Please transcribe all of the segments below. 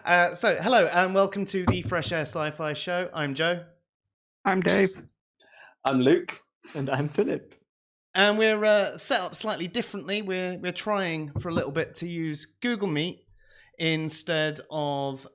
So, hello and welcome to the Fresh Air Sci-Fi Show. I'm Joe. I'm Dave. I'm Luke. And I'm Philip. And we're set up slightly differently. We're trying for a little bit to use Google Meet instead of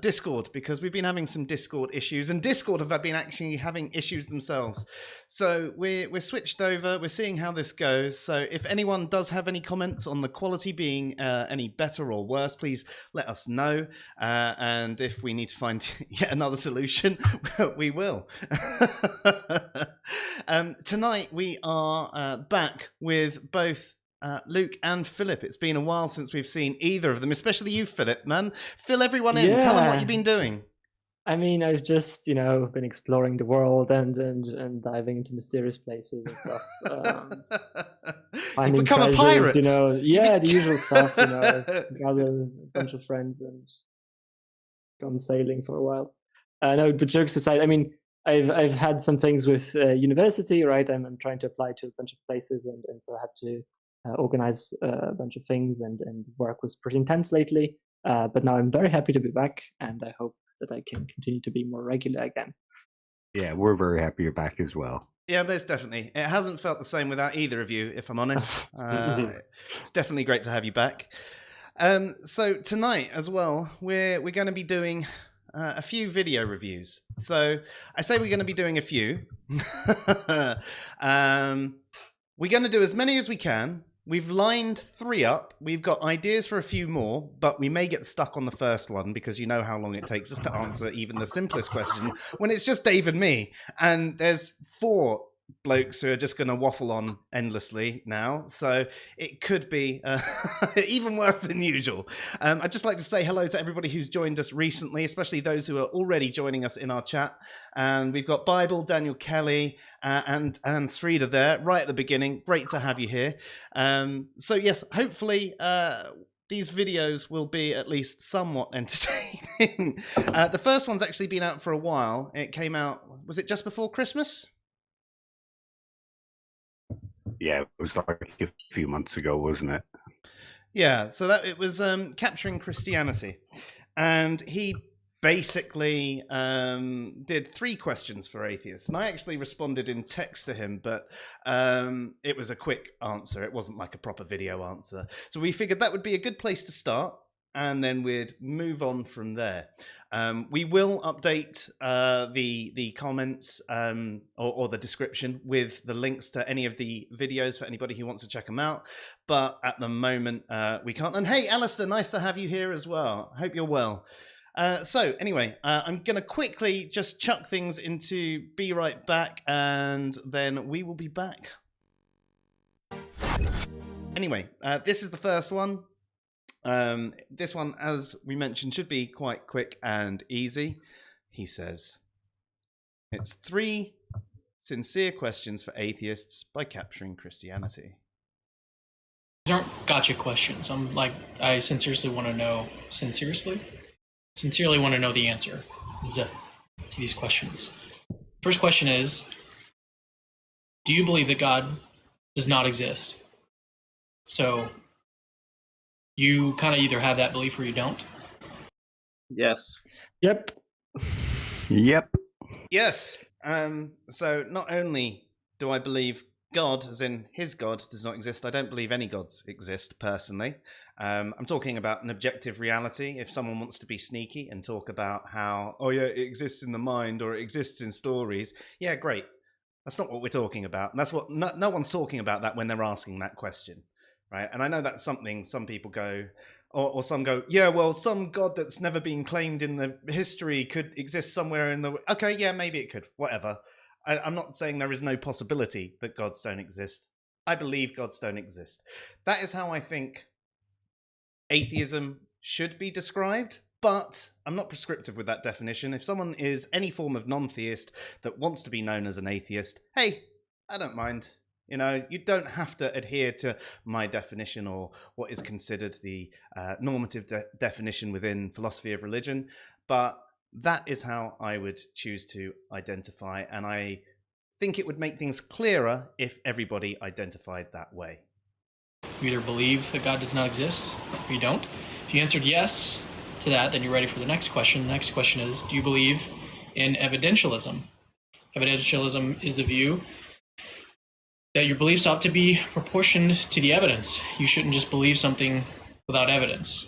Discord, because we've been having some Discord issues, and Discord have been actually having issues themselves. So we're switched over. We're seeing how this goes. So if anyone does have any comments on the quality being any better or worse, please let us know. And if we need to find yet another solution, we will. Tonight we are back with both Luke and Philip. It's been a while since we've seen either of them, especially you, Philip, man. Fill everyone in. Tell them what you've been doing. I mean, I've just, been exploring the world and diving into mysterious places and stuff. You've become a pirate. The usual stuff. Gathered a bunch of friends and gone sailing for a while. No, but jokes aside, I mean, I've had some things with university, right? I'm trying to apply to a bunch of places, and so I had to organize a bunch of things, and work was pretty intense lately. But now I'm very happy to be back, and I hope that I can continue to be more regular again. Yeah, we're very happy you're back as well. Yeah, most definitely. It hasn't felt the same without either of you, if I'm honest. It's definitely great to have you back. So tonight as well, we're going to be doing a few video reviews. So I say we're going to be doing a few. We're going to do as many as we can. We've lined 3 up. We've got ideas for a few more, but we may get stuck on the first one because you know how long it takes us to answer even the simplest question when it's just Dave and me. And there's 4 blokes who are just going to waffle on endlessly now. So it could be even worse than usual. I'd just like to say hello to everybody who's joined us recently, especially those who are already joining us in our chat. And we've got Bible, Daniel Kelly, and Srida there right at the beginning. Great to have you here. So yes, hopefully these videos will be at least somewhat entertaining. The first one's actually been out for a while. It came out, was it just before Christmas? Yeah, it was like a few months ago, wasn't it? Yeah, so that it was Capturing Christianity. And he basically did 3 questions for atheists. And I actually responded in text to him, but it was a quick answer. It wasn't like a proper video answer. So we figured that would be a good place to start, and then we'd move on from there. We will update the comments or the description with the links to any of the videos for anybody who wants to check them out. But at the moment, we can't. And hey, Alistair, nice to have you here as well. Hope you're well. So anyway, I'm going to quickly just chuck things into Be Right Back, and then we will be back. Anyway, this is the first one. This one, as we mentioned, should be quite quick and easy. He says, it's 3 sincere questions for atheists by Capturing Christianity. These aren't gotcha questions. I sincerely want to know the answer to these questions. First question is, do you believe that God does not exist? So you kind of either have that belief or you don't. Yes. Yep. Yep. Yes. So not only do I believe God, as in his God, does not exist, I don't believe any gods exist, personally. I'm talking about an objective reality. If someone wants to be sneaky and talk about how, oh yeah, it exists in the mind or it exists in stories, yeah, great. That's not what we're talking about. And that's what no one's talking about that when they're asking that question. Right, and I know that's something some people go, or some go, yeah, well, some God that's never been claimed in the history could exist somewhere in the... Okay, yeah, maybe it could, whatever. I'm not saying there is no possibility that gods don't exist. I believe gods don't exist. That is how I think atheism should be described, but I'm not prescriptive with that definition. If someone is any form of non-theist that wants to be known as an atheist, hey, I don't mind. You don't have to adhere to my definition or what is considered the normative definition within philosophy of religion, but that is how I would choose to identify, and I think it would make things clearer if everybody identified that way. You either believe that God does not exist or you don't. If you answered yes, to that, then you're ready for the next question. The next question is, do you believe in evidentialism? Evidentialism is the view that your beliefs ought to be proportioned to the evidence. You shouldn't just believe something without evidence.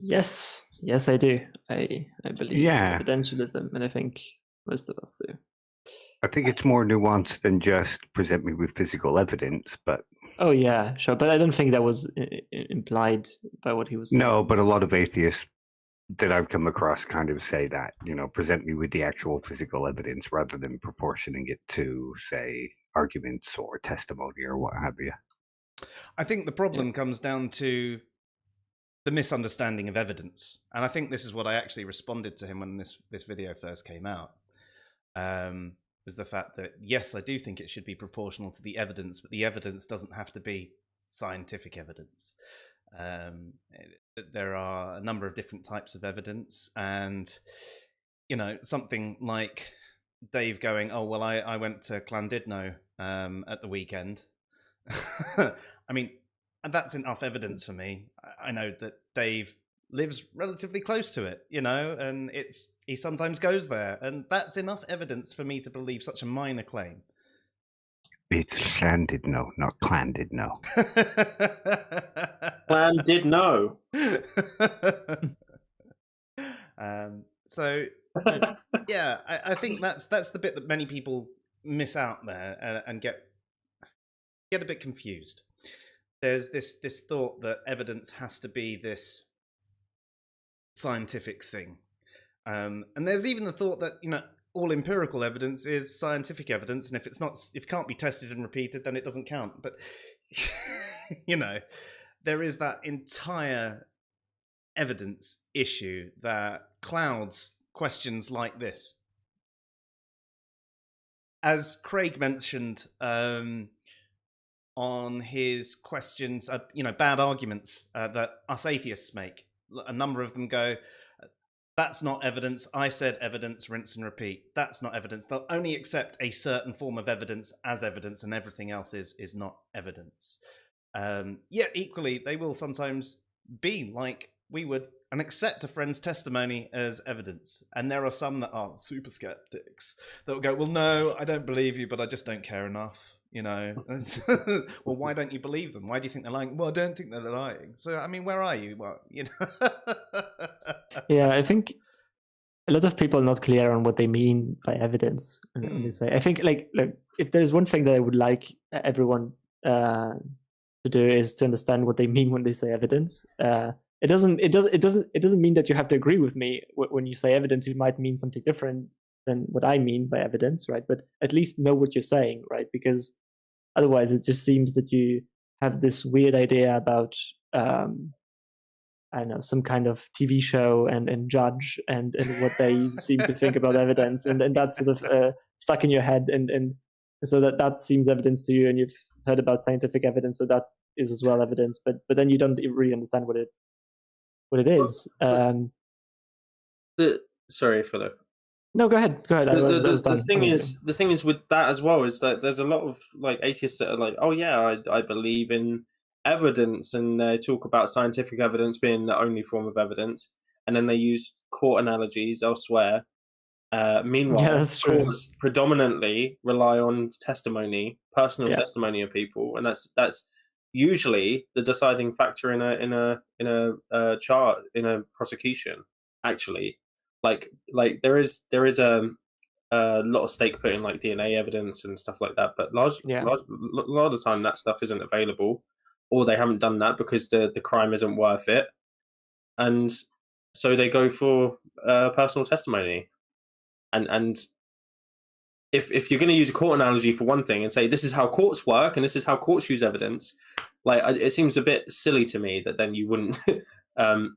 Yes, I do. I believe Yeah. in evidentialism, and I think most of us do. I think it's more nuanced than just present me with physical evidence, but Oh yeah, sure, but I don't think that was implied by what he was saying. no, but a lot of atheists that I've come across kind of say that, present me with the actual physical evidence rather than proportioning it to, say, arguments or testimony or what have you. I think the problem comes down to the misunderstanding of evidence. And I think this is what I actually responded to him when this video first came out. Was the fact that, yes, I do think it should be proportional to the evidence, but the evidence doesn't have to be scientific evidence. There are a number of different types of evidence, and something like Dave going, oh well, I went to Llandudno at the weekend. I mean, and that's enough evidence for me. I know that Dave lives relatively close to it, and he sometimes goes there, and that's enough evidence for me to believe such a minor claim. It's Llandudno, not Llandudno. Llandudno. So yeah, I think that's the bit that many people miss out there and get a bit confused. There's this thought that evidence has to be this scientific thing, and there's even the thought that all empirical evidence is scientific evidence, and if it can't be tested and repeated, then it doesn't count. But there is that entire evidence issue that clouds questions like this. As Craig mentioned on his questions, bad arguments that us atheists make, a number of them go, that's not evidence, I said evidence, rinse and repeat. That's not evidence. They'll only accept a certain form of evidence as evidence, and everything else is not evidence. Yet equally, they will sometimes be like we would and accept a friend's testimony as evidence. And there are some that are super skeptics that will go, well, no, I don't believe you, but I just don't care enough. Well, why don't you believe them? Why do you think they're lying? Well, I don't think they're lying. So, I mean, where are you? Well, Yeah, I think a lot of people are not clear on what they mean by evidence. When they say, I think, like, if there's one thing that I would like everyone to do is to understand what they mean when they say evidence. It doesn't mean that you have to agree with me when you say evidence. You might mean something different than what I mean by evidence, right? But at least know what you're saying, right? Because otherwise, it just seems that you have this weird idea about, I don't know, some kind of TV show and judge and what they seem to think about evidence, and that's sort of stuck in your head, and so that seems evidence to you, and you've heard about scientific evidence, so that is as well evidence, but then you don't really understand what it is. Sorry, Philip. No, go ahead. The thing is with that as well is that there's a lot of like atheists that are like, oh yeah, I believe in evidence, and they talk about scientific evidence being the only form of evidence, and then they use court analogies elsewhere. Meanwhile, courts predominantly rely on testimony, personal testimony of people, and that's usually the deciding factor in a prosecution. Actually, like there is a lot of stake put in like DNA evidence and stuff like that, but a lot of the time that stuff isn't available, or they haven't done that because the crime isn't worth it, and so they go for personal testimony. And if you're going to use a court analogy for one thing and say this is how courts work and this is how courts use evidence, like it seems a bit silly to me that then you wouldn't.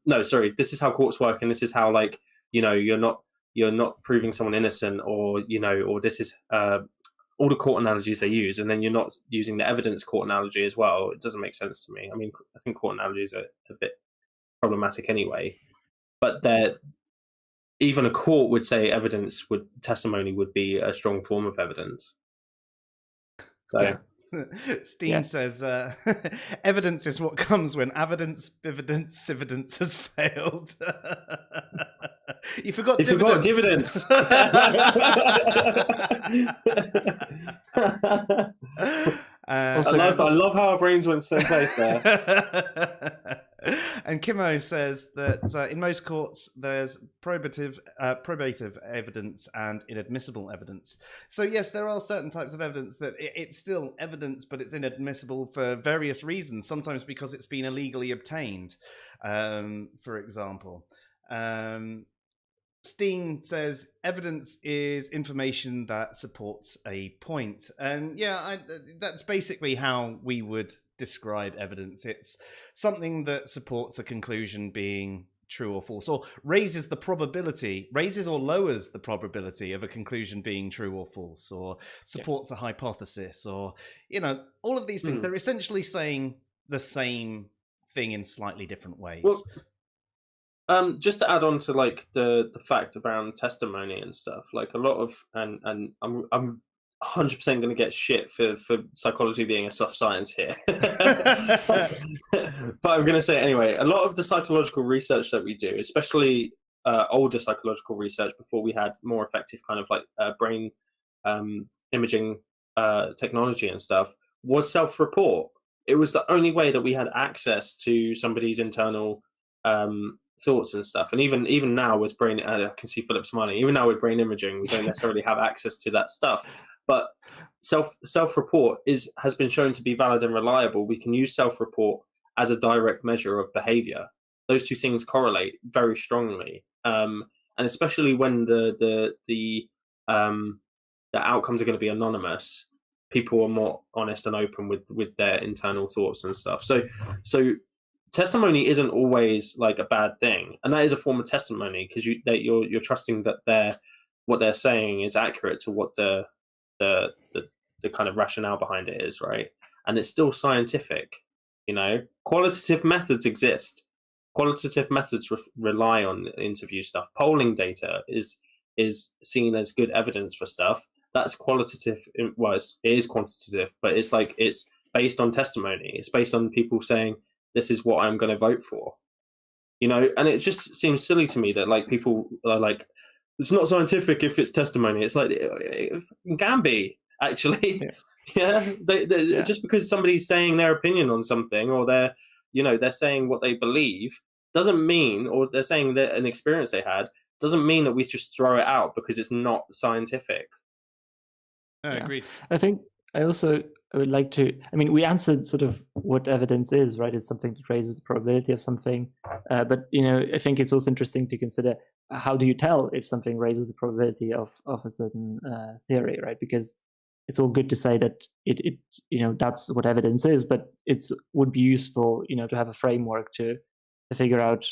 This is how courts work and this is how, like, you're not proving someone innocent, or or this is all the court analogies they use, and then you're not using the evidence court analogy as well. It doesn't make sense to me. I mean, I think court analogies are a bit problematic anyway, but even a court would say testimony would be a strong form of evidence. So Steen says, evidence is what comes when evidence has failed. You forgot dividends. I love how our brains went to the same place there. And Kimmo says that in most courts there's probative evidence and inadmissible evidence. So yes, there are certain types of evidence that it's still evidence, but it's inadmissible for various reasons. Sometimes because it's been illegally obtained, for example. Steen says evidence is information that supports a point. And yeah, that's basically how we would describe evidence. It's something that supports a conclusion being true or false, or raises or lowers the probability of a conclusion being true or false, or supports a hypothesis, or, all of these things. They're essentially saying the same thing in slightly different ways. Well, just to add on to like the fact around testimony and stuff, like a lot of, and I'm 100% going to get shit for psychology being a soft science here, but I'm going to say it anyway. A lot of the psychological research that we do, especially older psychological research before we had more effective kind of like brain imaging technology and stuff, was self-report. It was the only way that we had access to somebody's internal thoughts and stuff. And even now with brain, I can see Philip smiling, even now with brain imaging, we don't necessarily have access to that stuff. But self-report has been shown to be valid and reliable. We can use self-report as a direct measure of behavior. Those two things correlate very strongly, and especially when the outcomes are going to be anonymous, people are more honest and open with their internal thoughts and stuff. So testimony isn't always like a bad thing, and that is a form of testimony because you're trusting that what they're saying is accurate to what the kind of rationale behind it is, right? And it's still scientific. Qualitative methods exist. Qualitative methods rely on interview stuff. Polling data is seen as good evidence for stuff. That's qualitative. Well, it is quantitative, but it's based on testimony. It's based on people saying, this is what I'm going to vote for. And it just seems silly to me that like people are like, it's not scientific if it's testimony. It's like, it can be, actually. Yeah. Just because somebody's saying their opinion on something, or they're saying what they believe, doesn't mean, or they're saying that an experience they had, doesn't mean that we just throw it out because it's not scientific. Agreed. I think I would like to, we answered sort of what evidence is, right? It's something that raises the probability of something. But, I think it's also interesting to consider, how do you tell if something raises the probability of a certain theory, right? Because it's all good to say that it that's what evidence is, but would be useful, to have a framework to figure out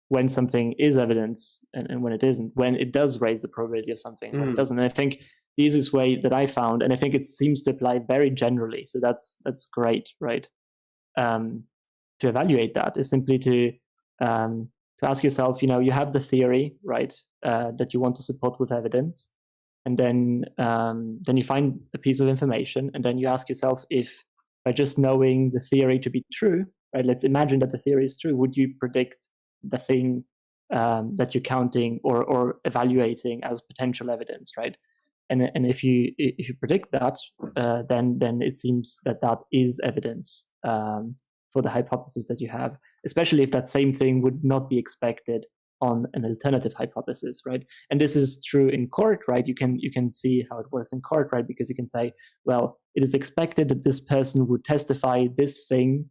when something is evidence and when it isn't, when it does raise the probability of something, when it doesn't. And I think the easiest way that I found, and I think it seems to apply very generally, so that's great, right? To evaluate that is simply to ask yourself, you have the theory, right, that you want to support with evidence, and then you find a piece of information, and then you ask yourself if, by just knowing the theory to be true, right? Let's imagine that the theory is true. Would you predict the thing that you're counting or evaluating as potential evidence, right? And if you predict that, then it seems that is evidence for the hypothesis that you have, especially if that same thing would not be expected on an alternative hypothesis, right? And this is true in court, right? You can see how it works in court, right? Because you can say, well, it is expected that this person would testify this thing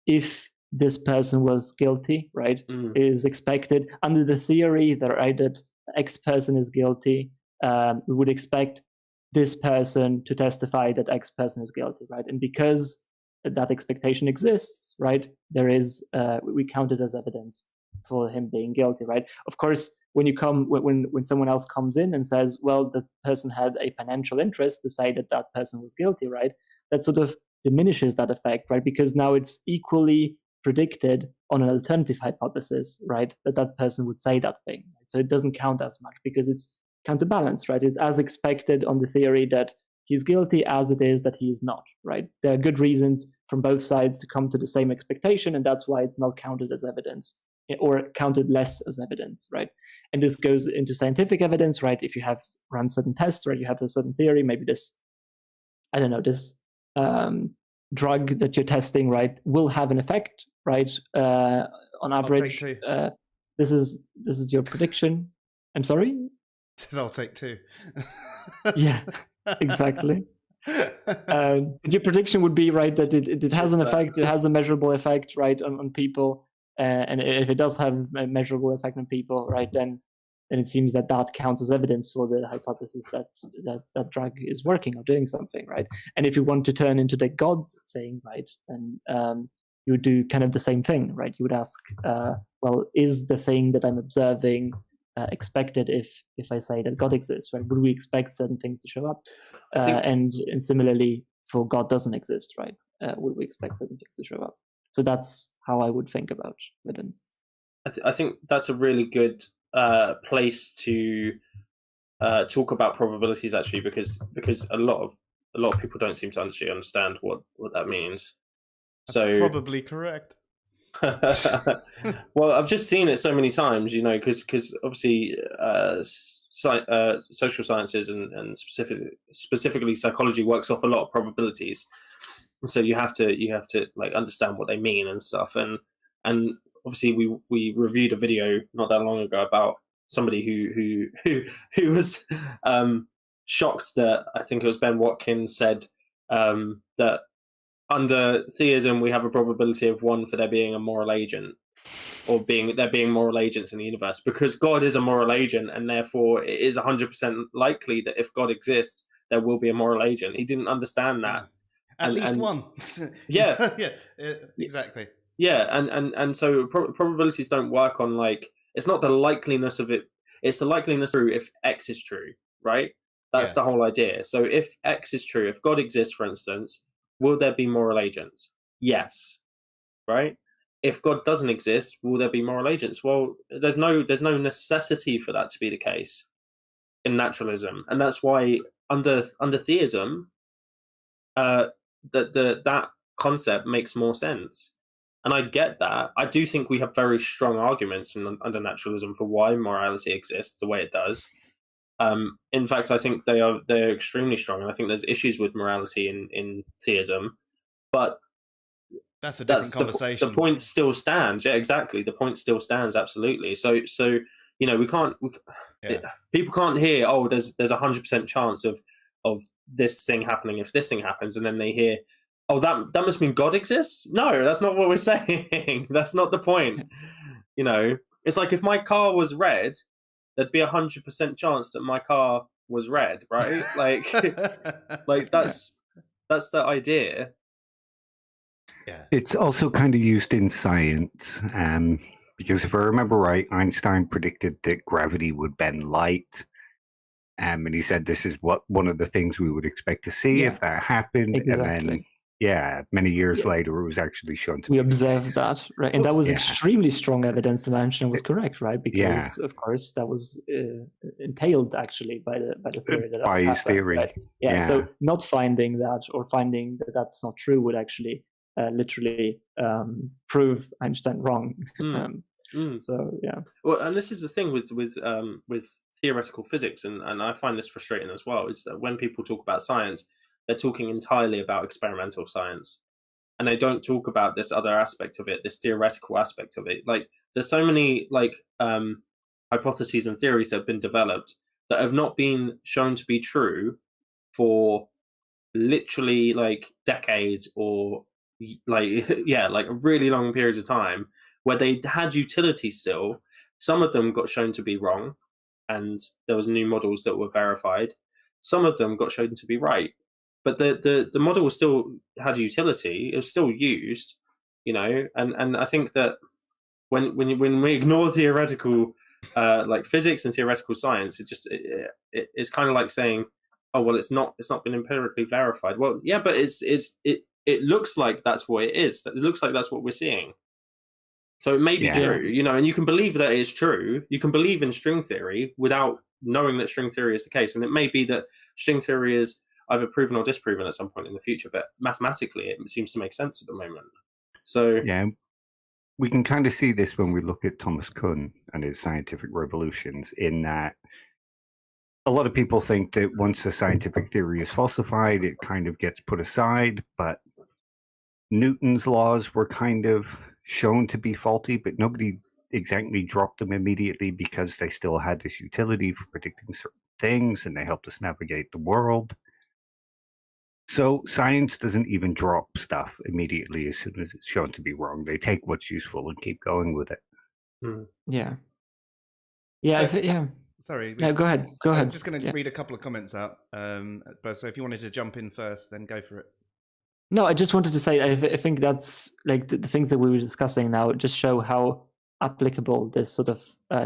if this person was guilty, right? It is expected under the theory that X person is guilty. We would expect this person to testify that X person is guilty, right? And because that expectation exists, right, there is we count it as evidence for him being guilty, right? Of course, when someone else comes in and says, well, the person had a financial interest to say that person was guilty, right? That sort of diminishes that effect, right? Because now it's equally predicted on an alternative hypothesis, right, that person would say that thing. So it doesn't count as much because it's counterbalanced, right? It's as expected on the theory that he's guilty as it is that he is not, right? There are good reasons from both sides to come to the same expectation, and that's why it's not counted as evidence, or counted less as evidence, right? And this goes into scientific evidence, right? If you have run certain tests, right, you have a certain theory, maybe this, I don't know, this drug that you're testing, right, will have an effect, right? On average, this is your prediction. I'm sorry? I'll take 2. Yeah, exactly. Your prediction would be, right, that it has an effect, it has a measurable effect, right, on people. And if it does have a measurable effect on people, right, then it seems that counts as evidence for the hypothesis that drug is working or doing something, right? And if you want to turn into the God thing, right, then you would do kind of the same thing, right? You would ask, well, is the thing that I'm observing expected if I say that God exists, right? Would we expect certain things to show up? And similarly, for God doesn't exist, right? Would we expect certain things to show up? So that's how I would think about evidence. I think that's a really good place to talk about probabilities, actually, because a lot of people don't seem to actually understand what that means. That's probably correct. Well, I've just seen it so many times, because obviously social sciences and specifically psychology works off a lot of probabilities. So you have to like understand what they mean and stuff. And obviously we reviewed a video not that long ago about somebody who was shocked that, I think it was Ben Watkins, said that under theism we have a probability of 1 for there being a moral agent, or there being moral agents in the universe, because God is a moral agent, and therefore it is 100% likely that if God exists, there will be a moral agent. He didn't understand that. At least one. Yeah. Yeah, exactly. Yeah, and so probabilities don't work on, like, it's not the likeliness of it, it's the likeliness true if X is true, right? That's the whole idea. So if X is true, if God exists, for instance, will there be moral agents? Yes, right? If God doesn't exist, will there be moral agents? Well, there's no necessity for that to be the case in naturalism, and that's why under theism, that concept makes more sense. And I get that. I do think we have very strong arguments under naturalism for why morality exists the way it does. In fact, I think they're extremely strong, and I think there's issues with morality in theism, but that's a different conversation. The point still stands. Yeah, exactly. The point still stands. Absolutely. So we can't. People can't hear, oh, there's 100% chance of this thing happening if this thing happens, and then they hear, oh, that must mean God exists. No, that's not what we're saying. That's not the point. It's like if my car was red, there'd be 100% chance that my car was red, right? like that's the idea. Yeah. It's also kind of used in science, because if I remember right, Einstein predicted that gravity would bend light, and he said this is one of the things we would expect to see if that happened. Exactly. And then, many years later, it was actually shown to. We observed that, right? And that was extremely strong evidence that Einstein was correct, right? Because of course that was entailed actually by the theory that by his theory. Right? Yeah. So not finding that, or finding that that's not true, would actually literally prove Einstein wrong. So yeah. Well, and this is the thing with theoretical physics, and I find this frustrating as well, is that when people talk about science, they're talking entirely about experimental science, and they don't talk about this other aspect of it, this theoretical aspect of it. Like, there's so many hypotheses and theories that have been developed that have not been shown to be true for literally decades, or really long periods of time, where they had utility still. Some of them got shown to be wrong, and there was new models that were verified. Some of them got shown to be right, but the model still had utility. It was still used, and I think that when we ignore theoretical physics and theoretical science, it's kind of like saying, oh, well, it's not been empirically verified. Well, yeah, but it looks like that's what it is. It looks like that's what we're seeing. So it may be true, and you can believe that it's true. You can believe in string theory without knowing that string theory is the case. And it may be that string theory is either proven or disproven at some point in the future. But mathematically, it seems to make sense at the moment. So yeah, we can kind of see this when we look at Thomas Kuhn and his scientific revolutions, in that a lot of people think that once a scientific theory is falsified, it kind of gets put aside. But Newton's laws were kind of shown to be faulty, but nobody exactly dropped them immediately, because they still had this utility for predicting certain things, and they helped us navigate the world. So science doesn't even drop stuff immediately as soon as it's shown to be wrong. They take what's useful and keep going with it. Yeah. Yeah. So- Sorry. No, go ahead. Go I ahead. was just going to Yeah. read a couple of comments out. But so if you wanted to jump in first, then go for it. No, I just wanted to say I think that's like the things that we were discussing now just show how applicable this sort of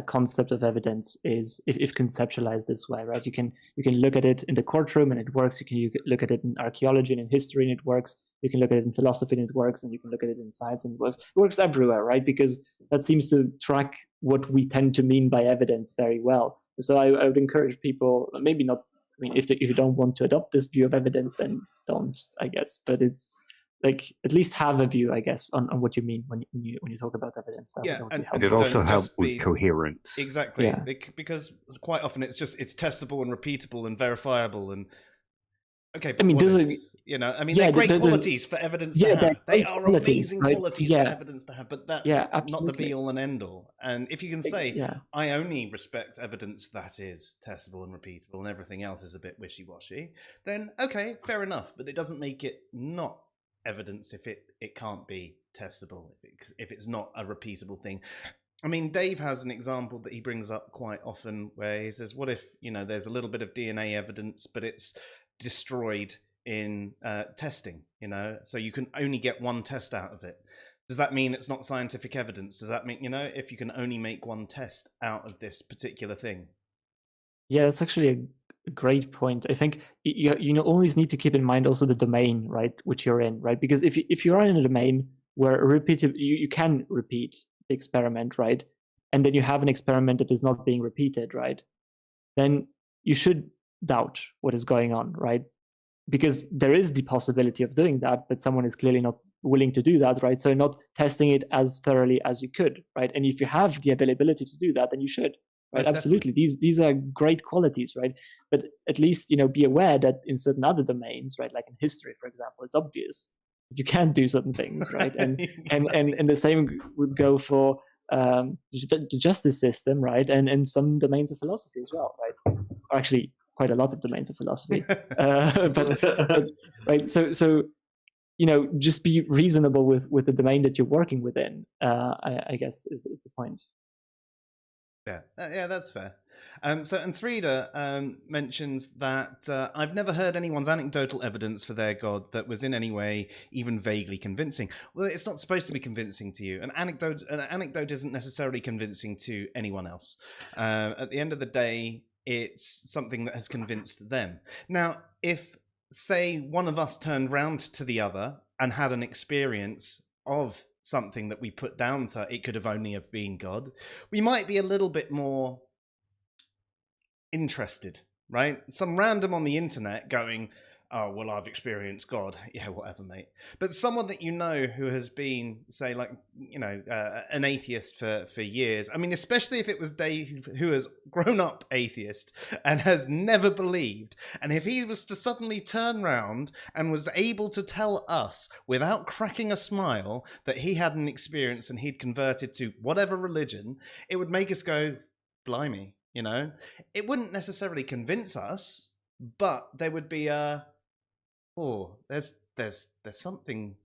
concept of evidence is if conceptualized this way, right? You can look at it in the courtroom and it works. You can look at it in archaeology and in history and it works. You can look at it in philosophy and it works, and you can look at it in science and it works. It works everywhere, right? Because that seems to track what we tend to mean by evidence very well. So I would encourage people, maybe not. I mean, if you don't want to adopt this view of evidence, then don't, I guess. But it's like at least have a view, I guess, on what you mean when you talk about evidence. That Yeah, would be and helpful. It also Don't helps just with be- coherence. Exactly. Yeah. Because quite often it's testable and repeatable and verifiable and okay. But I mean, what those are- is, they're yeah, great there's- qualities for evidence yeah, to they're have. They great are qualities, amazing right? qualities Yeah. for evidence to have, but that's Yeah, not the absolutely. be all and end all. And if you can say, Yeah. I only respect evidence that is testable and repeatable and everything else is a bit wishy-washy, then okay, fair enough. But it doesn't make it not evidence if it can't be testable, if it's not a repeatable thing. I mean, Dave has an example that he brings up quite often where he says, what if, there's a little bit of DNA evidence, but it's destroyed in testing, so you can only get one test out of it. Does that mean it's not scientific evidence? Does that mean, if you can only make one test out of this particular thing? Yeah, that's actually a great point. I think you always need to keep in mind also the domain, right, which you're in, right? Because if you are in a domain where you can repeat the experiment, right, and then you have an experiment that is not being repeated, right, then you should doubt what is going on, right? Because there is the possibility of doing that, but someone is clearly not willing to do that, right? So you're not testing it as thoroughly as you could, right? And if you have the availability to do that, then you should. Right, Most absolutely. These are great qualities, right? But at least be aware that in certain other domains, right, like in history, for example, it's obvious that you can't do certain things, right? And the same would go for the justice system, right? And in some domains of philosophy as well, right? Or actually, quite a lot of domains of philosophy. But right, so just be reasonable with the domain that you're working within. I guess is the point. Yeah, that's fair. So Anthreda mentions that I've never heard anyone's anecdotal evidence for their God that was in any way even vaguely convincing. Well, it's not supposed to be convincing to you. An anecdote isn't necessarily convincing to anyone else. At the end of the day, it's something that has convinced them. Now, if, say, one of us turned round to the other and had an experience of something that we put down to it could have only have been God, we might be a little bit more interested, right? Some random on the internet going, oh, well, I've experienced God. Yeah, whatever, mate. But someone that who has been, say, like, an atheist for years. I mean, especially if it was Dave, who has grown up atheist and has never believed. And if he was to suddenly turn round and was able to tell us without cracking a smile that he had an experience and he'd converted to whatever religion, it would make us go, blimey, It wouldn't necessarily convince us, but there would be there's something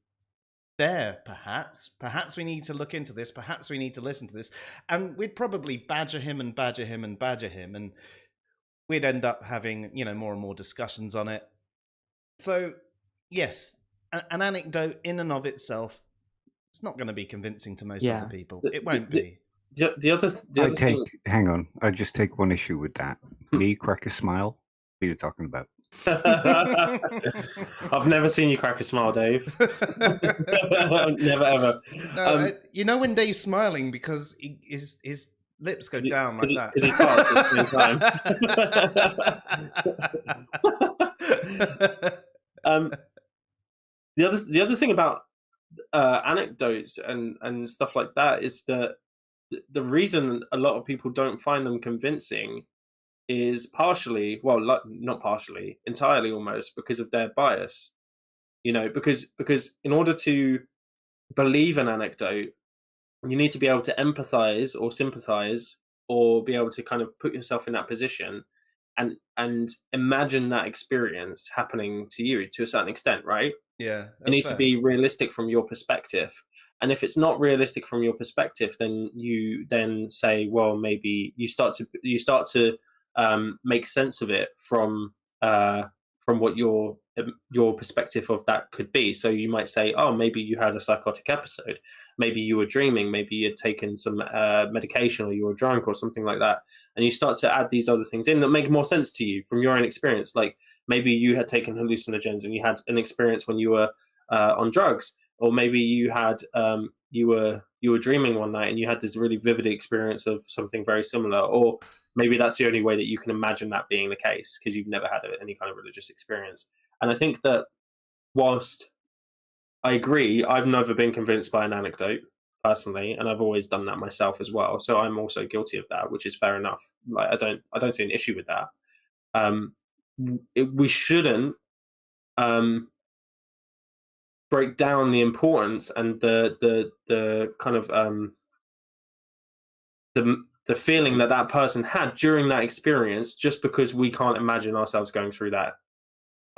there, perhaps we need to look into this, perhaps we need to listen to this, and we'd probably badger him, and we'd end up having more and more discussions on it. So yes, an anecdote in and of itself, it's not going to be convincing to most other people. It won't be. The other thing... Hang on, I just take one issue with that. Me crack a smile? What are you talking about? I've never seen you crack a smile, Dave. Never ever. No, when Dave's smiling because his lips go down like that. Because he farts at the same time. The other thing about anecdotes and stuff like that is that the reason a lot of people don't find them convincing is partially, well, not partially, entirely almost, because of their bias. Because in order to believe an anecdote, you need to be able to empathize or sympathize or be able to kind of put yourself in that position and imagine that experience happening to you to a certain extent, right? Yeah, it needs to be realistic from your perspective. And if it's not realistic from your perspective, then you then say, well, maybe you start to make sense of it from what your perspective of that could be. So you might say, oh, maybe you had a psychotic episode, maybe you were dreaming, maybe you had taken some medication, or you were drunk or something like that, and you start to add these other things in that make more sense to you from your own experience. Like maybe you had taken hallucinogens and you had an experience when you were on drugs, or maybe you had you were dreaming one night and you had this really vivid experience of something very similar, or maybe that's the only way that you can imagine that being the case because you've never had any kind of religious experience. And I think that whilst I agree, I've never been convinced by an anecdote personally, and I've always done that myself as well. So I'm also guilty of that, which is fair enough. Like I don't see an issue with that. We shouldn't break down the importance and the kind of the feeling that person had during that experience just because we can't imagine ourselves going through that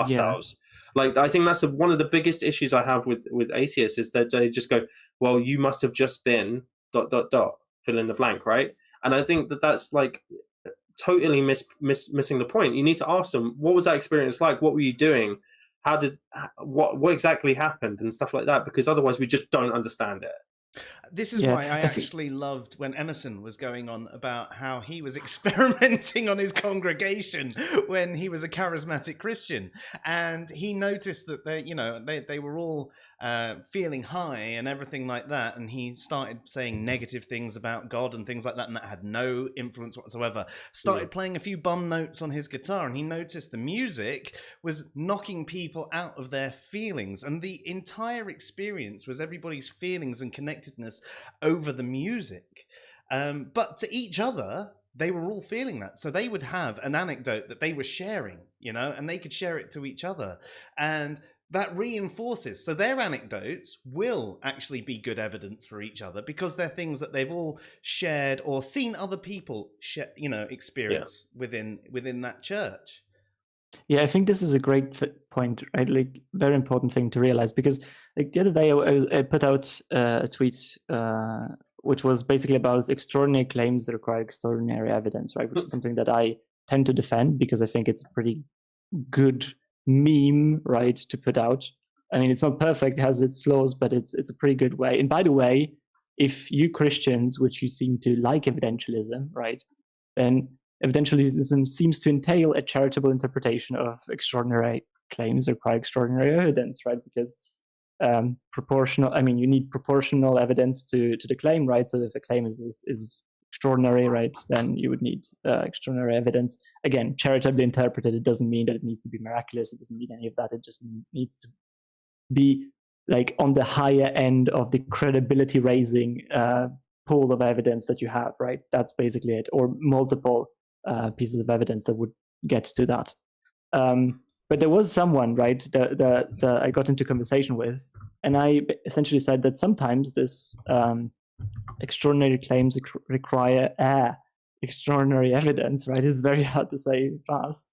ourselves. Yeah. Like I think that's one of the biggest issues I have with atheists is that they just go, well, you must have just been ... fill in the blank, right? And I think that's like totally missing the point. You need to ask them, what was that experience like? What were you doing? What exactly happened and stuff like that, because otherwise we just don't understand it. This is why I actually loved when Emerson was going on about how he was experimenting on his congregation when he was a charismatic Christian, and he noticed that they were all feeling high and everything like that, and he started saying negative things about God and things like that, and that had no influence whatsoever. Started playing a few bum notes on his guitar, and he noticed the music was knocking people out of their feelings, and the entire experience was everybody's feelings and connectedness over the music. But to each other, they were all feeling that. So they would have an anecdote that they were sharing, and they could share it to each other. And that reinforces. So their anecdotes will actually be good evidence for each other because they're things that they've all shared or seen other people experience within that church. Yeah, I think this is a great point, right? Like, very important thing to realize, because like the other day I put out a tweet which was basically about extraordinary claims that require extraordinary evidence, right? Which is something that I tend to defend because I think it's a pretty good meme, right, to put out. I mean, it's not perfect, it has its flaws, but it's a pretty good way. And by the way, if you Christians, which you seem to like evidentialism, right, then evidentialism seems to entail a charitable interpretation of extraordinary claims that require extraordinary evidence, right? Because you need proportional evidence to the claim, right? So if a claim is extraordinary, right, then you would need extraordinary evidence. Again, charitably interpreted, it doesn't mean that it needs to be miraculous. It doesn't mean any of that. It just needs to be like on the higher end of the credibility raising pool of evidence that you have, right? That's basically it, or multiple pieces of evidence that would get to that. But there was someone, right, that I got into conversation with, and I essentially said that sometimes this extraordinary claims require extraordinary evidence, right? It's very hard to say fast.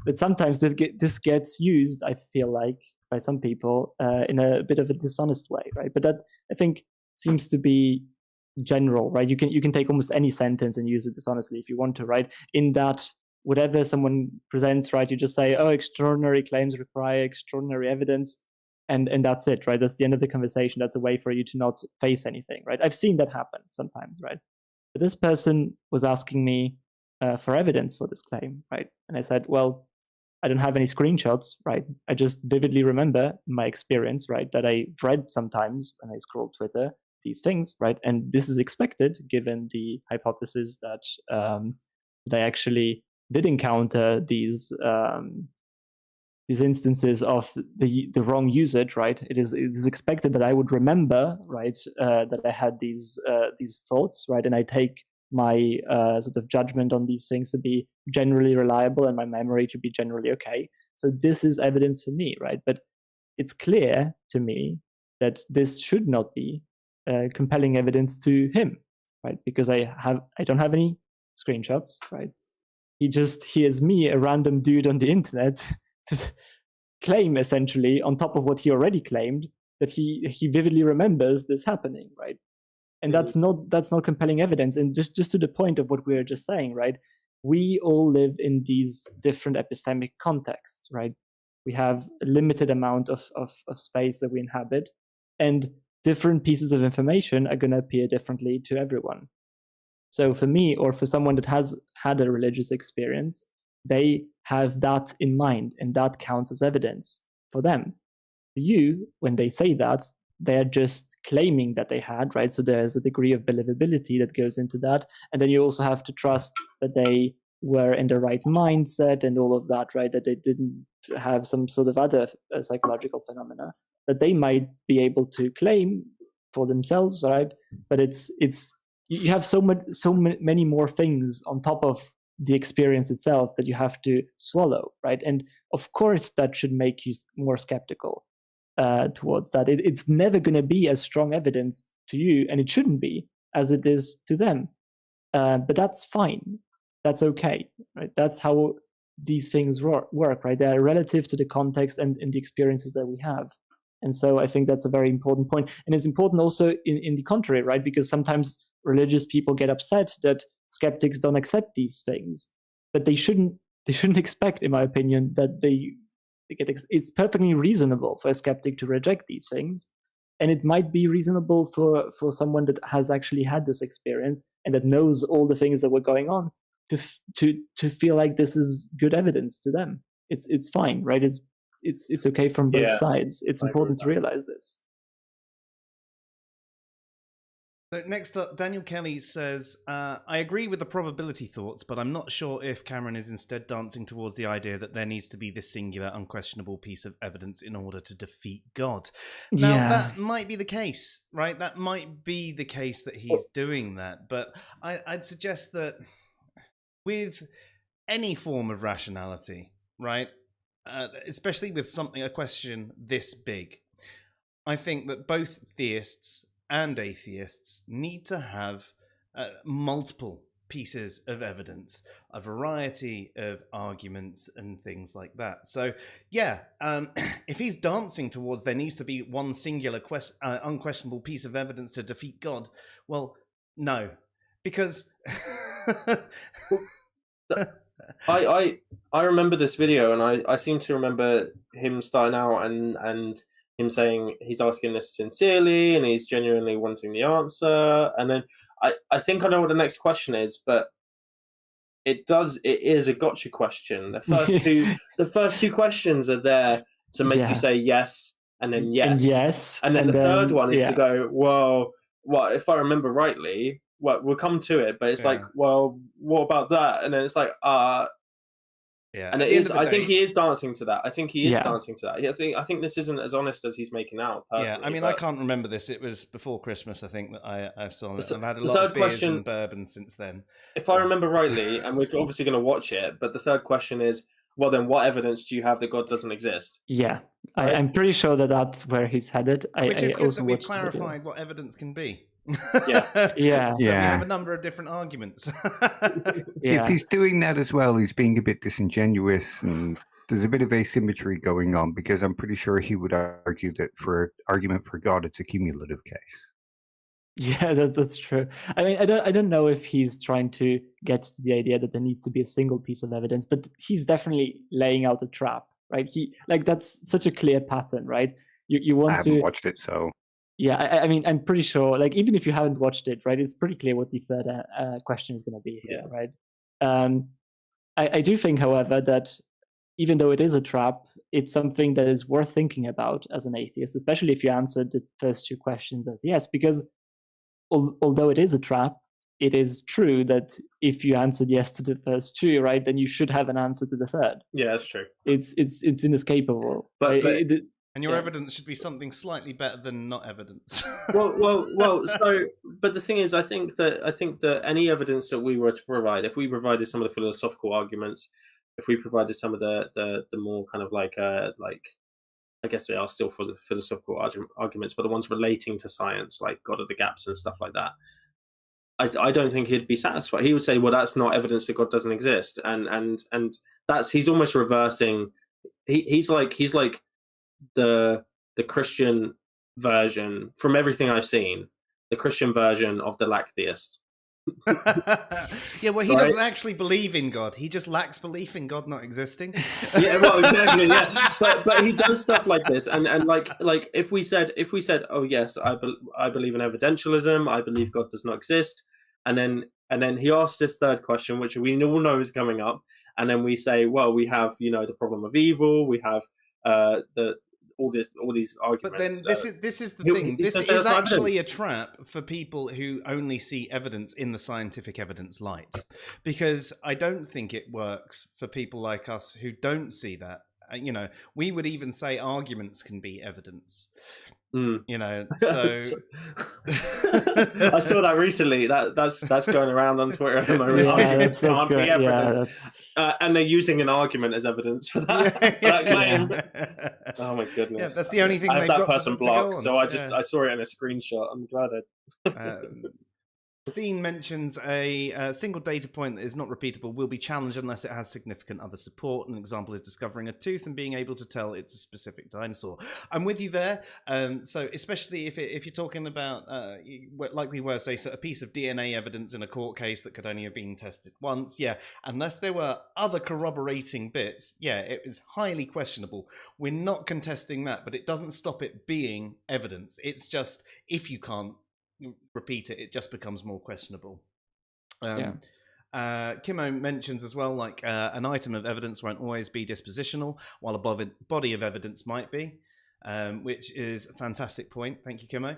But sometimes this gets used, I feel like, by some people in a bit of a dishonest way, right? But that, I think, seems to be general, right? You can take almost any sentence and use it dishonestly if you want to, right? In that, whatever someone presents, right, you just say, oh, extraordinary claims require extraordinary evidence, and that's it, right? That's the end of the conversation. That's a way for you to not face anything, right? I've seen that happen sometimes, right? But this person was asking me for evidence for this claim, right? And I said, well, I don't have any screenshots, right? I just vividly remember my experience, right, that I read sometimes when I scroll Twitter, these things, right? And this is expected given the hypothesis that they actually did encounter these instances of the wrong usage, right? It is expected that I would remember, right, that I had these thoughts, right, and I take my sort of judgment on these things to be generally reliable and my memory to be generally okay. So this is evidence for me, right? But it's clear to me that this should not be compelling evidence to him, right? Because I don't have any screenshots, right? He just hears me, a random dude on the internet, to claim essentially on top of what he already claimed that he vividly remembers this happening, right? And that's not compelling evidence. And just to the point of what we were just saying, right? We all live in these different epistemic contexts, right? We have a limited amount of space that we inhabit, and different pieces of information are going to appear differently to everyone. So for me, or for someone that has had a religious experience, they have that in mind, and that counts as evidence for them. For you, when they say that, they're just claiming that they had, right? So there's a degree of believability that goes into that. And then you also have to trust that they were in the right mindset and all of that, right? That they didn't have some sort of other psychological phenomena that they might be able to claim for themselves, right? But it's you have so many more things on top of the experience itself that you have to swallow, right? And of course, that should make you more skeptical towards that. It's never going to be as strong evidence to you, and it shouldn't be, as it is to them. But that's fine. That's okay, right? That's how these things work, right? They are relative to the context and the experiences that we have. And so I think that's a very important point. And it's important also in the contrary, right? Because sometimes religious people get upset that skeptics don't accept these things, but they shouldn't expect, in my opinion, that it's perfectly reasonable for a skeptic to reject these things. And it might be reasonable for someone that has actually had this experience and that knows all the things that were going on to feel like this is good evidence to them. It's fine, right? It's okay from both sides. It's important to realize this. So next up, Daniel Kelly says, I agree with the probability thoughts, but I'm not sure if Cameron is instead dancing towards the idea that there needs to be this singular, unquestionable piece of evidence in order to defeat God. Now, that might be the case, right? That might be the case that he's doing that. But I'd suggest that with any form of rationality, right, especially with a question this big, I think that both theists and atheists need to have multiple pieces of evidence, a variety of arguments and things like that. So, if he's dancing towards there needs to be one singular unquestionable piece of evidence to defeat God, well, no, because I remember this video, and I seem to remember him starting out and him saying he's asking this sincerely and he's genuinely wanting the answer. And then I think I know what the next question is, but it is a gotcha question. The first two questions are there to make you say yes and then yes. And yes. And then the third one is to go, well, if I remember rightly, we'll come to it, but it's like, well, what about that? And then it's like, and it is. I think he is dancing to that. I think I think this isn't as honest as he's making out. Personally, I mean, I can't remember this. It was before Christmas, I think, that I saw it. I've had a lot of beers and bourbon since then. If I remember rightly, and we're obviously going to watch it, but the third question is, well, then what evidence do you have that God doesn't exist? Yeah, right? I'm pretty sure that's where he's headed. Which is good that we've clarified what evidence can be. So we have a number of different arguments. If he's doing that as well, he's being a bit disingenuous, and there's a bit of asymmetry going on, because I'm pretty sure he would argue that for argument for God, it's a cumulative case. Yeah, that's true. I mean, I don't know if he's trying to get to the idea that there needs to be a single piece of evidence, but he's definitely laying out a trap, right? That's such a clear pattern, right? You want I haven't watched it, so. Yeah, I mean, I'm pretty sure, like, even if you haven't watched it, right, it's pretty clear what the third question is going to be here, right? I do think, however, that even though it is a trap, it's something that is worth thinking about as an atheist, especially if you answered the first two questions as yes, because although it is a trap, it is true that if you answered yes to the first two, right, then you should have an answer to the third. Yeah, that's true. It's inescapable. But and your yeah. evidence should be something slightly better than not evidence. well. So, but the thing is, I think that any evidence that we were to provide, if we provided some of the philosophical arguments, if we provided some of the more kind of like I guess they are still for the philosophical arguments, but the ones relating to science, like God of the gaps and stuff like that, I don't think he'd be satisfied. He would say, well, that's not evidence that God doesn't exist, and that's, he's almost reversing. He's like the Christian version, from everything I've seen, the Christian version of the lack theist. Yeah, well, he Right? doesn't actually believe in God. He just lacks belief in God not existing. Yeah, well, exactly. Yeah, but he does stuff like this, and like if we said, oh yes, I believe in evidentialism, I believe God does not exist, and then he asks this third question, which we all know is coming up, and then we say, well, we have the problem of evil, we have all these arguments. But then this is the thing. This is actually a trap for people who only see evidence in the scientific evidence light, because I don't think it works for people like us who don't see that. We would even say arguments can be evidence. Mm. So I saw that recently. That's going around on Twitter at the moment. Yeah, that's can't be good. evidence. And they're using an argument as evidence for that, for that claim. Oh my goodness! Yeah, that's the only thing I have they've that got person to blocked, go on. so I saw it in a screenshot. I'm glad I. Steen mentions a single data point that is not repeatable will be challenged unless it has significant other support. An example is discovering a tooth and being able to tell it's a specific dinosaur. I'm with you there. So especially if you're talking about, like we were, say, so a piece of DNA evidence in a court case that could only have been tested once, yeah, unless there were other corroborating bits, yeah, it is highly questionable. We're not contesting that, but it doesn't stop it being evidence. It's just, if you can't repeat it, it just becomes more questionable. Kimmo mentions as well, like an item of evidence won't always be dispositional, while a body of evidence might be, which is a fantastic point. Thank you, Kimmo.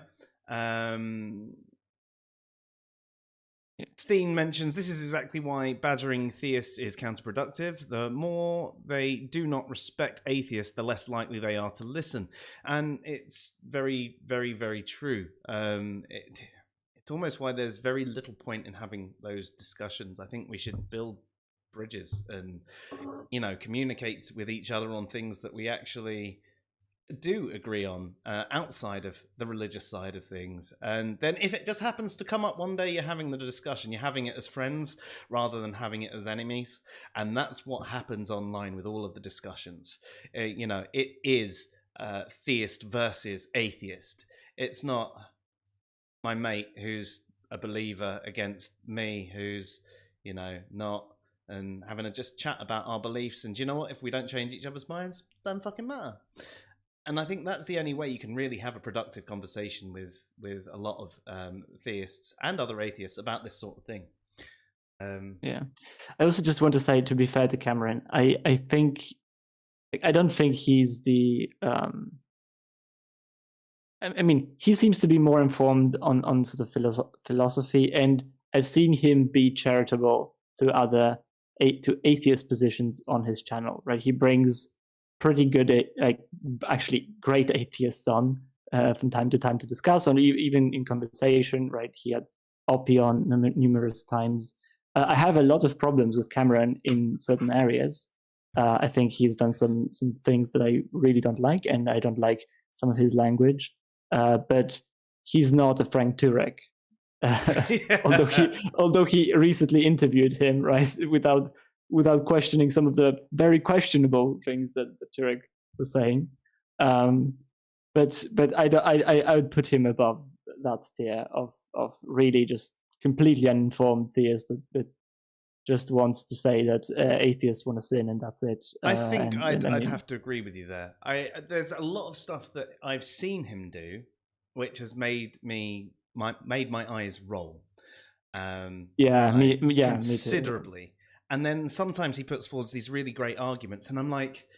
Steen mentions this is exactly why badgering theists is counterproductive. The more they do not respect atheists, the less likely they are to listen. And it's very, very, very true. It's almost why there's very little point in having those discussions. I think we should build bridges and, communicate with each other on things that we actually do agree on outside of the religious side of things. And then if it just happens to come up one day, you're having the discussion, you're having it as friends rather than having it as enemies. And that's what happens online with all of the discussions. It is theist versus atheist. It's not my mate who's a believer against me who's not, and having a just chat about our beliefs. And do you know what, if we don't change each other's minds, it doesn't fucking matter. And I think that's the only way you can really have a productive conversation with a lot of theists and other atheists about this sort of thing. Yeah, I also just want to say, to be fair to Cameron, I don't think he's the. I mean, he seems to be more informed on sort of philosophy, and I've seen him be charitable to atheist positions on his channel. Right, he brings pretty good, actually great atheists on from time to time to discuss, and even in conversation. Right, he had Oppie on numerous times. I have a lot of problems with Cameron in certain areas. I think he's done some things that I really don't like, and I don't like some of his language. But he's not a Frank Turek. Although he recently interviewed him, right, without questioning some of the very questionable things that Turek was saying. But I would put him above that tier of really just completely uninformed theist that just wants to say that atheists want to sin and that's it. I think I'd have to agree with you there. There's a lot of stuff that I've seen him do, which has made my eyes roll. Considerably. Me too. And then sometimes he puts forward these really great arguments, and I'm like,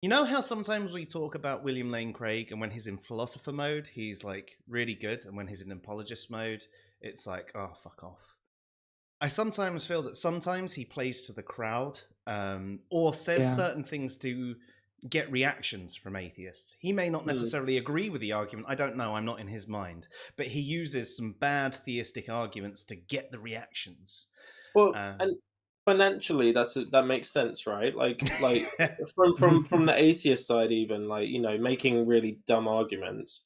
You know how sometimes we talk about William Lane Craig, and when he's in philosopher mode, he's like really good, and when he's in apologist mode, it's like, oh, fuck off. I sometimes feel that sometimes he plays to the crowd, or says certain things to get reactions from atheists. He may not necessarily agree with the argument. I don't know. I'm not in his mind. But he uses some bad theistic arguments to get the reactions. Well, and financially, that makes sense, right? Like from the atheist side, even like making really dumb arguments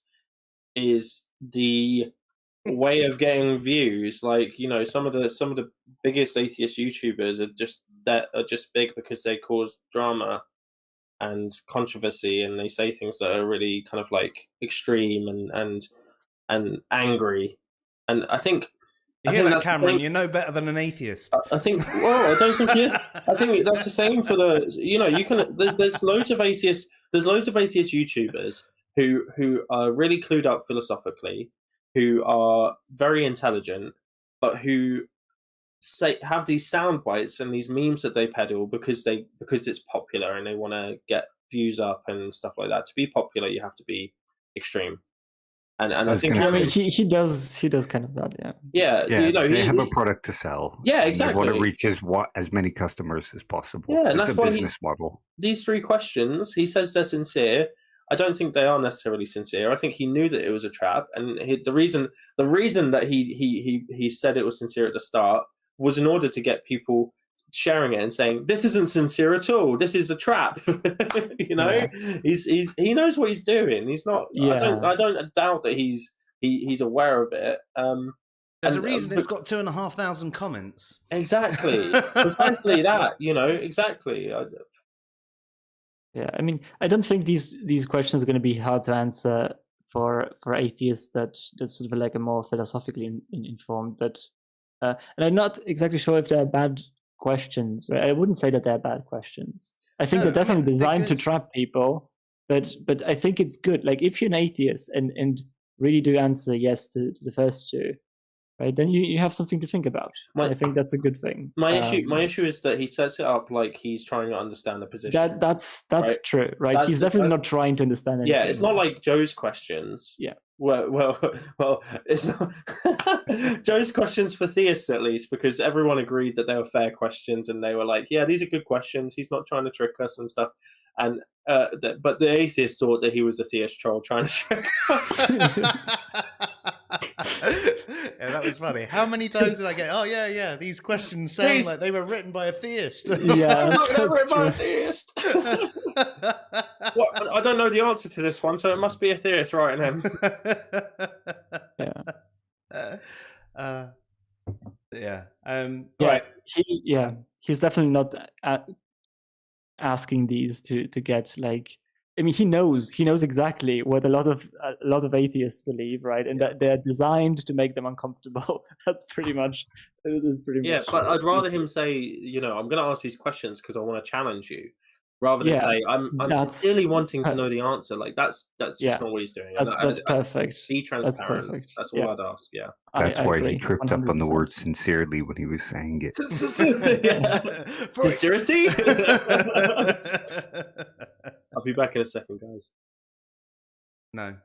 is the way of getting views. Like some of the biggest atheist YouTubers are just big because they cause drama and controversy, and they say things that are really kind of like extreme and angry. And I think you hear that, Cameron? You're no better than an atheist. I think. Well, I don't think he is. I think that's the same for the. You can. There's loads of atheists. There's loads of atheist YouTubers who are really clued up philosophically, who are very intelligent, but who have these sound bites and these memes that they peddle because it's popular and they want to get views up and stuff like that. To be popular, you have to be extreme. And I think he does kind of that, yeah. They have a product to sell. Yeah, exactly. They want to reach as many customers as possible. Yeah, and it's that's a why business model. These 3 questions, he says they're sincere. I don't think they are necessarily sincere. I think he knew that it was a trap, and the reason that he said it was sincere at the start was in order to get people sharing it and saying, this isn't sincere at all, this is a trap. He knows what he's doing. He's not I don't doubt that he's aware of it. There's a reason it's got 2,500 comments. Exactly. Precisely that, exactly. Yeah, I mean, I don't think these questions are going to be hard to answer for atheists that's sort of like a more philosophically informed, but and I'm not exactly sure if they're bad questions. Right? I wouldn't say that they're bad questions. I think they're definitely designed to trap people, but I think it's good. Like if you're an atheist and really do answer yes to the first 2, right? Then you have something to think about. I think that's a good thing. My issue is that he sets it up like he's trying to understand the position. That's right? True, right? He's definitely not trying to understand anything. Yeah, it's not like Joe's questions. Yeah. Well, it's not Joe's questions for theists, at least, because everyone agreed that they were fair questions, and they were like, yeah, these are good questions. He's not trying to trick us and stuff. And but the atheists thought that he was a theist troll trying to trick us. Yeah, that was funny. How many times did I get, oh, yeah, these questions sound like they were written by a theist. Yeah, they're written by a theist. What? I don't know the answer to this one, so it must be a theist writing him. Right. He's definitely not asking these to get like. I mean, he knows exactly what a lot of atheists believe, right? And that they're designed to make them uncomfortable. That's pretty much. Yeah, but I'd rather him say, I'm going to ask these questions because I want to challenge you, rather than say, I'm sincerely wanting to know the answer. Like that's just not what he's doing. That's perfect. Be transparent. That's all I'd ask. Yeah. That's why he tripped 100%. Up on the word sincerely when he was saying it. Sincerity. I'll be back in a second, guys. No.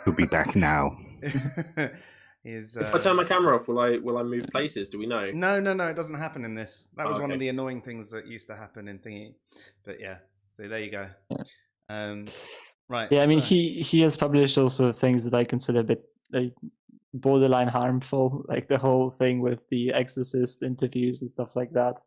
He'll be back now. If I turn my camera off, will I move places? Do we know? No, it doesn't happen in this. That was one of the annoying things that used to happen in Thingy. But yeah, so there you go. Right. Yeah, I mean, he has published also things that I consider a bit like borderline harmful, like the whole thing with the Exorcist interviews and stuff like that.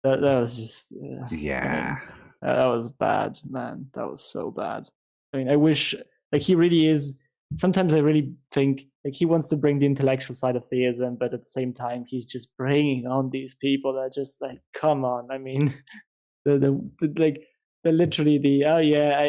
That was just yeah. I mean, that was bad, man. That was so bad. I mean, I wish like he really is. Sometimes I really think like he wants to bring the intellectual side of theism, but at the same time, he's just bringing on these people that are just like, come on. I mean, they're literally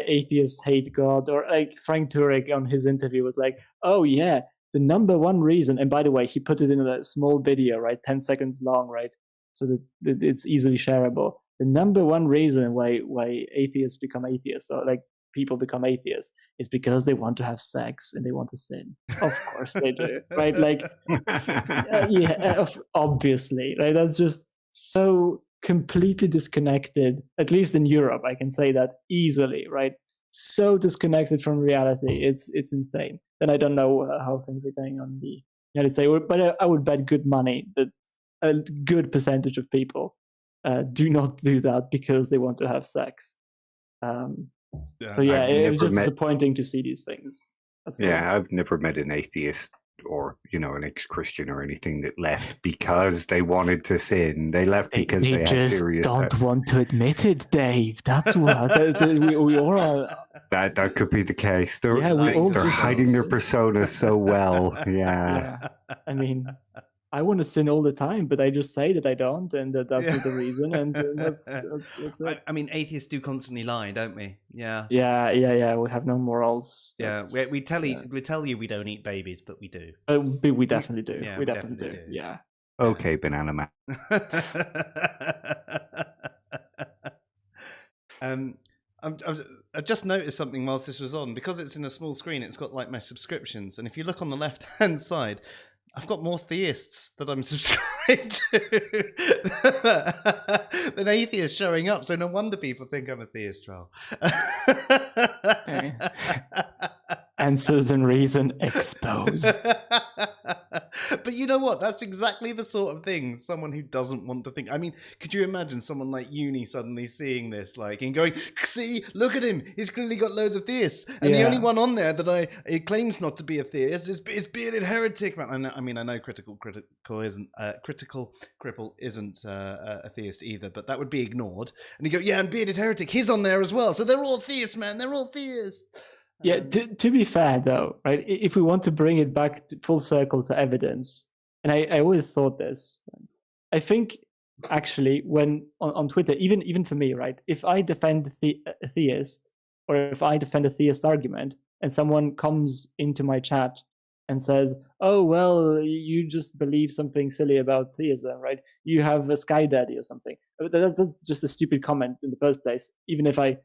atheists hate God, or like Frank Turek on his interview was like, oh yeah, the number one reason. And by the way, he put it in a small video, right, 10 seconds long, right, so that it's easily shareable. The number one reason why atheists become atheists, or like people become atheists, is because they want to have sex and they want to sin. Of course they do, right? Like, obviously, right? That's just so completely disconnected, at least in Europe, I can say that easily, right? So disconnected from reality, it's insane. Then I don't know how things are going on in the United States, but I would bet good money that a good percentage of people do not do that because they want to have sex. So yeah, it was just disappointing to see these things. I've never met an atheist or an ex-Christian or anything that left because they wanted to sin. They left because they had serious. They just don't want to admit it, Dave. That's what we all are. That could be the case. They're just hiding their persona so well. Yeah. I mean, I want to sin all the time, but I just say that I don't, and that's not the reason. And that's it. I mean, atheists do constantly lie, don't we? Yeah. Yeah. We have no morals. We tell you we don't eat babies, but we do. We definitely do. Yeah, we definitely do. Yeah. Okay, Banana Man. I've just noticed something whilst this was on. Because it's in a small screen, it's got like my subscriptions, and if you look on the left-hand side, I've got more theists that I'm subscribed to than atheists showing up. So no wonder people think I'm a theist, Joel. Answers and reason exposed. But you know what? That's exactly the sort of thing someone who doesn't want to think. I mean, could you imagine someone like Uni suddenly seeing this, and going, "See, look at him. He's clearly got loads of theists, and the only one on there that it claims not to be a theist is bearded heretic." Man, I know critical cripple isn't a theist either, but that would be ignored. And you go, "Yeah, and bearded heretic, he's on there as well. So they're all theists, man. They're all theists." Yeah, to be fair, though, right, if we want to bring it back full circle to evidence, and I always thought this, I think, actually, when on Twitter, even for me, right, if I defend a theist, or if I defend a theist argument, and someone comes into my chat and says, "Oh, well, you just believe something silly about theism, right? You have a sky daddy or something." That's just a stupid comment in the first place, even if I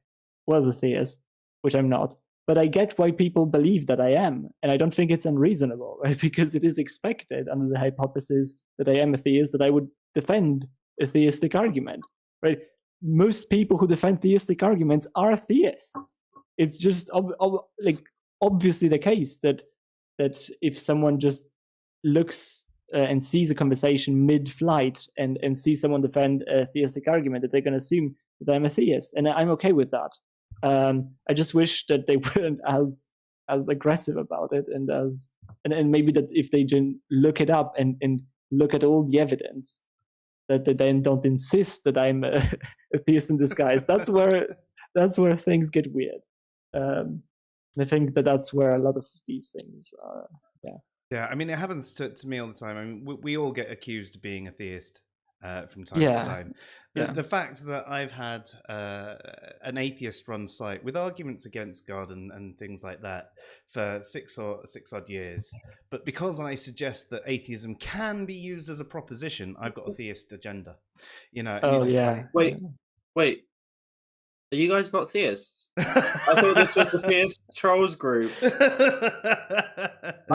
was a theist, which I'm not. But I get why people believe that I am, and I don't think it's unreasonable, right? Because it is expected under the hypothesis that I am a theist that I would defend a theistic argument, right? Most people who defend theistic arguments are theists. It's just obviously the case that if someone just looks and sees a conversation mid-flight and sees someone defend a theistic argument, that they're going to assume that I'm a theist, and I'm okay with that. I just wish that they weren't as aggressive about it, and maybe that if they didn't look it up and look at all the evidence, that they then don't insist that I'm a theist in disguise. That's where things get weird. I think that's where a lot of these things are. Yeah. I mean, it happens to me all the time. I mean, we all get accused of being a theist. From time to time. The fact that I've had an atheist-run site with arguments against God and things like that for six odd years, but because I suggest that atheism can be used as a proposition, I've got a theist agenda. Wait. Are you guys not theists? I thought this was the theist trolls group.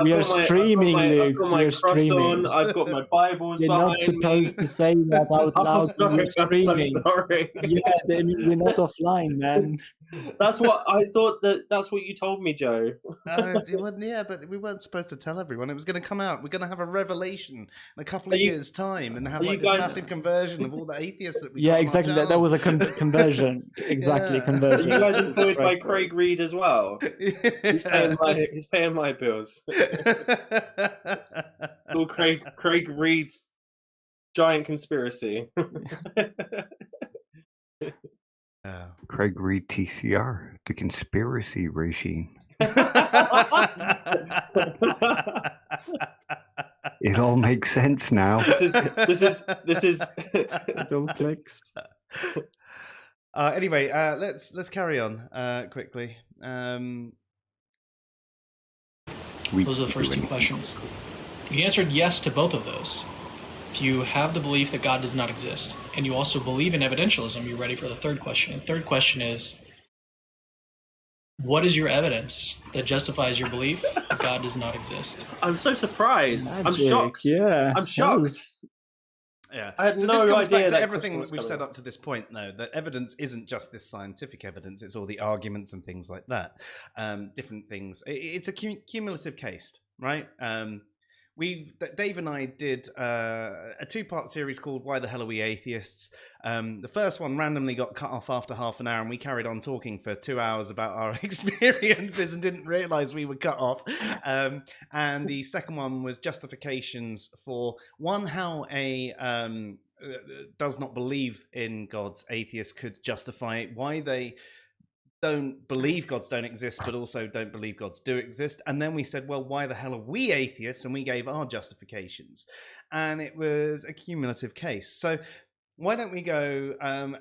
We are streaming, Luke. I've got my cross on. I've got my Bibles You're behind not supposed to say that out loud. We're streaming. I'm sorry. Yeah, we're not offline, man. That's what I thought. That's what you told me, Joe. But we weren't supposed to tell everyone. It was going to come out. We're going to have a revelation in a couple of years' time and have this massive conversion of all the atheists that we. Yeah, exactly. That was a conversion. Exactly, conversion. Are you guys employed by Craig Reed as well? He's paying my bills. Well, Craig Reed's giant conspiracy. Craig Reed TCR, the conspiracy regime. It all makes sense now. This is Double clicks. Anyway, let's carry on quickly. Those are the first two questions. You answered yes to both of those. If you have the belief that God does not exist, and you also believe in evidentialism, you're ready for the third question. And third question is, what is your evidence that justifies your belief that God does not exist? I'm so surprised. Magic, I'm shocked. Yeah. I'm shocked. Yeah. I had So no this comes idea back to that everything question that was we've coming said up. up to this point, though, that evidence isn't just this scientific evidence, it's all the arguments and things like that. Different things. It's a cumulative case, right? Dave and I did a two-part series called Why the Hell Are We Atheists? The first one randomly got cut off after half an hour, and we carried on talking for 2 hours about our experiences and didn't realize we were cut off. And the second one was justifications for one, how a does not believe in God's atheist could justify why they don't believe gods don't exist, but also don't believe gods do exist. And then we said, well, why the hell are we atheists? And we gave our justifications. And it was a cumulative case. So why don't we go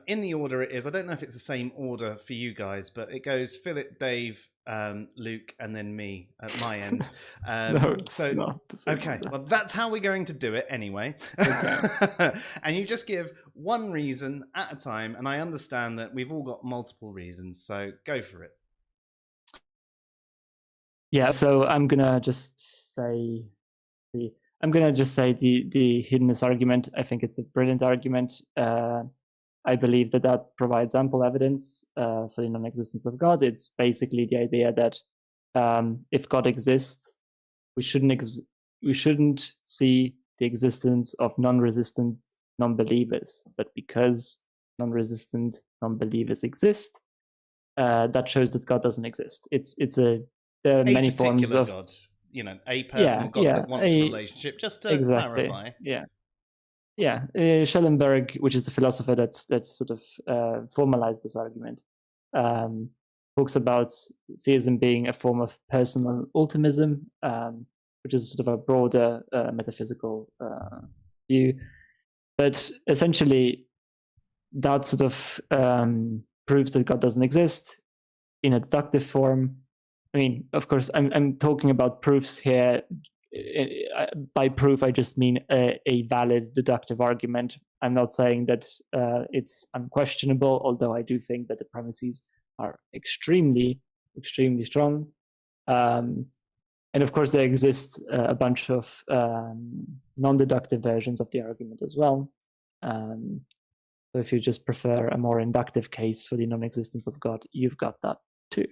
in the order it is? I don't know if it's the same order for you guys, but it goes Philip, Dave, Luke, and then me at my end. No, it's not the same Okay, order. well, that's how we're going to do it anyway. Okay. And you just give one reason at a time, and I understand that we've all got multiple reasons, so go for it. Yeah, so I'm gonna just say the Hiddenness Argument. I think it's a brilliant argument. I believe that provides ample evidence for the non-existence of God. It's basically the idea that if God exists, we shouldn't see the existence of non-resistant non-believers. But because non-resistant non-believers exist, that shows that God doesn't exist. There are many forms of God, a personal God that wants a relationship. Just to clarify, Schellenberg, which is the philosopher that sort of formalized this argument, talks about theism being a form of personal ultimism, which is sort of a broader metaphysical view. But essentially, that sort of proves that God doesn't exist in a deductive form. I mean, of course, I'm talking about proofs here. By proof, I just mean a valid deductive argument. I'm not saying that it's unquestionable, although I do think that the premises are extremely, extremely strong. And of course, there exists a bunch of non-deductive versions of the argument as well. So if you just prefer a more inductive case for the non-existence of God, you've got that too.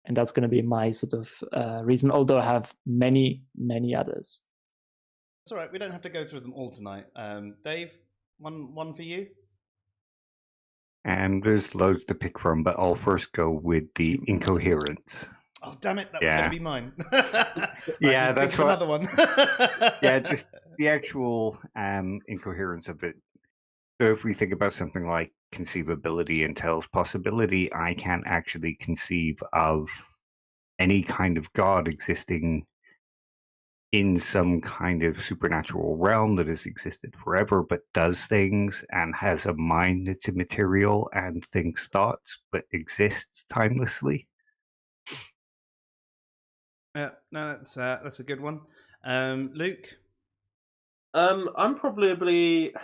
And that's going to be my sort of reason, although I have many, many others. That's all right. We don't have to go through them all tonight. Dave, one for you? And there's loads to pick from, but I'll first go with the incoherence. Oh, damn it. That was going to be mine. Yeah, that's what, another one. Yeah, just the actual incoherence of it. So if we think about something like conceivability entails possibility, I can't actually conceive of any kind of God existing in some kind of supernatural realm that has existed forever, but does things and has a mind that's immaterial and thinks thoughts, but exists timelessly. Yeah, no, that's a good one. Luke? I'm probably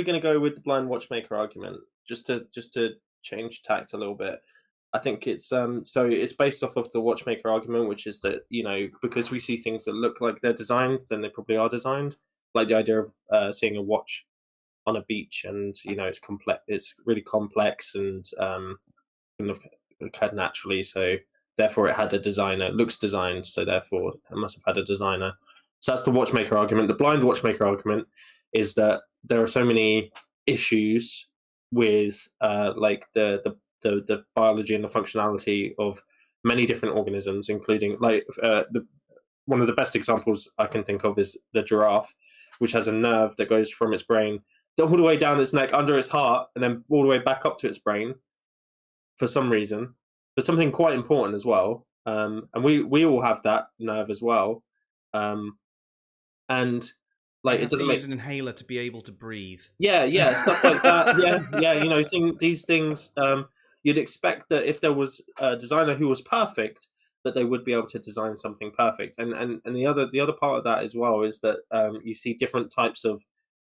going to go with the blind watchmaker argument, just to change tact a little bit. I think it's so it's based off of the watchmaker argument, which is that because we see things that look like they're designed, then they probably are designed. Like the idea of seeing a watch on a beach, and it's complex, it's really complex, and couldn't have occurred naturally. So therefore, it had a designer. It looks designed, so therefore, it must have had a designer. So that's the watchmaker argument. The blind watchmaker argument is that there are so many issues with like the biology and the functionality of many different organisms, including one of the best examples I can think of is the giraffe, which has a nerve that goes from its brain all the way down its neck, under its heart, and then all the way back up to its brain for some reason, for something quite important as well. And we all have that nerve as well. And like, it doesn't use an inhaler to be able to breathe. Yeah, stuff like that. Yeah. These things. You'd expect that if there was a designer who was perfect, that they would be able to design something perfect. And the other part of that as well is that you see different types of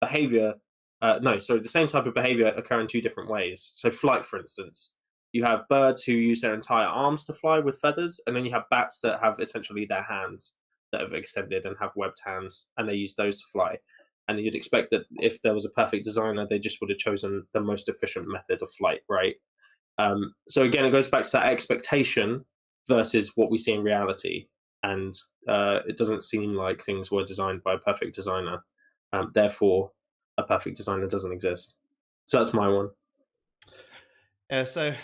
behavior. The same type of behavior occur in two different ways. So flight, for instance, you have birds who use their entire arms to fly with feathers, and then you have bats that have essentially their hands that have extended and have webbed hands, and they use those to fly. And you'd expect that if there was a perfect designer, they just would have chosen the most efficient method of flight, right? So again, it goes back to that expectation versus what we see in reality. And it doesn't seem like things were designed by a perfect designer. Therefore, a perfect designer doesn't exist. So that's my one. Yeah, so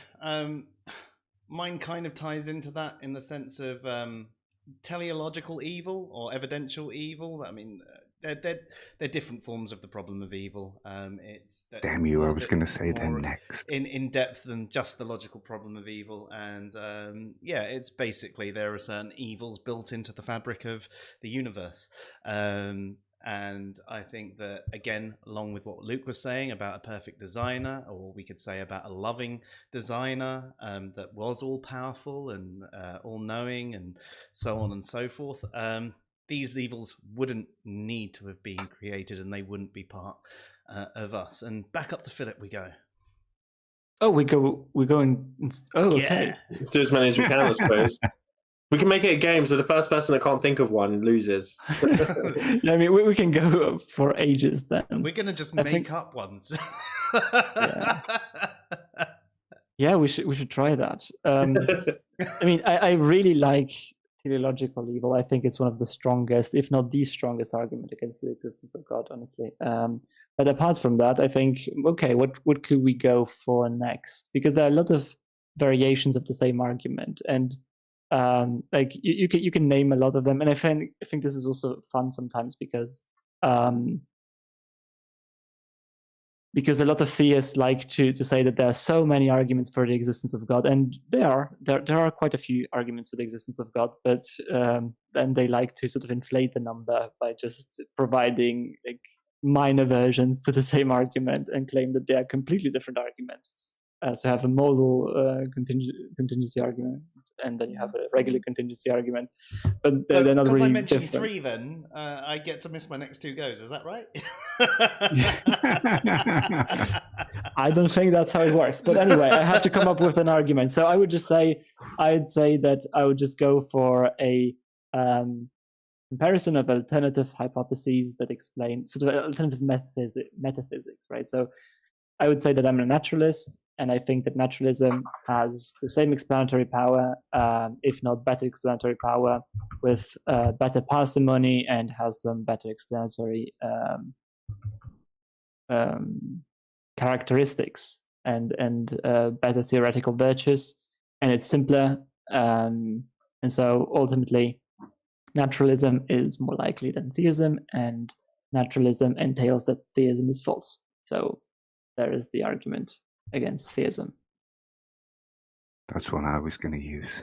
mine kind of ties into that in the sense of teleological evil or evidential evil. I mean, they're different forms of the problem of evil. Damn you, I was going to say them next. In depth than just the logical problem of evil. And it's basically there are certain evils built into the fabric of the universe. And I think that, again, along with what Luke was saying about a perfect designer, or we could say about a loving designer that was all-powerful and all-knowing and so on and so forth, these evils wouldn't need to have been created and they wouldn't be part of us. And back up to Philip we go. Oh, we go in... Oh, okay. Yeah. Let's do as many as we can, I suppose. We can make it a game, so the first person that can't think of one loses. Yeah, I mean, we can go for ages then. We're going to just make up ones. Yeah, we should try that. I mean, I really like teleological evil. I think it's one of the strongest, if not the strongest, argument against the existence of God, honestly. But apart from that, I think, okay, what could we go for next? Because there are a lot of variations of the same argument, and like you can name a lot of them, and I think this is also fun sometimes because a lot of theists like to say that there are so many arguments for the existence of God, and there are quite a few arguments for the existence of God, but then they like to sort of inflate the number by just providing like minor versions to the same argument and claim that they are completely different arguments. So have a modal contingency argument, and then you have a regular contingency argument, but they're not really different. Because I mentioned 3, then I get to miss my next 2 goes. Is that right? I don't think that's how it works. But anyway, I have to come up with an argument. So I'd say that I would just go for a comparison of alternative hypotheses that explain sort of alternative metaphysics, right? So I would say that I'm a naturalist, and I think that naturalism has the same explanatory power, if not better explanatory power, with better parsimony, and has some better explanatory characteristics and better theoretical virtues, and it's simpler. And so ultimately, naturalism is more likely than theism, and naturalism entails that theism is false. So there is the argument against theism. That's what I was going to use.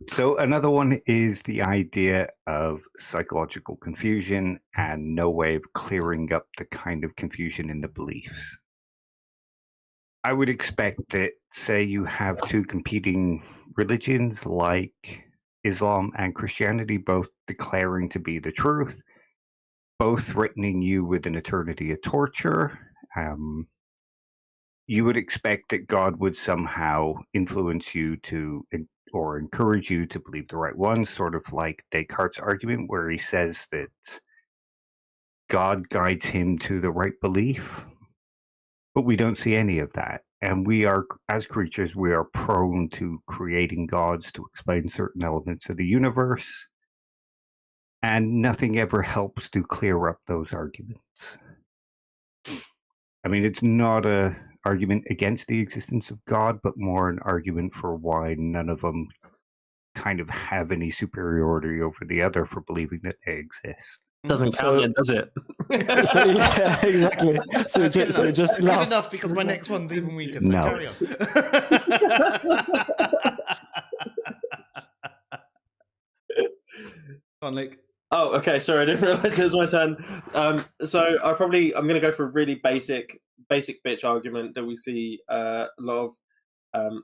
So another one is the idea of psychological confusion and no way of clearing up the kind of confusion in the beliefs. I would expect that, say you have 2 competing religions like Islam and Christianity, both declaring to be the truth, both threatening you with an eternity of torture. You would expect that God would somehow influence you to, or encourage you to believe the right one, sort of like Descartes' argument, where he says that God guides him to the right belief. But we don't see any of that. And we are, as creatures, we are prone to creating gods to explain certain elements of the universe. And nothing ever helps to clear up those arguments. I mean, it's not an argument against the existence of God, but more an argument for why none of them kind of have any superiority over the other for believing that they exist. Doesn't count then, does it? So, yeah, exactly. So That's good enough because my next one's even weaker. So No. carry on. Go on, Luke. Oh, okay. Sorry, I didn't realize it was my turn. So I'm going to go for a really basic bitch argument that we see a lot of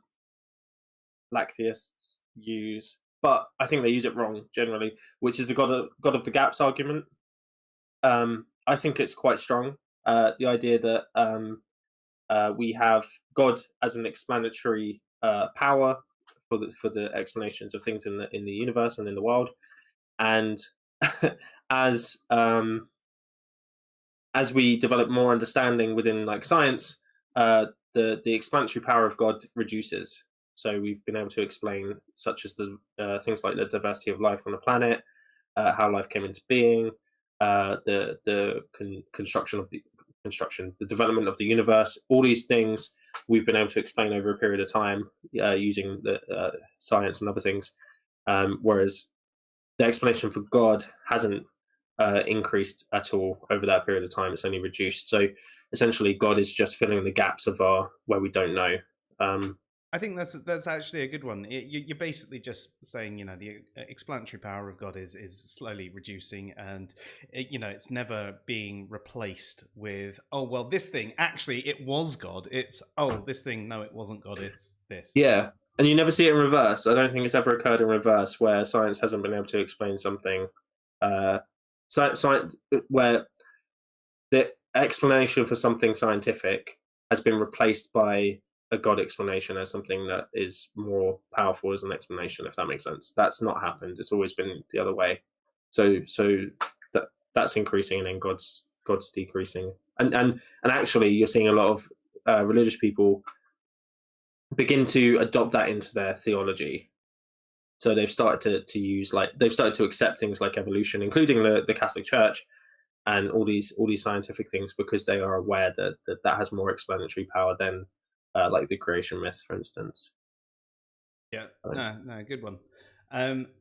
black theists use, but I think they use it wrong generally, which is the God of the gaps argument. I think it's quite strong. The idea that we have God as an explanatory power, for the explanations of things in the universe and in the world. And as we develop more understanding within like science, the explanatory power of God reduces. So we've been able to explain such as the things like the diversity of life on the planet, how life came into being, the development of the universe. All these things we've been able to explain over a period of time using the science and other things, whereas the explanation for God hasn't increased at all over that period of time. It's only reduced. So essentially, God is just filling the gaps of where we don't know. I think that's actually a good one. You're basically just saying, the explanatory power of God is slowly reducing, and it's never being replaced with, oh well, this thing actually it was God. It's this thing, no, it wasn't God. It's this. Yeah, and you never see it in reverse. I don't think it's ever occurred in reverse where science hasn't been able to explain something. Science where the explanation for something scientific has been replaced by a God explanation as something that is more powerful as an explanation, if that makes sense. That's not happened. It's always been the other way. So that's increasing, and then God's decreasing. And actually, you're seeing a lot of religious people begin to adopt that into their theology. So they've started to use they've started to accept things like evolution, including the Catholic Church, and all these scientific things, because they are aware that has more explanatory power than like the creation myth, for instance. Yeah, no, good one.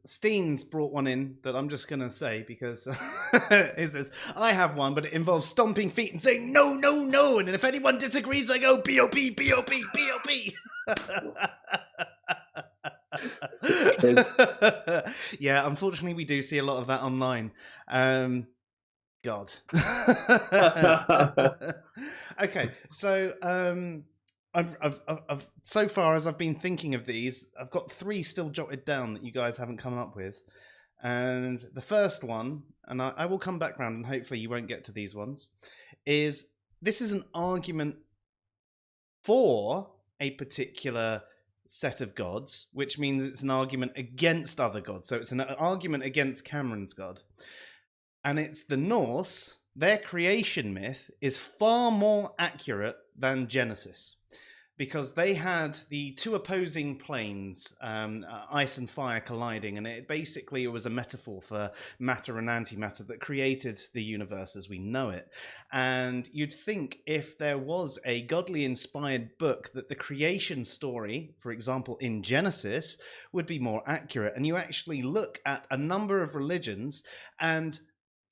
Steen's brought one in that I'm just going to say because it says, I have one, but it involves stomping feet and saying, no, no, no. And if anyone disagrees, I go, B-O-P, B-O-P, B-O-P. Yeah, unfortunately, we do see a lot of that online. God. Okay, so I've so far as I've been thinking of these, I've got 3 still jotted down that you guys haven't come up with. And the first one, and I will come back round and hopefully you won't get to these ones, is this is an argument for a particular set of gods, which means it's an argument against other gods. So it's an argument against Cameron's God. And it's the Norse. Their creation myth is far more accurate than Genesis, because they had the 2 opposing planes, ice and fire colliding, and it basically was a metaphor for matter and antimatter that created the universe as we know it. And you'd think if there was a godly inspired book that the creation story, for example in Genesis, would be more accurate. And you actually look at a number of religions, and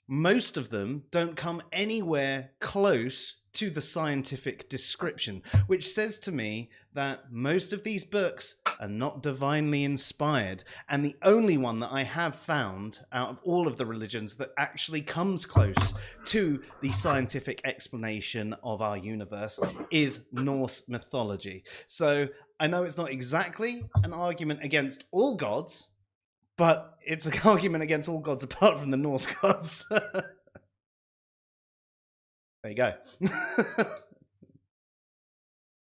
most of them don't come anywhere close to the scientific description, which says to me that most of these books are not divinely inspired. And the only one that I have found out of all of the religions that actually comes close to the scientific explanation of our universe is Norse mythology. So I know it's not exactly an argument against all gods, but it's an argument against all gods apart from the Norse gods. There you go.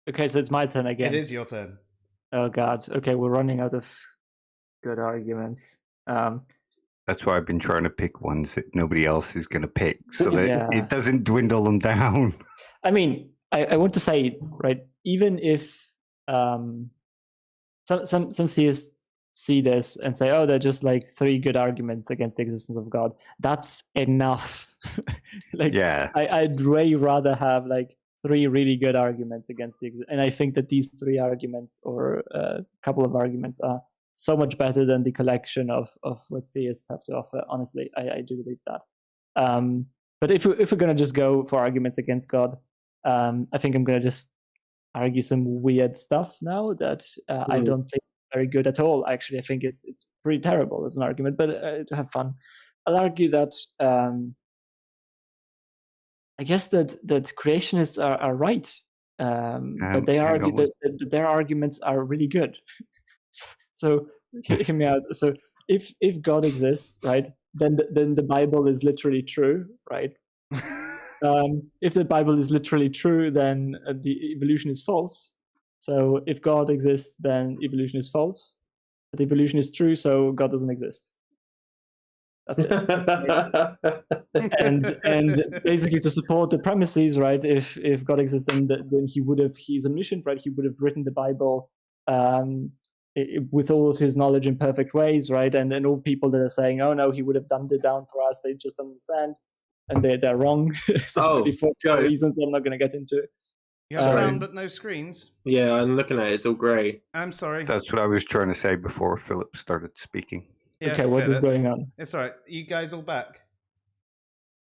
Okay, so it's my turn again. It is your turn. Oh God. Okay, we're running out of good arguments. That's why I've been trying to pick ones that nobody else is going to pick, so that it doesn't dwindle them down. I mean, I want to say, right, even if some theists see this and say, oh, they're just like 3 good arguments against the existence of God, that's enough. I'd way rather have like 3 really good arguments against the existence. And I think that these 3 arguments, or a couple of arguments, are so much better than the collection of what theists have to offer. Honestly, I do believe that. But if we're going to just go for arguments against God, I think I'm going to just argue some weird stuff now that I don't think very good at all. Actually, I think it's pretty terrible as an argument, but to have fun, I'll argue that I guess that creationists are right. That they argue that their arguments are really good. So hear me out. So if God exists, right, then the Bible is literally true, right? If the Bible is literally true, then the evolution is false. So if God exists, then evolution is false. But evolution is true, so God doesn't exist. That's it. and basically to support the premises, right? If God exists, then he's omniscient, right? He would have written the Bible with all of his knowledge in perfect ways, right? And all people that are saying, oh no, he would have dumbed it down for us, they just don't understand, and they're wrong. Essentially, for reasons I'm not going to get into. You have sound but no screens. Yeah, I'm looking at it. It's all grey. I'm sorry. That's what I was trying to say before Philip started speaking. Yeah, okay, what is going on? It's all right. You guys all back?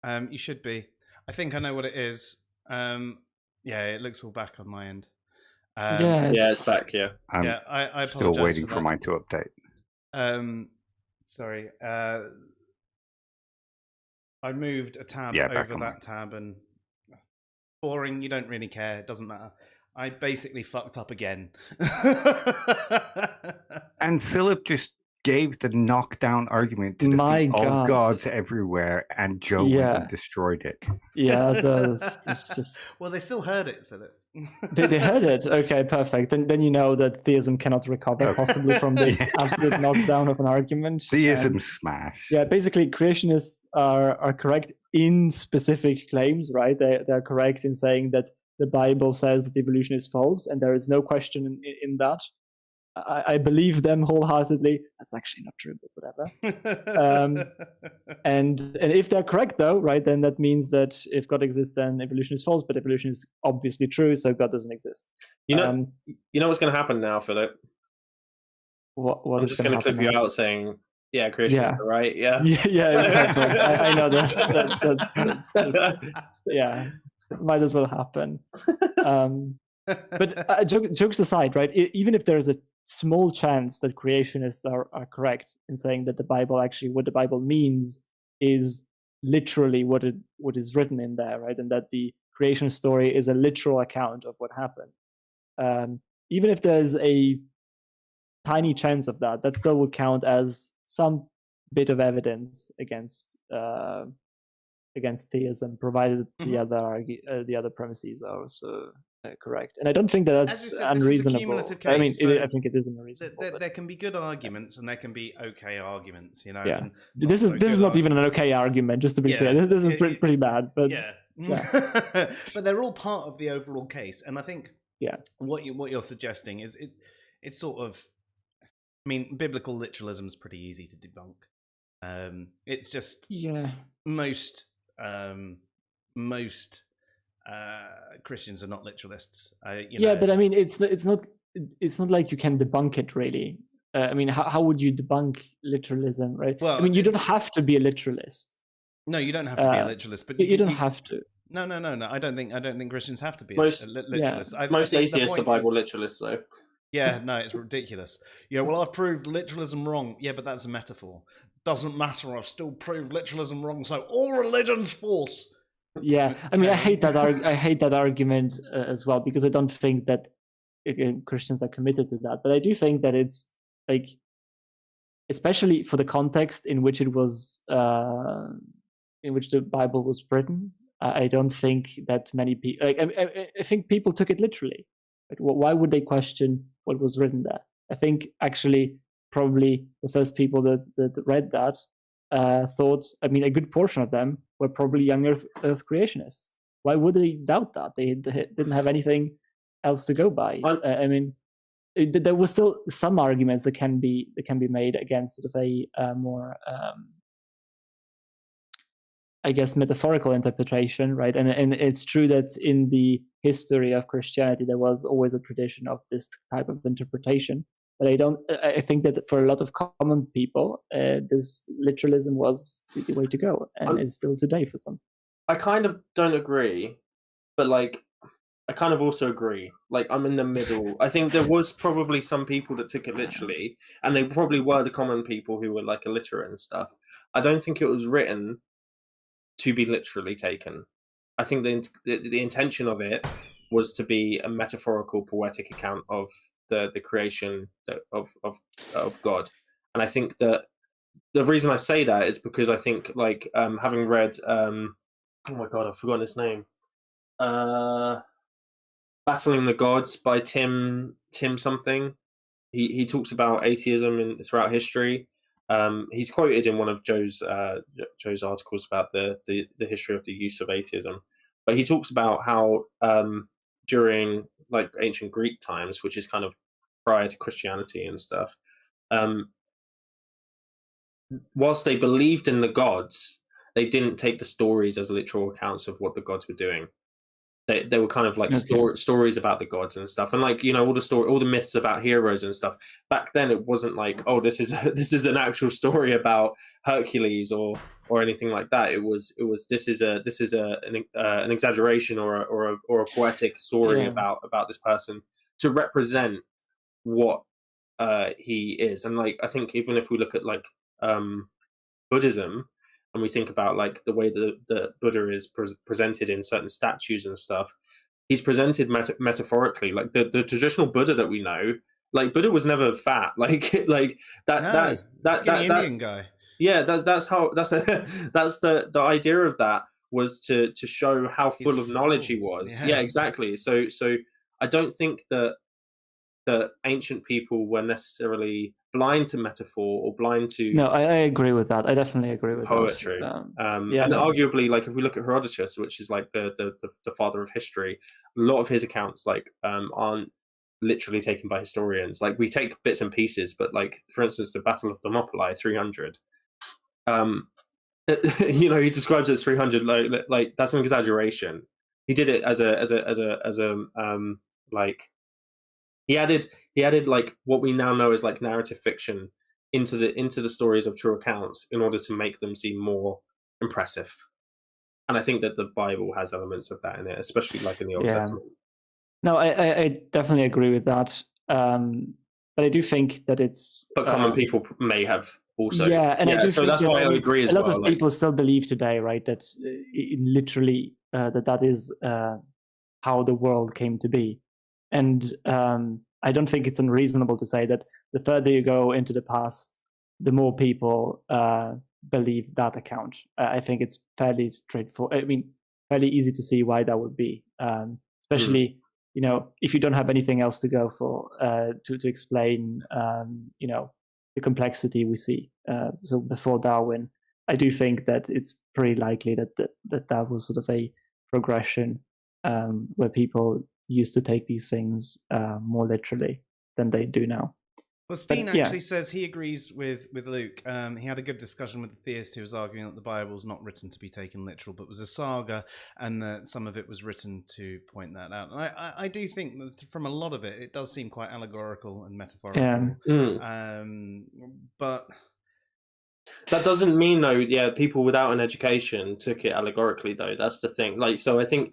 You should be. I think I know what it is. Yeah, it looks all back on my end. It's back. Yeah. I'm I still waiting for mine to update. Sorry. I moved a tab over that tab, and boring. You don't really care. It doesn't matter. I basically fucked up again. And Philip just gave the knockdown argument to defeat all gods everywhere, and Joe went and destroyed it. Yeah, it's just... Well, they still heard it, Philip. they heard it. Okay, perfect. Then you know that theism cannot recover possibly from this absolute knockdown of an argument. Theism smash. Yeah, basically, creationists are correct in specific claims, right? They're correct in saying that the Bible says that evolution is false, and there is no question in that. I believe them wholeheartedly. That's actually not true, but whatever. And if they're correct, though, right, then that means that if God exists, then evolution is false. But evolution is obviously true, so God doesn't exist. You know what's going to happen now, Philip. What I'm is just going to clip you out saying, "Yeah, creationists are right." Yeah, perfect. I know that's just, yeah, might as well happen. But jokes aside, right? Even if there's a small chance that creationists are correct in saying that the Bible what the Bible means is literally what is written in there, right? And that the creation story is a literal account of what happened. Even if there's a tiny chance of that still would count as some bit of evidence against theism, provided the other premises are also correct. And I don't think that's unreasonable. I mean, I think it is unreasonable. There can be good arguments and there can be okay arguments, you know. Yeah. This is not even an okay argument, just to be clear. This is pretty bad. But but they're all part of the overall case. And I think what you're suggesting is it's sort of, I mean, biblical literalism is pretty easy to debunk. It's just most Christians are not literalists. But I mean, it's not like you can debunk it really. I mean, how would you debunk literalism, right? Well, I mean, you don't have to be a literalist. No, you don't have to be a literalist, but you don't have to. No. I don't think Christians have to be a literalist. Most atheists are Bible literalists, though. Yeah, no, it's ridiculous. Yeah, well, I've proved literalism wrong. Yeah, but that's a metaphor. Doesn't matter. I've still proved literalism wrong. So all religion's false. Yeah, I mean, I hate that argument as well, because I don't think that Christians are committed to that. But I do think that it's like, especially for the context in which it was, in which the Bible was written, I don't think that many people. Like, I think people took it literally. Like, why would they question what was written there? I think actually probably the first people that read that thought. I mean, a good portion of them were probably young Earth creationists. Why would they doubt that? They didn't have anything else to go by. I mean, there were still some arguments that can be made against sort of a more, I guess, metaphorical interpretation, right? And it's true that in the history of Christianity there was always a tradition of this type of interpretation. But I think that for a lot of common people, this literalism was the way to go, and it's still today for some. I kind of don't agree, but like, I kind of also agree. Like, I'm in the middle. I think there was probably some people that took it literally, and they probably were the common people who were like illiterate and stuff. I don't think it was written to be literally taken. I think the intention of it was to be a metaphorical, poetic account of the creation of God. And I think that the reason I say that is because I think, like, having read oh my god, I've forgotten his name, Battling the Gods by Tim something. He talks about atheism throughout history. He's quoted in one of Joe's articles about the history of the use of atheism, but he talks about how during like ancient Greek times, which is kind of prior to Christianity and stuff, whilst they believed in the gods, they didn't take the stories as literal accounts of what the gods were doing. They were kind of like stories about the gods and stuff, and like all the myths about heroes and stuff. Back then, it wasn't like, oh, this is an actual story about Hercules or anything like that. It was this is an exaggeration or a poetic story about this person to represent what he is. And like I think even if we look at like Buddhism, and we think about like the way the Buddha is presented in certain statues and stuff, he's presented metaphorically. Like the traditional Buddha that we know, like Buddha was never fat. Like that's Indian guy. Yeah, that's the idea of that was to show how full of knowledge he was. Yeah, exactly. So I don't think that ancient people were necessarily blind to metaphor or blind to. No, I agree with that. I definitely agree with poetry. Arguably, like if we look at Herodotus, which is like the father of history, a lot of his accounts like aren't literally taken by historians. Like we take bits and pieces, but like for instance, the Battle of Thermopylae, 300. He describes it as 300. Like that's an exaggeration. He did it as a like. He added like what we now know as like narrative fiction into the stories of true accounts in order to make them seem more impressive. And I think that the Bible has elements of that in it, especially like in the Old Testament. No, I definitely agree with that. But I do think that it's. But common people may have also. Yeah, and I do so think that's why I agree as well. A lot of people still believe today, right, that literally that is how the world came to be. And I don't think it's unreasonable to say that the further you go into the past, the more people believe that account. I think it's fairly straightforward. I mean, fairly easy to see why that would be, especially if you don't have anything else to go for to explain the complexity we see. So before Darwin, I do think that it's pretty likely that was sort of a progression where people used to take these things more literally than they do now. Well, Steen actually says he agrees with Luke. He had a good discussion with the theist who was arguing that the Bible's not written to be taken literal, but was a saga, and that some of it was written to point that out. And I do think that from a lot of it, it does seem quite allegorical and metaphorical. But that doesn't mean though. Yeah, people without an education took it allegorically though. That's the thing. Like, so I think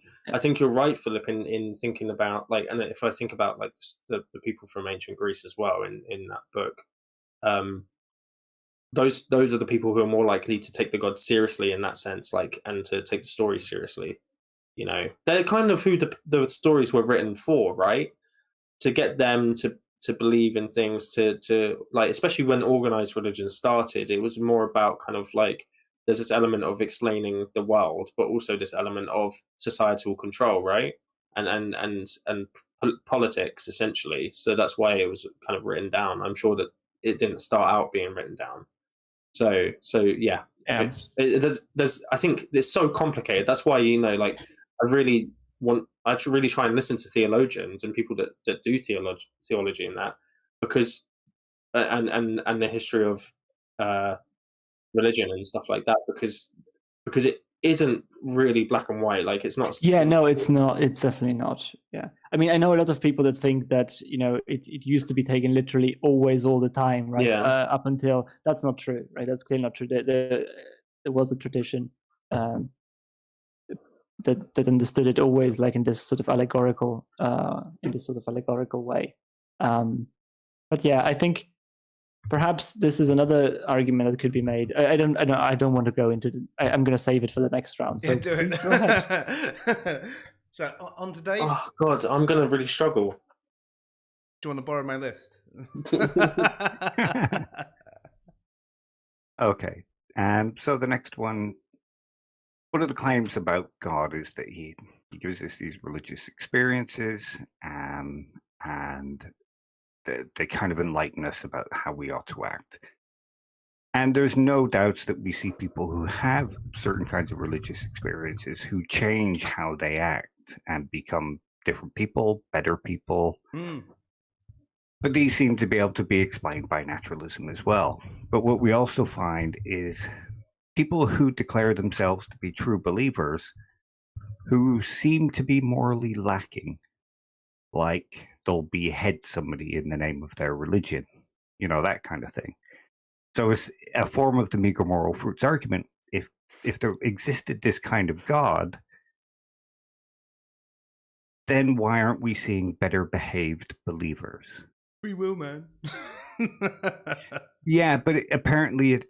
you're right, Philip, in thinking about like, and if I think about like the people from ancient Greece as well in that book, those are the people who are more likely to take the gods seriously in that sense, like, and to take the story seriously. They're kind of who the stories were written for, right? To get them to believe in things, to like, especially when organized religion started, it was more about kind of like there's this element of explaining the world, but also this element of societal control, right? And politics essentially. So that's why it was kind of written down. I'm sure that it didn't start out being written down. So yeah. There's I think it's so complicated. That's why like I really try and listen to theologians and people that do theology in that, because and the history of religion and stuff like that, because it isn't really black and white. Like, it's not. Yeah, no, it's not. It's definitely not. Yeah, I mean, I know a lot of people that think that it used to be taken literally always, all the time, right? Yeah. Up until that's not true, right? That's clearly not true. There was a tradition that understood it always like in this sort of allegorical way. But yeah, I think perhaps this is another argument that could be made. I don't want to go into I'm going to save it for the next round. So do it. Go ahead. So on to Dave. Oh God, I'm going to really struggle. Do you want to borrow my list? Okay. So the next one of the claims about God is that he he gives us these religious experiences, and they kind of enlighten us about how we ought to act. And there's no doubts that we see people who have certain kinds of religious experiences who change how they act and become different people, better people. But these seem to be able to be explained by naturalism as well. But what we also find is people who declare themselves to be true believers who seem to be morally lacking, like they'll behead somebody in the name of their religion, that kind of thing. So it's a form of the meager moral fruits argument. If there existed this kind of God, then why aren't we seeing better behaved believers? Free will, man. Yeah, but apparently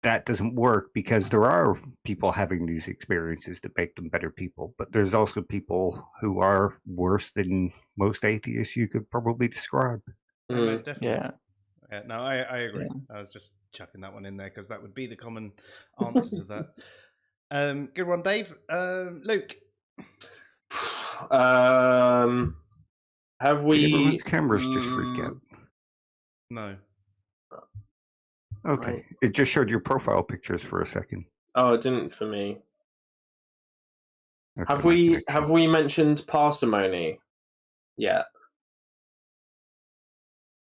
that doesn't work, because there are people having these experiences that make them better people, but there's also people who are worse than most atheists you could probably describe. Most definitely. Yeah. No, I agree. Yeah. I was just chucking that one in there because that would be the common answer to that. Good one, Dave. Luke. Have we? Everyone's cameras just freak out. No. Okay, Right. It just showed your profile pictures for a second. Oh, it didn't for me. Okay, Have we mentioned parsimony yet?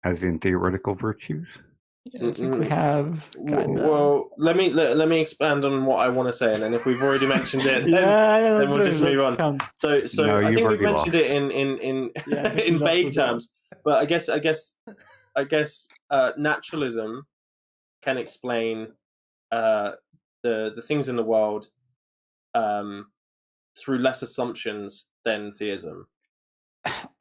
As in theoretical virtues? Yeah, I think we have. Kinda. Well, let me expand on what I want to say, and then if we've already mentioned it, then we'll just move on. So No, I think we've already mentioned lost. it in vague terms, but I guess naturalism can explain the things in the world through less assumptions than theism.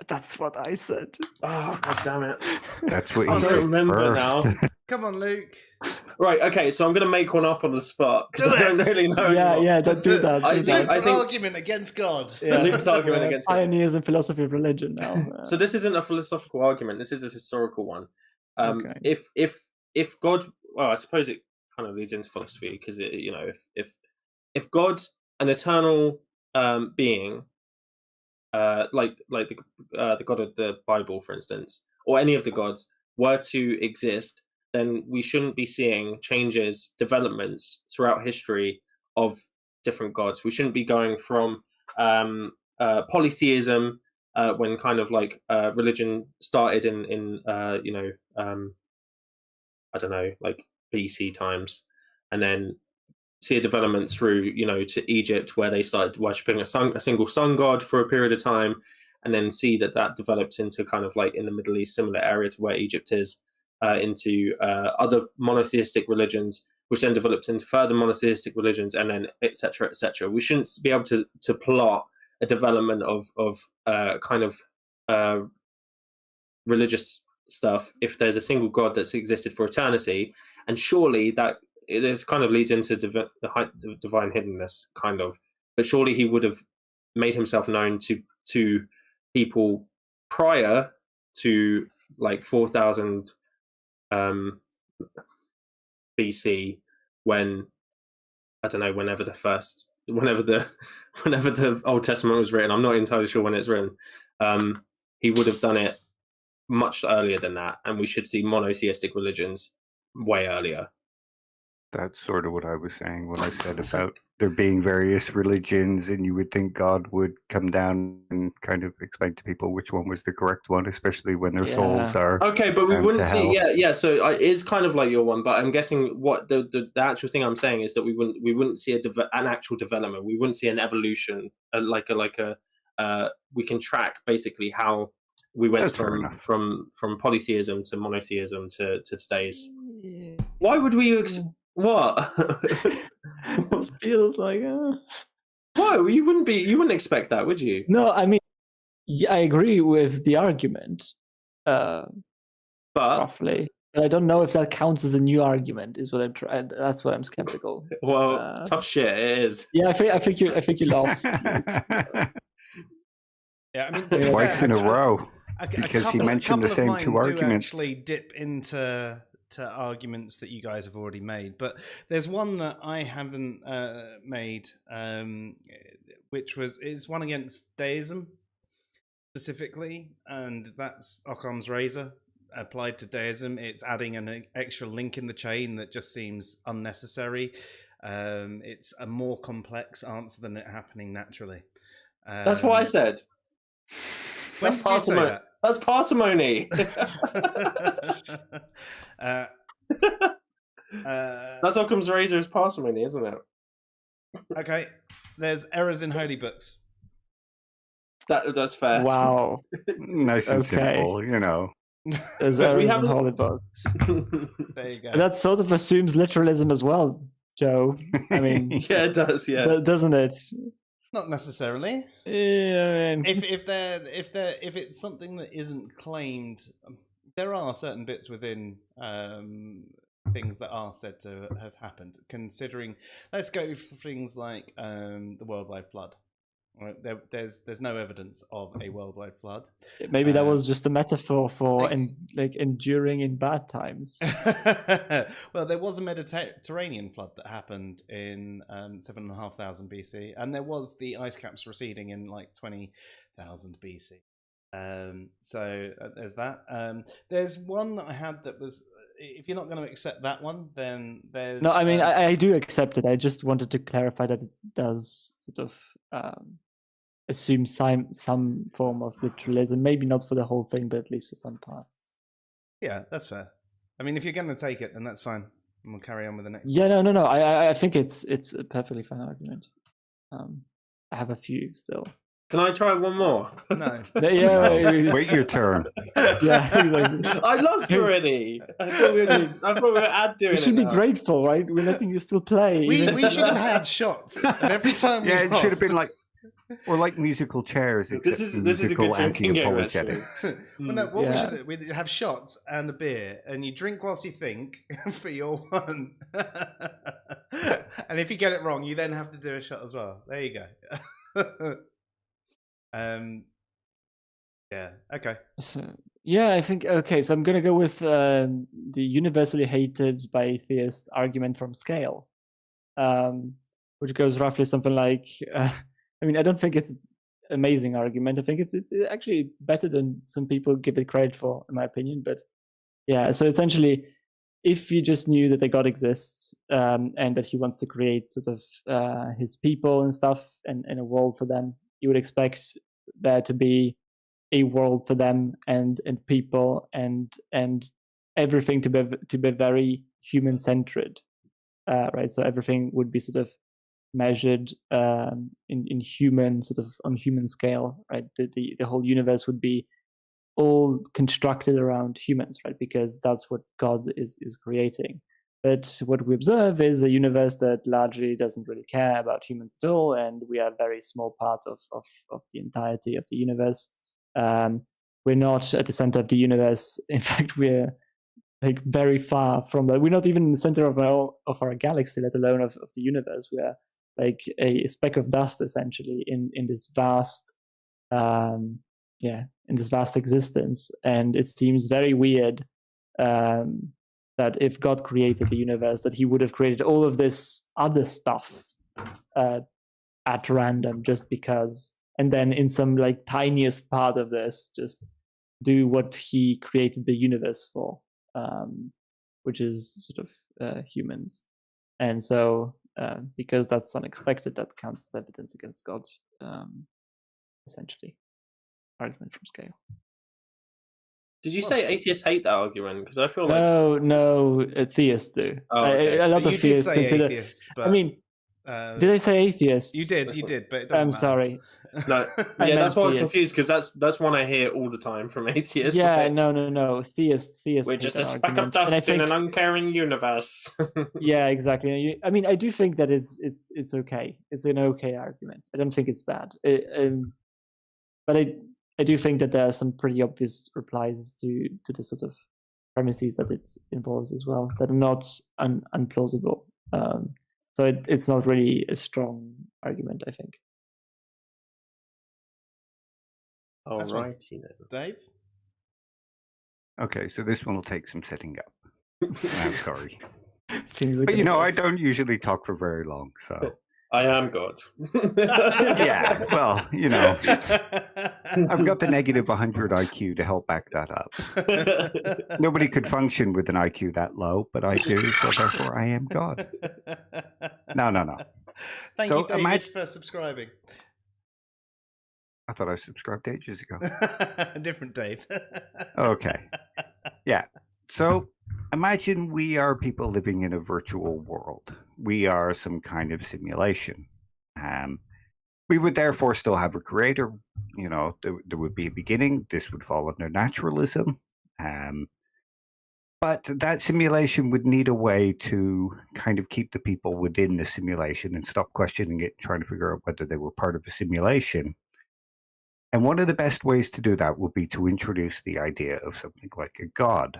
That's what I said. Oh, God damn it. That's what I he don't said remember first. now. Come on, Luke. Right, okay, so I'm going to make one up on the spot because I don't really know anymore. Yeah, don't do that. I do think- that. Luke's argument against God. Luke's argument We're against God. pioneers in philosophy of religion now. So this isn't a philosophical argument. This is a historical one. Okay. If God, well, I suppose it kind of leads into philosophy because if God, an eternal being, like the God of the Bible, for instance, or any of the gods, were to exist, then we shouldn't be seeing changes, developments throughout history of different gods. We shouldn't be going from polytheism when kind of like religion started in I don't know, like BC times, and then see a development through to Egypt where they started worshipping a single sun god for a period of time, and then see that developed into kind of like in the Middle East, similar area to where Egypt is, into other monotheistic religions, which then developed into further monotheistic religions, and then etc. etc. We shouldn't be able to plot a development of kind of religious stuff if there's a single god that's existed for eternity, and surely that this kind of leads into the divine hiddenness, kind of. But surely he would have made himself known to people prior to like 4000 BC, when I don't know, whenever the Old Testament was written. I'm not entirely sure when it's written. He would have done it much earlier than that, and we should see monotheistic religions way earlier. That's sort of what I was saying when I said about there being various religions, and you would think God would come down and kind of explain to people which one was the correct one, especially when their souls are. Okay, but we wouldn't to see. hell. Yeah. So it is kind of like your one, but I'm guessing what the actual thing I'm saying is that we wouldn't see an actual development. We wouldn't see an evolution, we can track basically how we went That's fair enough. from polytheism to monotheism to today's. Why would we? What? It feels like. Why you wouldn't expect that, would you? No, I mean, I agree with the argument, But roughly. But I don't know if that counts as a new argument. Is what I'm trying. That's why I'm skeptical. well, tough shit. It is. Yeah, I think you lost. Yeah, I mean, Twice in a row. Because he a mentioned the couple of same two mine do arguments. actually dip into arguments that you guys have already made, but there's one that I haven't made, which is one against deism specifically, and that's Occam's razor applied to deism. It's adding an extra link in the chain that just seems unnecessary. It's a more complex answer than it happening naturally. That's what I said. When That's did you say parsimony. that? That's parsimony. That's Occam's razor is parsimony, isn't it? Okay, there's errors in holy books. That's fair. Wow. Nice and Okay. simple, you know. There's We errors in haven't- holy books. There you go. And that sort of assumes literalism as well, Joe. I mean, Yeah, it does. Yeah. doesn't it? Not necessarily. Yeah, I mean, If it's something that isn't claimed, there are certain bits within things that are said to have happened. Considering, let's go for things like the worldwide flood. Right? There's no evidence of a worldwide flood. maybe that was just a metaphor for enduring in bad times. Well, there was a Mediterranean flood that happened in 7,500 BC, and there was the ice caps receding in like 20,000 BC. So there's that. There's one that I had that was. If you're not going to accept that one, then there's. No, I mean, I do accept it. I just wanted to clarify that it does sort of assume some form of literalism. Maybe not for the whole thing, but at least for some parts. Yeah, that's fair. I mean, if you're going to take it, then that's fine. And we'll carry on with the next. Yeah, no. I think it's a perfectly fine argument. I have a few still. Can I try one more? No. Yeah, Wait your turn. yeah, exactly. I lost already. I thought we were doing You should it be now. grateful, right? We're letting you still play. We even if should you have lost. had shots. And every time we Yeah, it should have lost- been like, or like musical chairs, except This is a musical good drinking game, anti-apologetics. Well, no, what we Yeah. should we'd have shots and a beer, and you drink whilst you think for your one. And if you get it wrong, you then have to do a shot as well. There you go. Yeah. Okay. Yeah, I think okay. So I'm gonna go with the universally hated by theists argument from Scale, which goes roughly something like, I mean, I don't think it's an amazing argument. I think it's actually better than some people give it credit for, in my opinion. But yeah, so essentially, if you just knew that a God exists and that he wants to create sort of his people and stuff and a world for them, you would expect there to be a world for them and people and everything to be very human centered, right? So everything would be sort of measured in human sort of on human scale, right? The whole universe would be all constructed around humans, right? Because that's what God is creating. But what we observe is a universe that largely doesn't really care about humans at all, and we are a very small part of the entirety of the universe. We're not at the center of the universe. In fact, we're like very far from that. We're not even in the center of our galaxy, let alone of the universe. We are like a speck of dust, essentially, in this vast, in this vast existence. And it seems very weird that if God created the universe, that he would have created all of this other stuff at random just because, and then in some like tiniest part of this, just do what he created the universe for, which is sort of humans. And so because that's unexpected, that counts as evidence against God, essentially. Argument from Scale. Did you say atheists hate that argument? Because I feel like No, theists do. Oh, okay. A lot But of you did theists say consider. atheists, but, I mean, did I say atheists? you did, but it doesn't I'm matter. sorry. no, I yeah, meant that's why I was theists. confused because that's one I hear all the time from atheists. Yeah, like, no. Theists. we're hate just that a speck of argument. And I dust in think- an uncaring universe. Yeah, exactly. I mean, I do think that it's okay. It's an okay argument. I don't think it's bad. But I do think that there are some pretty obvious replies to the sort of premises that it involves as well that are not unplausible. So it's not really a strong argument, I think. All That's one. righty then. Dave? Okay, so this one will take some setting up. I'm sorry. Things are But you gonna know, go- I don't usually talk for very long, so I am God. Yeah, well, I've got the negative 100 IQ to help back that up. Nobody could function with an IQ that low, but I do, so therefore I am God. No. Thank So you, David, imagine- for subscribing. I thought I subscribed ages ago. Different Dave. Okay. Yeah. So imagine we are people living in a virtual world. We are some kind of simulation. We would therefore still have a creator. There would be a beginning. This would fall under naturalism. But that simulation would need a way to kind of keep the people within the simulation and stop questioning it, trying to figure out whether they were part of a simulation. And one of the best ways to do that would be to introduce the idea of something like a god.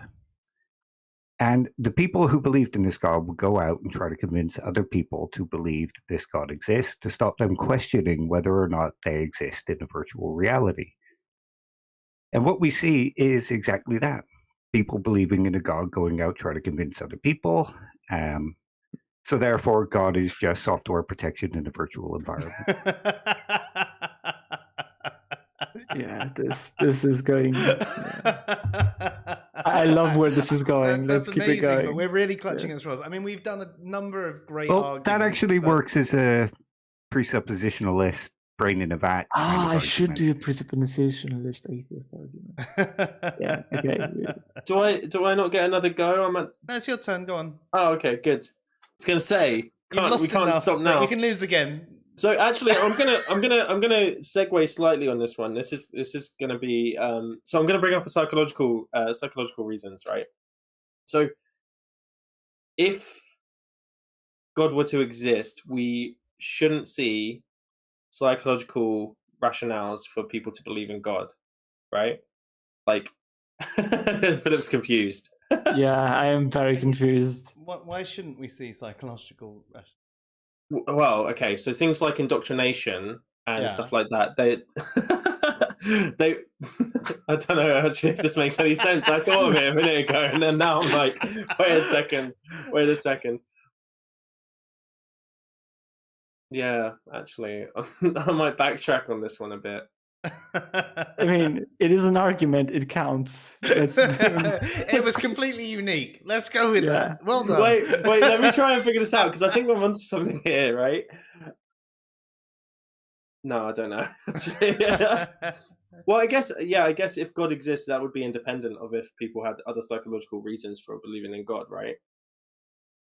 And the people who believed in this god would go out and try to convince other people to believe that this god exists, to stop them questioning whether or not they exist in a virtual reality. And what we see is exactly that. People believing in a god going out trying to convince other people. So therefore, God is just software protection in a virtual environment. Yeah, this is going. Yeah. I love where this is going. That's Let's keep amazing, it going. but we're really clutching at straws. I mean, we've done a number of great Well, arguments. that actually but- works as a presuppositionalist, brain in a vat. kind of I should argument. do a presuppositionalist atheist argument. Yeah, okay. Yeah. Do I not get another go? No, it's your turn. Go on. Oh, okay, good. I was gonna say You've lost we can't enough, stop but now. You can lose again. So actually, I'm gonna segue slightly on this one. This is gonna be so I'm gonna bring up a psychological reasons, right? So if God were to exist, we shouldn't see psychological rationales for people to believe in God, right? Like Philip's confused. Yeah, I am very confused. Why shouldn't we see psychological rationale? Well, okay, so things like indoctrination and Yeah. stuff like that, they I don't know actually if this makes any sense. I thought of it a minute ago and then now I'm like, wait a second. Yeah, actually, I might backtrack on this one a bit. I mean, it is an argument. It counts. It was completely unique. Let's go with Yeah. that. Well done. Wait, let me try and figure this out because I think I'm onto something here, right? No, I don't know. Well, I guess if God exists, that would be independent of if people had other psychological reasons for believing in God, right?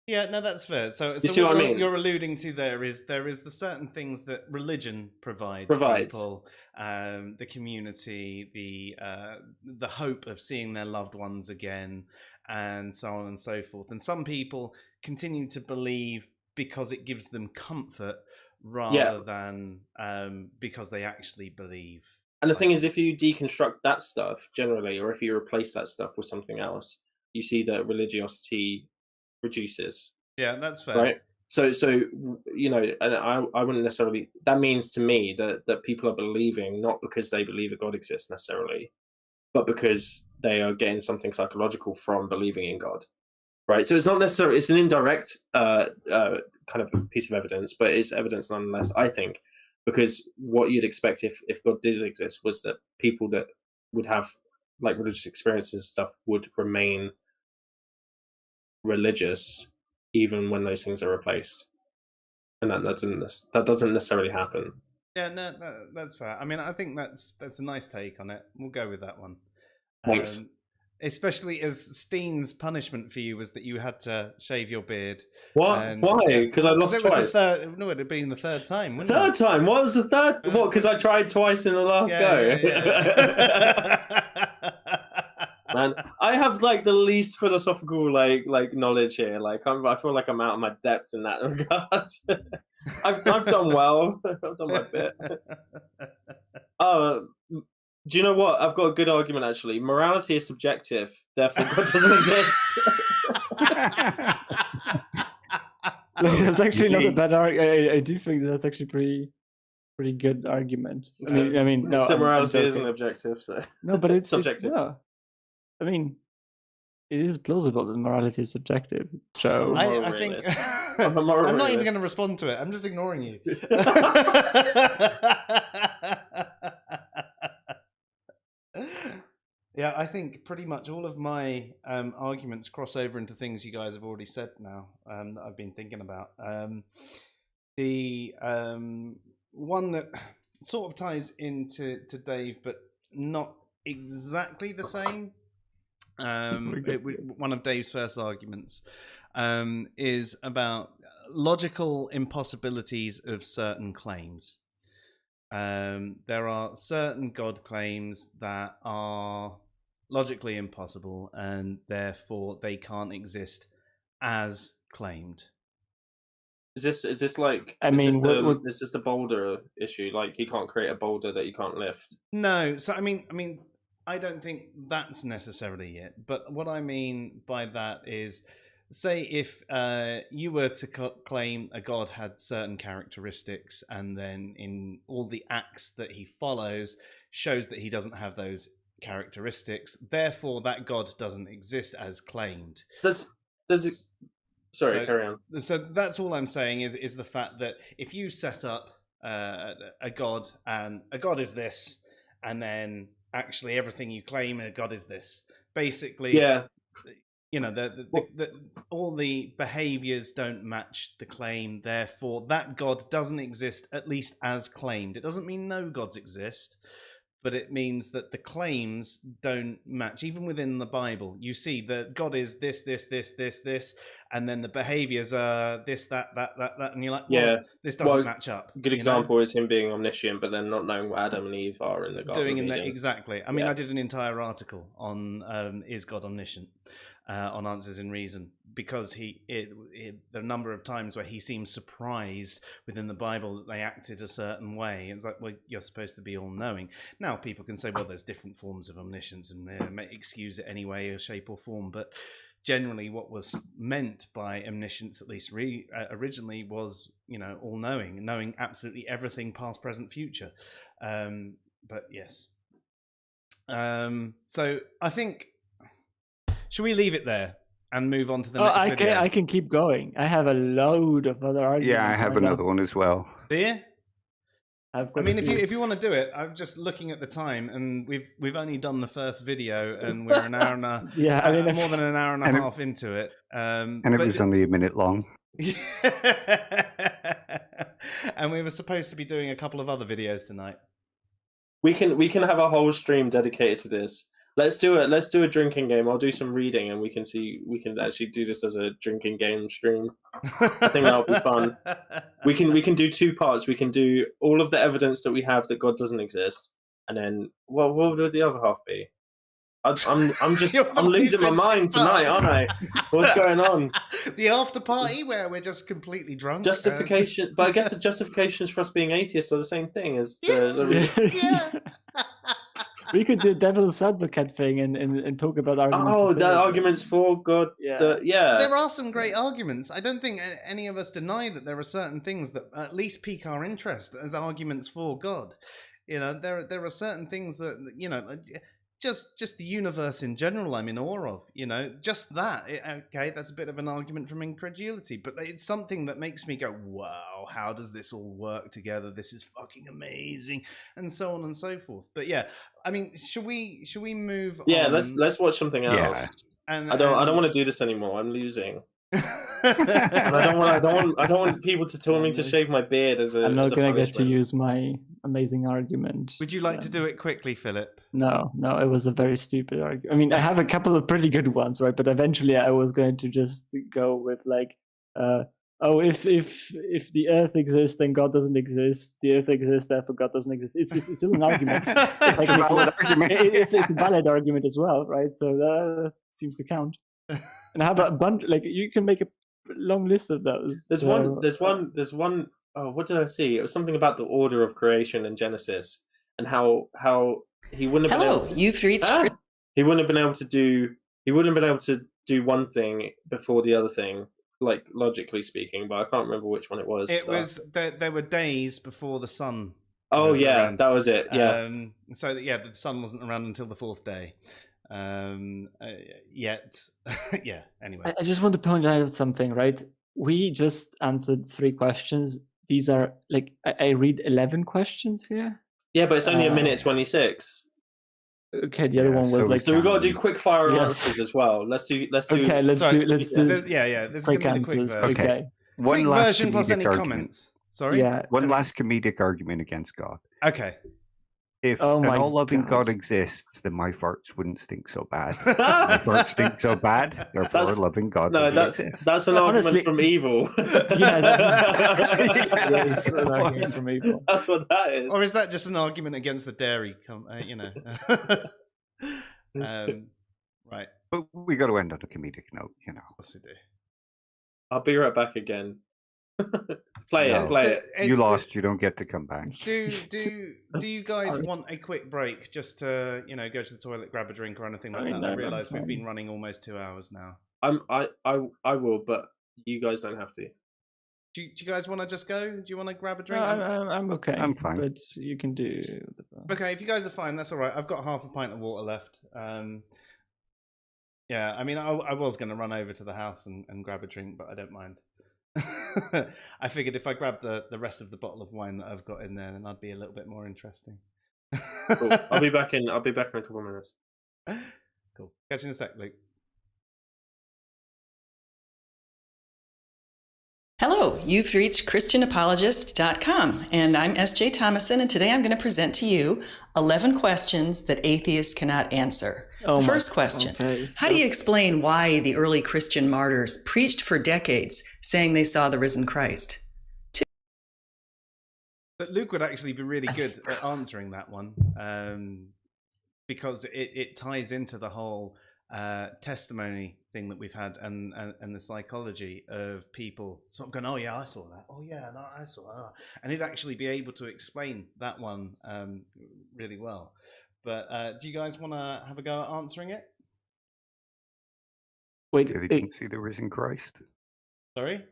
Yeah, no, that's fair. So see what I mean? You're alluding to there is the certain things that religion provides. People, the community, the hope of seeing their loved ones again, and so on and so forth. And some people continue to believe because it gives them comfort rather than because they actually believe. And the thing is, if you deconstruct that stuff generally, or if you replace that stuff with something else, you see that religiosity reduces. Yeah, that's fair. Right. So and I wouldn't necessarily. That means to me that people are believing not because they believe a God exists necessarily, but because they are getting something psychological from believing in God. Right. So it's not necessarily. It's an indirect kind of a piece of evidence, but it's evidence nonetheless. I think. Because what you'd expect if God did exist was that people that would have like religious experiences and stuff would remain religious even when those things are replaced, and that doesn't necessarily happen. Yeah, no, that's fair. I mean, I think that's a nice take on it. We'll go with that one. Thanks. Especially as Steen's punishment for you was that you had to shave your beard. What? And, Why? Because I lost it was twice. No, it'd been the third time. Wouldn't Third time? What was the third? What? Because I tried twice in the last go. Yeah. Man, I have like the least philosophical like knowledge here. Like I feel like I'm out of my depth in that regard. I've done well. I've done my bit. Do you know what? I've got a good argument actually. Morality is subjective, therefore God doesn't exist. That's actually not a bad argument. I do think that's actually pretty good argument. I mean, no, except morality I'm isn't objective, so no, but it's subjective. no. I mean, it is plausible that morality is subjective, Joe. I think I'm a moral I'm not even realist. going to respond to it. I'm just ignoring you. Yeah, I think pretty much all of my arguments cross over into things you guys have already said now that I've been thinking about. The one that sort of ties into Dave, but not exactly the same. One of Dave's first arguments is about logical impossibilities of certain claims. There are certain God claims that are logically impossible, and therefore they can't exist as claimed. Is this like? I mean, this is the boulder issue. Like, you can't create a boulder that you can't lift. No, so I mean, I don't think that's necessarily it. But what I mean by that is, say if you were to claim a god had certain characteristics, and then in all the acts that he follows shows that he doesn't have those characteristics, therefore that god doesn't exist as claimed. Does it? Sorry, carry on. So that's all I'm saying is the fact that if you set up a god, and a god is this, and then actually everything you claim a god is this, basically, yeah, you know, all the behaviors don't match the claim, therefore that god doesn't exist, at least as claimed. It doesn't mean no gods exist, but it means that the claims don't match. Even within the Bible, you see that God is this, and then the behaviors are this, that, and you're like, well, this doesn't match up. A good example is him being omniscient, but then not knowing what Adam and Eve are in the Garden of Eden. Exactly. I mean, I did an entire article on is God omniscient, on Answers in Reason, because there are a number of times where he seems surprised within the Bible that they acted a certain way. It's like, well, you're supposed to be all-knowing. Now people can say, well, there's different forms of omniscience and may excuse it any way or shape or form, but generally what was meant by omniscience, at least originally, was, you know, all-knowing, knowing absolutely everything, past, present, future. But yes. So I think, should we leave it there and move on to the next video? I can keep going. I have a load of other arguments. Yeah, I have another one as well. Do you? I mean, if you want to do it, I'm just looking at the time, and we've only done the first video, and we're an hour and a more than an hour and a half into it. And it was only a minute long. And we were supposed to be doing a couple of other videos tonight. We can have a whole stream dedicated to this. Let's do it. Let's do a drinking game. I'll do some reading, and we can actually do this as a drinking game stream. I think that'll be fun. We can do two parts. We can do all of the evidence that we have that God doesn't exist, and then what would the other half be? I'm losing my mind tonight, aren't I? What's going on? The after party where we're just completely drunk. Justification, but I guess the justifications for us being atheists are the same thing as yeah. We could do devil's advocate thing and talk about arguments. Oh, the arguments for God. Yeah. There are some great arguments. I don't think any of us deny that there are certain things that at least pique our interest as arguments for God. You know, there are certain things that, you know, just the universe in general I'm in awe of, you know, just that. Okay, that's a bit of an argument from incredulity, but it's something that makes me go, wow, how does this all work together? This is fucking amazing, and so on and so forth. But yeah, I mean, should we move on? Yeah, let's watch something else. Yeah. I don't want to do this anymore. I'm losing. And I don't want people to tell me to shave my beard as a. I'm not going to get to use my amazing argument. Would you like to do it quickly, Philip? No, it was a very stupid argument. I mean, I have a couple of pretty good ones, right? But eventually, I was going to just go with like, if the Earth exists, then God doesn't exist. The Earth exists, therefore God doesn't exist. It's still an argument. It's a valid argument. It's a valid argument as well, right? So that seems to count. And I have a bunch. Like, you can make a long list of those. There's one. Oh, what did I see? It was something about the order of creation in Genesis, and how he wouldn't have been able to, you've reached. He wouldn't have been able to do one thing before the other thing, like logically speaking. But I can't remember which one it was. It was there were days before the sun. Oh yeah, around. That was it. Yeah. So the sun wasn't around until the fourth day. Yet, yeah. Anyway, I just want to point out something, right? We just answered 3 questions. These are like I read 11 questions here. Yeah, but it's only a minute yeah. 26. Okay, the other Yeah, one was so like. So we've got to do quick fire Yes. answers as well. Let's do. Okay, let's Sorry, do yeah. This is quick going to be the quick answers. version. Okay. Okay. One Quick last version plus any comedic argument. comments. Sorry. Yeah. One last comedic argument against God. Okay. If Oh an my all-loving God God. exists, then my farts wouldn't stink so bad. My farts stink so bad, therefore That's- a loving God No, doesn't exist. that's an argument Honestly- from evil. Yeah, that is an argument from evil. That's what that is. Or is that just an argument against the dairy? Right. But we got to end on a comedic note, you know. What we do? I'll be right back again. Play No. it. You lost, you don't get to come back. Do you guys want a quick break just to go to the toilet, grab a drink, or anything like that? No, I realise I'm we've fine. been running almost 2 hours now. I will, but you guys don't have to. Do you guys want to just go? Do you want to grab a No, drink? I'm okay. I'm fine. But you can do. Okay, if you guys are fine, that's all right. I've got half a pint of water left. Yeah, I mean, I was going to run over to the house and grab a drink, but I don't mind. I figured if I grab the rest of the bottle of wine that I've got in there, then I'd be a little bit more interesting. Cool. I'll be back in a couple of minutes. Cool. Catch you in a sec, Luke. Hello, you've reached ChristianApologist.com, and I'm S.J. Thomason, and today I'm going to present to you 11 questions that atheists cannot answer. Oh The my- first question, okay. how do you explain why the early Christian martyrs preached for decades saying they saw the risen Christ? But Luke would actually be really good at answering that one, because it ties into the whole testimony thing that we've had and the psychology of people sort of going, oh yeah, I saw that, oh yeah, no, I saw that, and he'd actually be able to explain that one really well. But do you guys want to have a go at answering it? Wait, They didn't see the risen Christ. Sorry?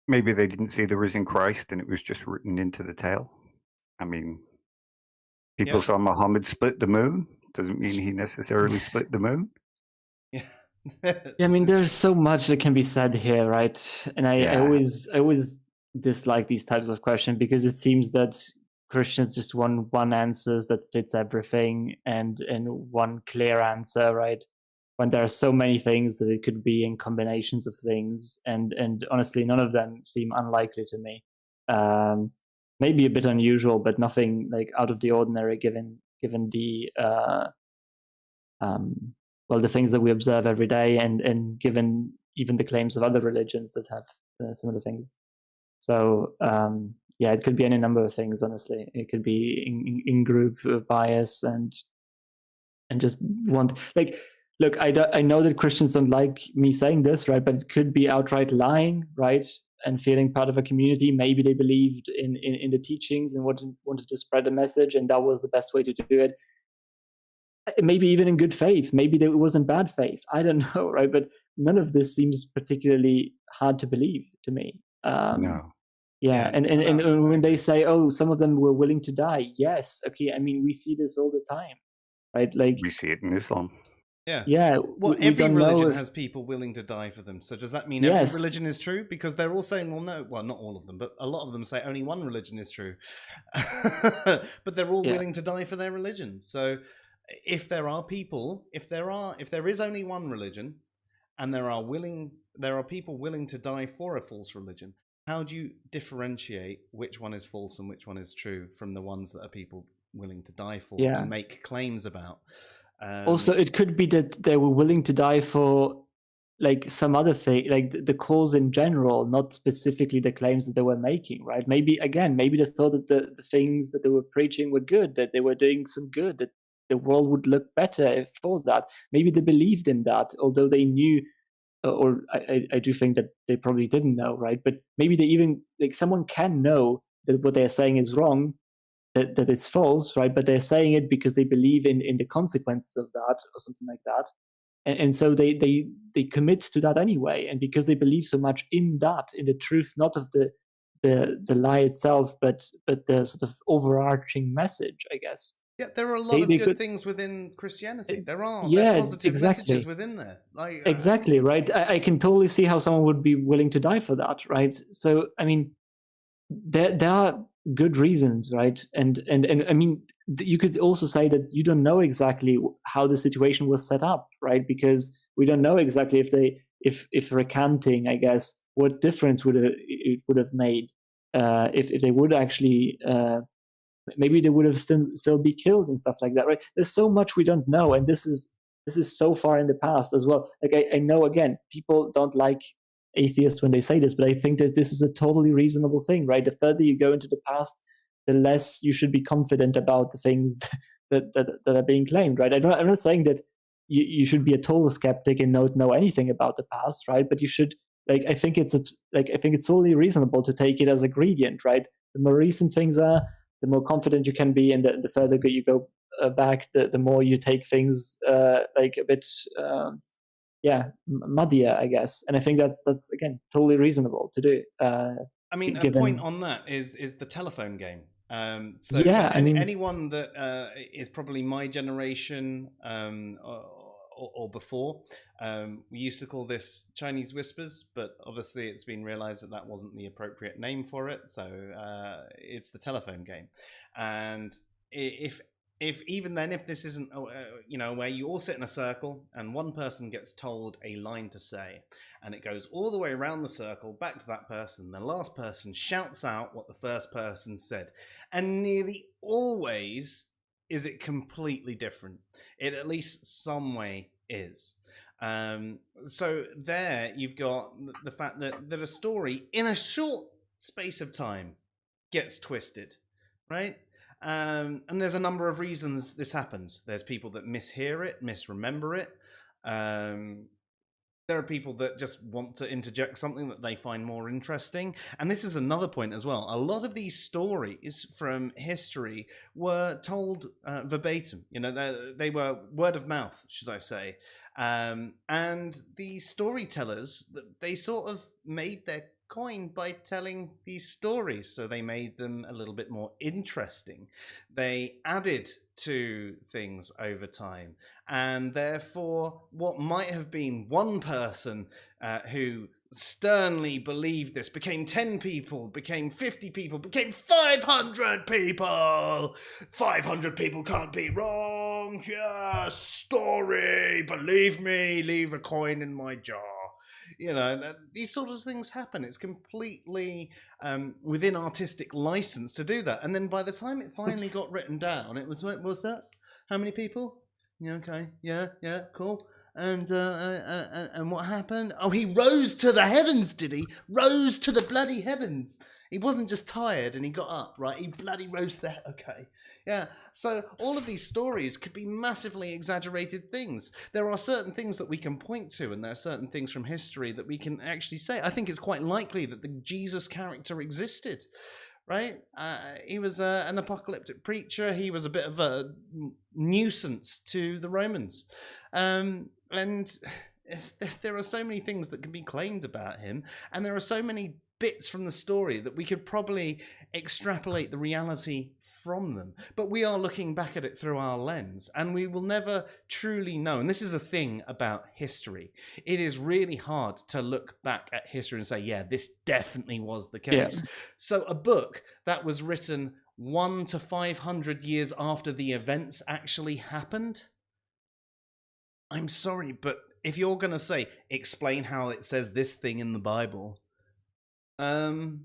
Maybe they didn't see the risen Christ and it was just written into the tale. I mean, people Yeah. saw Muhammad split the moon. Doesn't mean he necessarily split the moon. Yeah. yeah, I mean, there's so much that can be said here, right? And I Yeah. always dislike these types of questions because it seems that Christians just want one answer that fits everything and one clear answer, right? When there are so many things that it could be in combinations of things, and honestly, none of them seem unlikely to me. Maybe a bit unusual, but nothing like out of the ordinary given the the things that we observe every day, and given even the claims of other religions that have similar things. So yeah, it could be any number of things. Honestly, it could be in group bias and just want like. Look, I know that Christians don't like me saying this, right? But it could be outright lying, right? And feeling part of a community. Maybe they believed in the teachings and wanted to spread the message, and that was the best way to do it. Maybe even in good faith. Maybe it was in bad faith. I don't know, right? But none of this seems particularly hard to believe to me. No. Yeah, and when they say, oh, some of them were willing to die, yes, okay. I mean, we see this all the time, right? Like We see it in Islam. Yeah. yeah. Well, we every don't know religion if- has people willing to die for them. So does that mean Yes. every religion is true? Because they're all saying, well, no, well, not all of them, but a lot of them say only one religion is true. But they're all Yeah. willing to die for their religion. So if there are people, if there is only one religion, and there are people willing to die for a false religion, how do you differentiate which one is false and which one is true from the ones that are people willing to die for Yeah. and make claims about? Also, it could be that they were willing to die for like some other thing, like the cause in general, not specifically the claims that they were making, right? Maybe they thought that the things that they were preaching were good, that they were doing some good, that the world would look better for that. Maybe they believed in that, although they knew, or I do think that they probably didn't know, right? But maybe they even, like, someone can know that what they're saying is wrong, that it's false, right? But they're saying it because they believe in the consequences of that or something like that. And so they commit to that anyway. And because they believe so much in that, in the truth, not of the lie itself, but the sort of overarching message, I guess. Yeah, there are a lot of good things within Christianity. There are positive messages within there. Exactly, right? I can totally see how someone would be willing to die for that, right? So, I mean, there are good reasons, right? And I mean, you could also say that you don't know exactly how the situation was set up, right? Because we don't know exactly if recanting, I guess, what difference it would have made if they would actually. Maybe they would have still be killed and stuff like that, right? There's so much we don't know, and this is so far in the past as well. Like I know, again, people don't like atheists when they say this, but I think that this is a totally reasonable thing, right? The further you go into the past, the less you should be confident about the things that are being claimed, right? I'm not saying that you should be a total skeptic and not know anything about the past, right? But you should, like, I think it's totally reasonable to take it as a gradient, right? The more recent things are, the more confident you can be, and the further you go back, the more you take things like a bit, muddier, I guess. And I think that's again totally reasonable to do. I mean, a point on that is the telephone game. So for anyone that is probably my generation or before, we used to call this Chinese whispers, but obviously it's been realized that wasn't the appropriate name for it. So it's the telephone game. And if even then, if this isn't, where you all sit in a circle and one person gets told a line to say, and it goes all the way around the circle back to that person, the last person shouts out what the first person said, and nearly always is it completely different. It at least some way is. So there you've got the fact that a story in a short space of time gets twisted, right? And there's a number of reasons this happens. There's people that mishear it, misremember it. There are people that just want to interject something that they find more interesting. And this is another point as well. A lot of these stories from history were told verbatim. They were word of mouth, should I say. And the storytellers, they sort of made their coin by telling these stories, so they made them a little bit more interesting. They added to things over time, and therefore what might have been one person who sternly believed this became 10 people, became 50 people, became 500 people. 500 people can't be wrong. Yes, story, believe me, leave a coin in my jar. These sort of things happen. It's completely within artistic license to do that. And then by the time it finally got written down, it was like, what's that? How many people? Yeah, okay. Yeah, cool. And what happened? Oh, he rose to the heavens, did he? Rose to the bloody heavens. He wasn't just tired and he got up, right? He bloody rose to the... Okay. Yeah. So all of these stories could be massively exaggerated things. There are certain things that we can point to, and there are certain things from history that we can actually say. I think it's quite likely that the Jesus character existed, right? He was an apocalyptic preacher. He was a bit of a nuisance to the Romans. And there are so many things that can be claimed about him, and there are so many bits from the story that we could probably extrapolate the reality from them. But we are looking back at it through our lens, and we will never truly know. And this is a thing about history. It is really hard to look back at history and say, yeah, this definitely was the case. Yeah. So a book that was written 100 to 500 years after the events actually happened, I'm sorry, but if you're going to say, explain how it says this thing in the Bible, it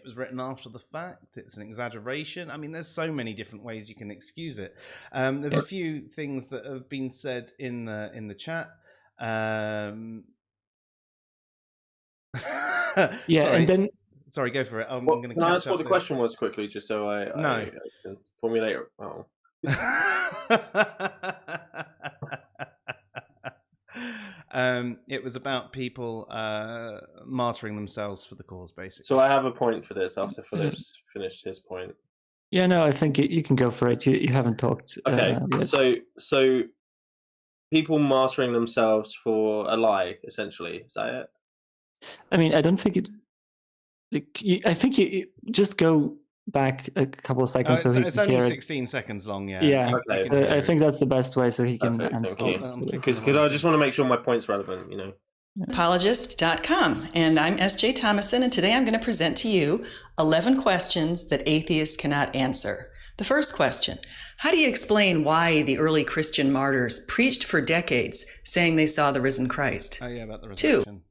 was written after the fact. It's an exaggeration. I mean, there's so many different ways you can excuse it. There's a few things that have been said in the chat. Sorry, go for it. I'm going to. Can I ask what the question was quickly, just so I can formulate it? Oh. It was about people martyring themselves for the cause, basically. So I have a point for this after Philip's finished his point. Yeah, no, I think you can go for it. You haven't talked. Okay, so people martyring themselves for a lie, essentially, is that it? I mean, I don't think it. I think you just go back a couple of Oh, seconds so he it's can only hear it. 16 seconds long, yeah. Yeah, Okay. You can so hear I it. think that's the best way so he can Perfect, answer. thank you. hopefully. Because I just want to make sure my point's relevant, you know. Apologist.com. And I'm S.J. Thomason, and today I'm going to present to you 11 questions that atheists cannot answer. The first question: how do you explain why the early Christian martyrs preached for decades saying they saw the risen Christ? Oh, yeah, about the 2. resurrection.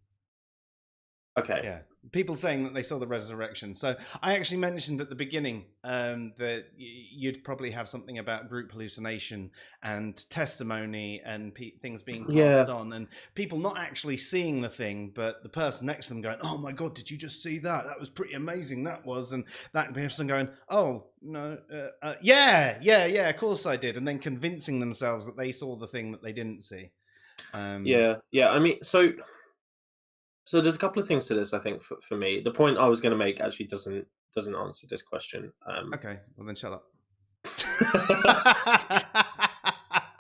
Okay. Yeah, people saying that they saw the resurrection. So I actually mentioned at the beginning that you'd probably have something about group hallucination and testimony and things being passed on, and people not actually seeing the thing, but the person next to them going, "Oh my God, did you just see that? That was pretty amazing, that was." And that person going, "Oh no, yeah, of course I did," and then convincing themselves that they saw the thing that they didn't see. Yeah. I mean, so there's a couple of things to this. I think for me, the point I was going to make actually doesn't answer this question. Okay, well then shut up.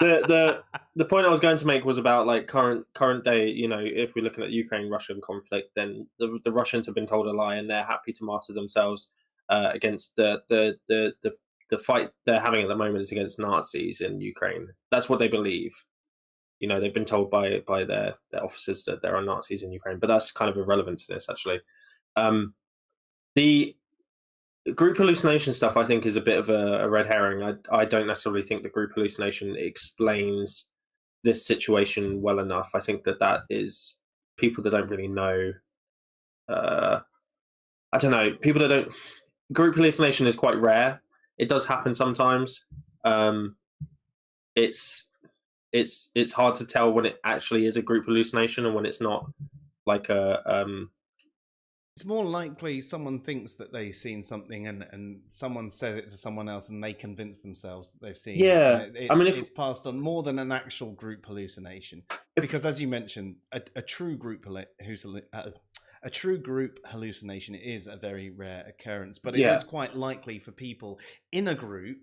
The point I was going to make was about like current day. You know, if we're looking at Ukraine-Russian conflict, then the Russians have been told a lie, and they're happy to martyr themselves against the fight they're having at the moment is against Nazis in Ukraine. That's what they believe. You know, they've been told by their officers that there are Nazis in Ukraine, but that's kind of irrelevant to this, actually. The group hallucination stuff, I think, is a bit of a red herring. I don't necessarily think the group hallucination explains this situation well enough. I think that is people that don't really know. I don't know. People that don't. Group hallucination is quite rare. It does happen sometimes. It's hard to tell when it actually is a group hallucination and when it's not. Like it's more likely someone thinks that they've seen something and someone says it to someone else and they convince themselves that they've seen it. I mean, it's passed on more than an actual group hallucination. Because as you mentioned, a true group hallucination is a very rare occurrence, but it is quite likely for people in a group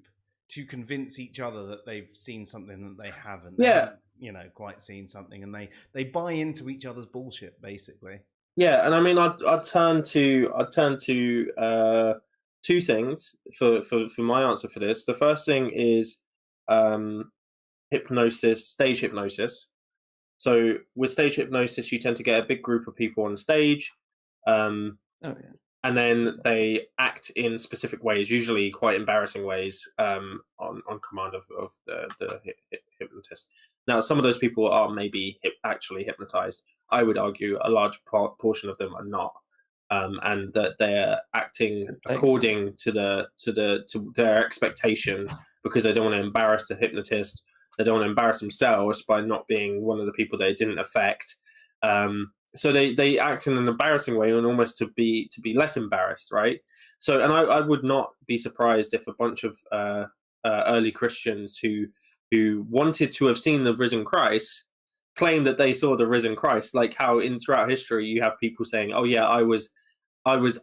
to convince each other that they've seen something that they haven't. They haven't, quite seen something, and they buy into each other's bullshit, basically. Yeah, and I mean, I'd turn to two things for my answer for this. The first thing is hypnosis, stage hypnosis. So with stage hypnosis, you tend to get a big group of people on stage. And then they act in specific ways, usually quite embarrassing ways, on command of the hypnotist. Now, some of those people are maybe actually hypnotized. I would argue a large portion of them are not, and that they're acting according to their expectation because they don't want to embarrass the hypnotist. They don't want to embarrass themselves by not being one of the people they didn't affect. So they act in an embarrassing way and almost to be less embarrassed, right? So, and I would not be surprised if a bunch of early Christians who wanted to have seen the risen Christ claim that they saw the risen Christ, like how throughout history you have people saying, "Oh yeah, I was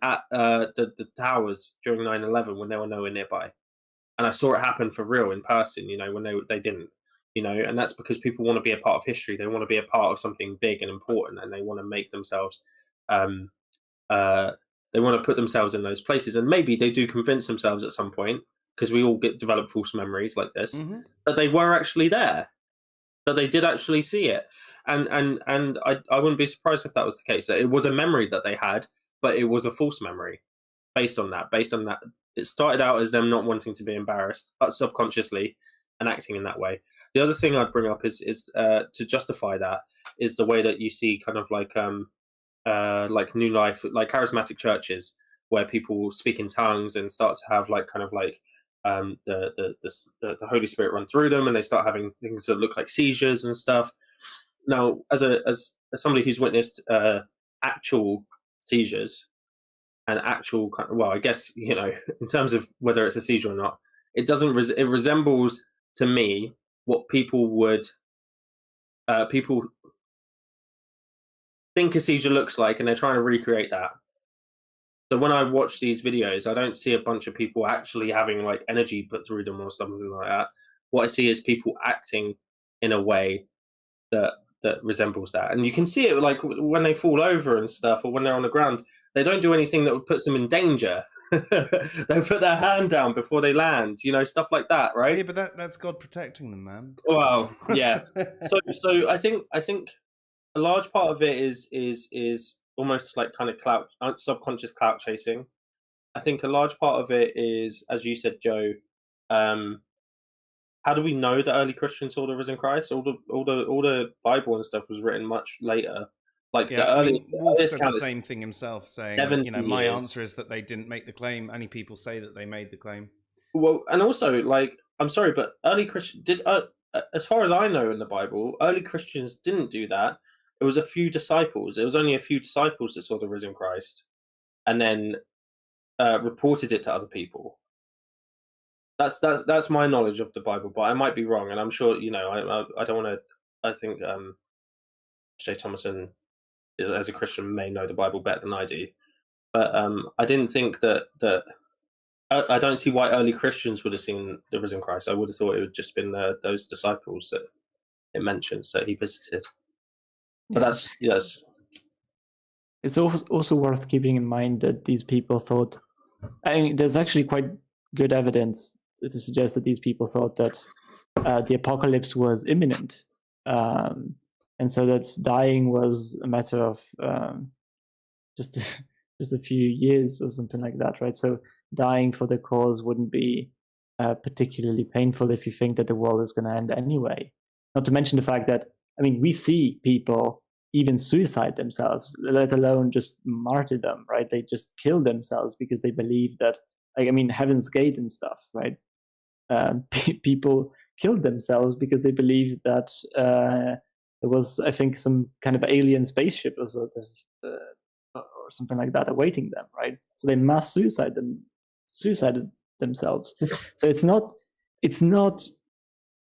at the towers during 9/11 when there were no one nearby, and I saw it happen for real in person." You know, when they didn't. You know, and that's because people want to be a part of history. They want to be a part of something big and important, and they want to make themselves, they want to put themselves in those places. And maybe they do convince themselves at some point, because we all develop false memories like this, that they were actually there, that they did actually see it. And I wouldn't be surprised if that was the case. That it was a memory that they had, but it was a false memory based on that. It started out as them not wanting to be embarrassed, but subconsciously, and acting in that way. The other thing I'd bring up is to justify that is the way that you see kind of like New Life, like charismatic churches, where people speak in tongues and start to have like kind of like the Holy Spirit run through them, and they start having things that look like seizures and stuff. Now, as somebody who's witnessed actual seizures and actual, well, I guess, you know, in terms of whether it's a seizure or not, it resembles to me what people think a seizure looks like, and they're trying to recreate that. So when I watch these videos, I don't see a bunch of people actually having like energy put through them or something like that. What I see is people acting in a way that resembles that. And you can see it like when they fall over and stuff, or when they're on the ground, they don't do anything that puts them in danger. They put their hand down before they land, stuff like that, right? Yeah, but that's God protecting them, man. Well, yeah. So I think a large part of it is almost like kind of subconscious clout chasing. I think a large part of it is, as you said, Joe, how do we know that early Christians saw the risen Christ? All the Bible and stuff was written much later. Like the earliest, Wolf said the same thing himself, saying, my years. answer is that they didn't make the claim. Only people say that they made the claim. Well, and also, like, I'm sorry, but early Christians did, as far as I know in the Bible, early Christians didn't do that. It was a few disciples. It was only a few disciples that saw the risen Christ, and then reported it to other people. That's my knowledge of the Bible, but I might be wrong, and I'm sure I don't want to. I think J. Thomason, as a Christian, may know the Bible better than I do, but I didn't think that I don't see why early Christians would have seen the risen Christ. I would have thought it would just been those disciples that it mentions that he visited. But that's yes. It's also worth keeping in mind that these people thought. I mean, there's actually quite good evidence to suggest that these people thought that the apocalypse was imminent, and so that dying was a matter of just a few years or something like that, right? So dying for the cause wouldn't be particularly painful if you think that the world is going to end anyway. Not to mention the fact that, I mean, we see people even suicide themselves, let alone just martyrdom, right? They just kill themselves because they believe that, like, I mean, Heaven's Gate and stuff, right? People killed themselves because they believed that there was, I think, some kind of alien spaceship or sort of or something like that awaiting them, right? So they mass suicided themselves. So it's not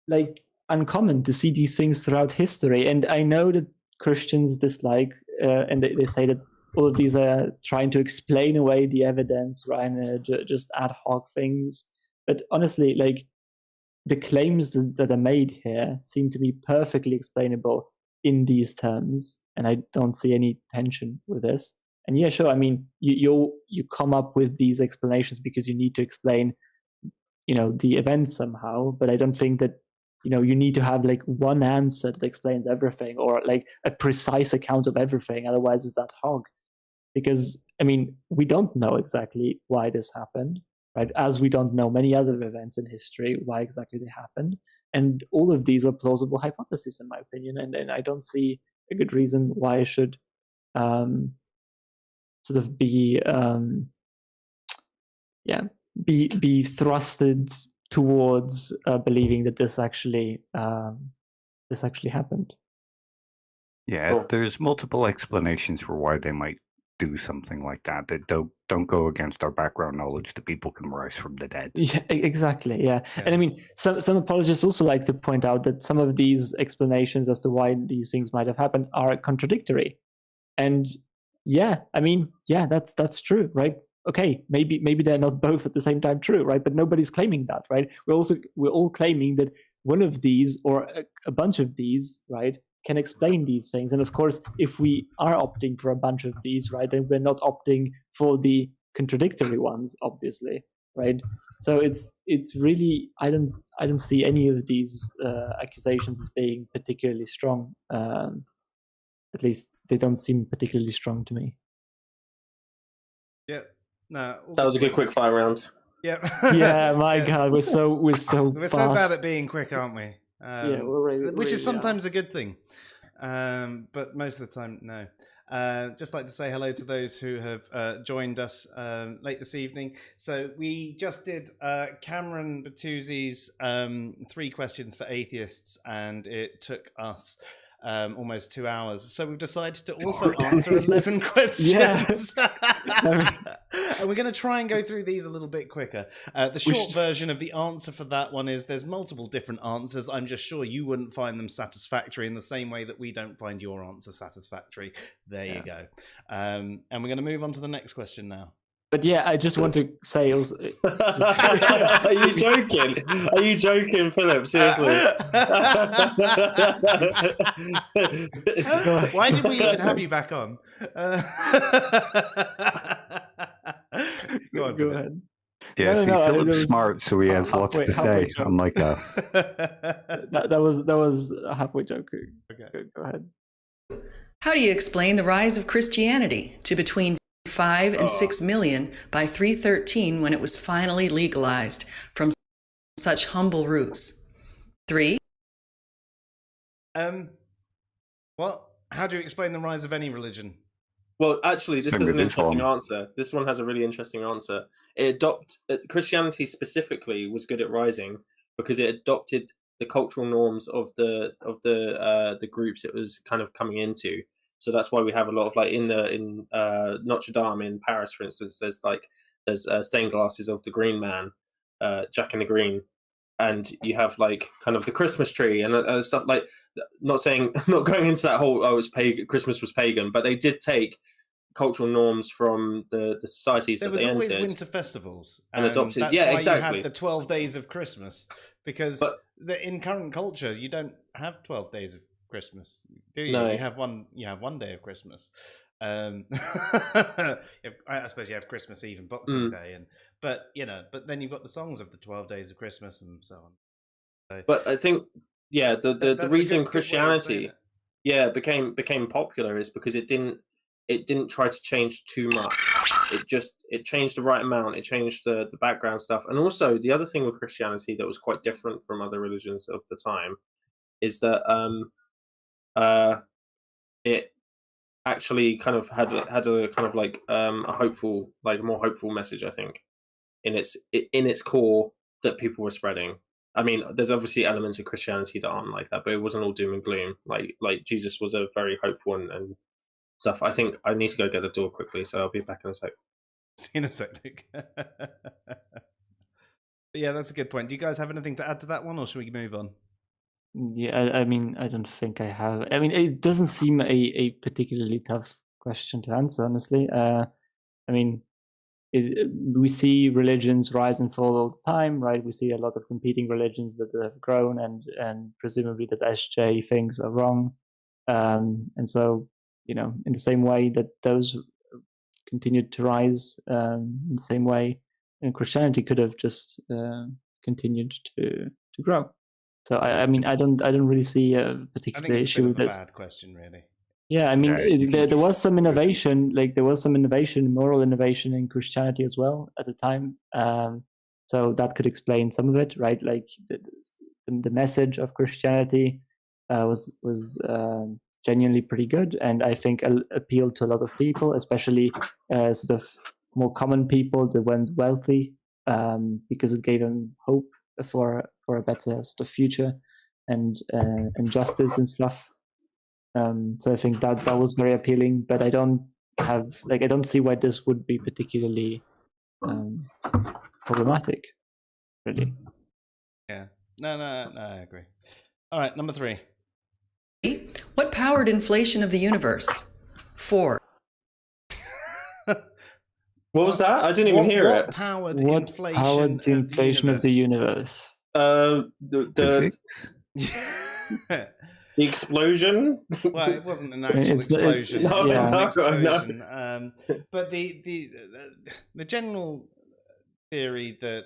like uncommon to see these things throughout history. And I know that Christians dislike, and they say that all of these are trying to explain away the evidence, right? And just ad hoc things. But honestly, like, the claims that are made here seem to be perfectly explainable in these terms, and I don't see any tension with this. And yeah, sure, I mean, you come up with these explanations because you need to explain, the events somehow. But I don't think that you need to have like one answer that explains everything, or like a precise account of everything. Otherwise, it's ad hoc. Because, I mean, we don't know exactly why this happened, right? As we don't know many other events in history, why exactly they happened. And all of these are plausible hypotheses, in my opinion. And I don't see a good reason why I should sort of be thrusted towards believing that this actually happened. Yeah, Cool. There's multiple explanations for why they might do something like that don't go against our background knowledge that people can rise from the dead. Yeah, exactly. Yeah. And I mean, some apologists also like to point out that some of these explanations as to why these things might have happened are contradictory. And yeah, I mean, yeah, that's true, right? Okay, maybe they're not both at the same time true, right? But nobody's claiming that, right? We're all claiming that one of these or a bunch of these, right, can explain these things. And of course, if we are opting for a bunch of these, right, then we're not opting for the contradictory ones, obviously, right? So it's really, I don't see any of these accusations as being particularly strong. At least they don't seem particularly strong to me. Yeah. No, That was a good quick fire round. Yeah. Yeah, my God, we're so so bad at being quick, aren't we? Yeah, which is sometimes a good thing, but most of the time, no. Just like to say hello to those who have joined us late this evening. So we just did Cameron Bertuzzi's 3 questions for atheists, and it took us almost 2 hours. So we've decided to also answer 11 questions. And we're going to try and go through these a little bit quicker. The short version of the answer for that one is there's multiple different answers. I'm just sure you wouldn't find them satisfactory in the same way that we don't find your answer satisfactory. There you go. And we're going to move on to the next question now. But yeah, I just want to say also... Are you joking? Are you joking, Philip? Seriously? Why did we even have you back on? Go on, Go Philip. ahead. Yeah, No, see, no, Philip's there was smart, so he has lots to halfway say, joke. unlike us. That was a halfway joke. Okay. Go ahead. How do you explain the rise of Christianity to between 5 and 6 million by 313 when it was finally legalized from such humble roots? 3. Well, how do you explain the rise of any religion? Well, actually, this Same is with an this interesting one. answer. This one has a really interesting answer. Christianity specifically was good at rising because it adopted the cultural norms of the groups it was kind of coming into. So that's why we have a lot of, like, in Notre Dame in Paris, for instance. There's stained glasses of the Green Man, Jack in the Green, and you have, like, kind of the Christmas tree and stuff. Like, not going into that whole it's pagan, Christmas was pagan, but they did take cultural norms from the societies There that was they always entered winter festivals, and adopted. that's Yeah, why exactly. you had the 12 days of Christmas, because But- in current culture you don't have 12 days of Christmas, do you? No. You have one day of Christmas. I suppose you have Christmas Eve and Boxing Day, but then you've got the songs of the 12 days of Christmas and so on. So, But I think, yeah, the that's a reason good way of saying Christianity, it. became popular is because it didn't try to change too much. It changed the right amount. It changed the background stuff. And also, the other thing with Christianity that was quite different from other religions of the time is that it actually kind of had a kind of like a hopeful, like, more hopeful message, I think, in its core, that people were spreading. I mean, there's obviously elements of Christianity that aren't like that, but it wasn't all doom and gloom. Like Jesus was a very hopeful and stuff. I think I need to go get the door quickly, so I'll be back in a sec. See you in a sec, Nick. But yeah, that's a good point. Do you guys have anything to add to that one, or should we move on? Yeah, I mean, I don't think I have. I mean, it doesn't seem a particularly tough question to answer, honestly. I mean, we see religions rise and fall all the time, right? We see a lot of competing religions that have grown, and presumably that SJ thinks are wrong. And so, in the same way that those continued to rise, in the same way, and Christianity could have just continued to grow. So I mean, I don't really see a I think particular it's a issue bit with of a this. bad question, really. Yeah, I mean, Yeah, you can there was just- some innovation, moral innovation in Christianity as well at the time. So that could explain some of it, right? Like the message of Christianity was genuinely pretty good, and I think appealed to a lot of people, especially sort of more common people that weren't wealthy, because it gave them hope for a better sort of future and justice and stuff. So I think that was very appealing, but I don't see why this would be particularly problematic, really. Yeah. No, I agree. All right, number 3. What powered inflation of the universe? 4. What was that? I didn't even hear what it. Powered What inflation powered the inflation of the universe? The Physics? explosion. Well, it wasn't an actual It's- it- explosion. No, It was yeah. an no, explosion. But the general theory that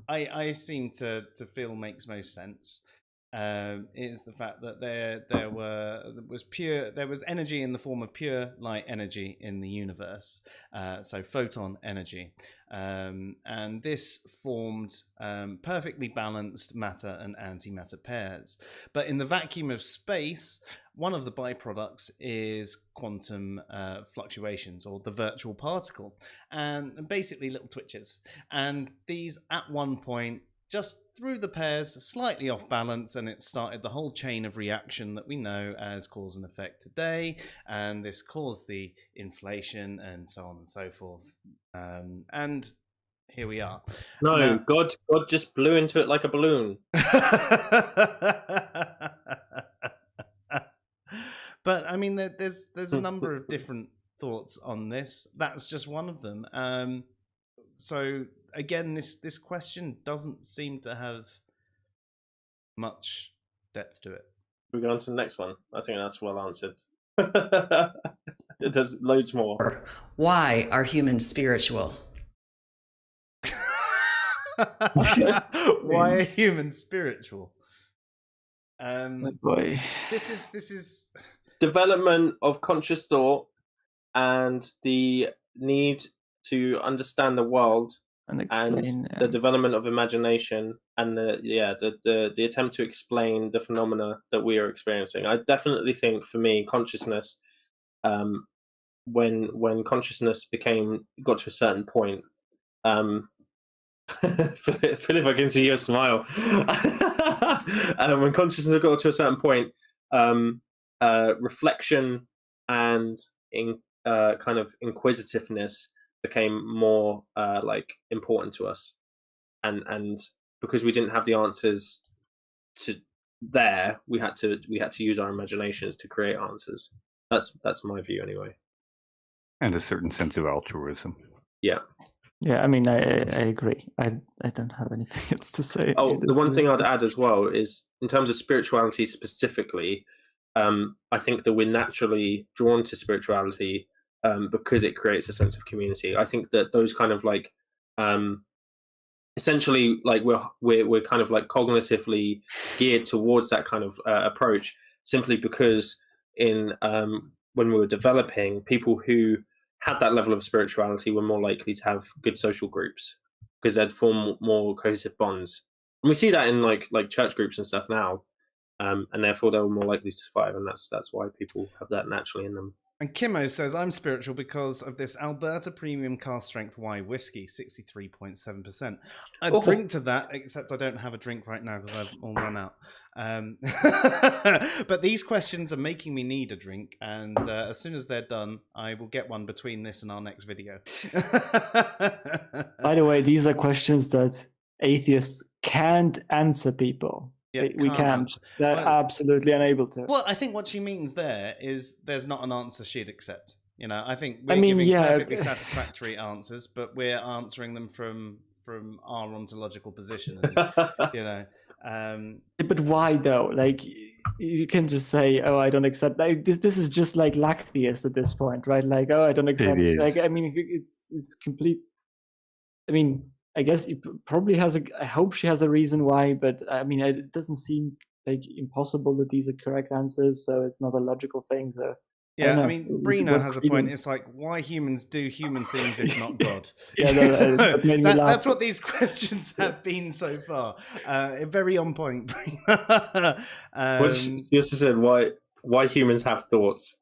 I seem to feel makes most sense is the fact that there was energy in the form of pure light energy in the universe, so photon energy, and this formed perfectly balanced matter and antimatter pairs. But in the vacuum of space, one of the byproducts is quantum fluctuations, or the virtual particle, and basically little twitches, and these at one point just threw the pairs slightly off balance, and it started the whole chain of reaction that we know as cause and effect today, and this caused the inflation and so on and so forth, and here we are. No, Now- God just blew into it like a balloon. But I mean, there's a number of different thoughts on this. That's just one of them. So again, this question doesn't seem to have much depth to it. We go on to the next one. I think that's well answered. There's loads more. Why are humans spiritual? Why are humans spiritual? Oh boy. This is Development of conscious thought and the need to understand the world And explain. and the development of imagination and the attempt to explain the phenomena that we are experiencing. I definitely think, for me, consciousness, when consciousness got to a certain point, Philip, I can see your smile. When consciousness got to a certain point, reflection and kind of inquisitiveness became more important to us, and because we didn't have the answers we had to use our imaginations to create answers. That's my view anyway. And a certain sense of altruism. Yeah. Yeah, I mean, I agree. I don't have anything else to say. Oh, the one thing I'd add as well is, in terms of spirituality specifically, I think that we're naturally drawn to spirituality because it creates a sense of community. I think that those kind of like, essentially, like we're kind of like cognitively geared towards that kind of approach, simply because when we were developing, people who had that level of spirituality were more likely to have good social groups because they'd form more cohesive bonds. And we see that in like church groups and stuff now, and therefore they were more likely to survive, and that's why people have that naturally in them. And Kimmo says, I'm spiritual because of this Alberta Premium Cask Strength Y whiskey, 63.7%. I'd drink to that, except I don't have a drink right now because I've all run out. But these questions are making me need a drink, and as soon as they're done, I will get one between this and our next video. By the way, these are questions that atheists can't answer, people. Yeah, we can't. They're absolutely unable to. Well, I think what she means there is there's not an answer she'd accept. You know, I think we're giving perfectly satisfactory answers, but we're answering them from our ontological position. And, you know, but why though? Like, you can just say, "Oh, I don't accept." Like, this is just like Atheists at this point, right? Like, "Oh, I don't accept." Like, I mean, it's complete. I mean, I guess it probably has I hope she has a reason why, but I mean, it doesn't seem like impossible that these are correct answers, so it's not a logical thing. So yeah, I mean, Brina has a point. It's like, why humans do human things if not God? Yeah, that made me laugh. That's what these questions have been so far. Very on point, Brina. You also said why humans have thoughts.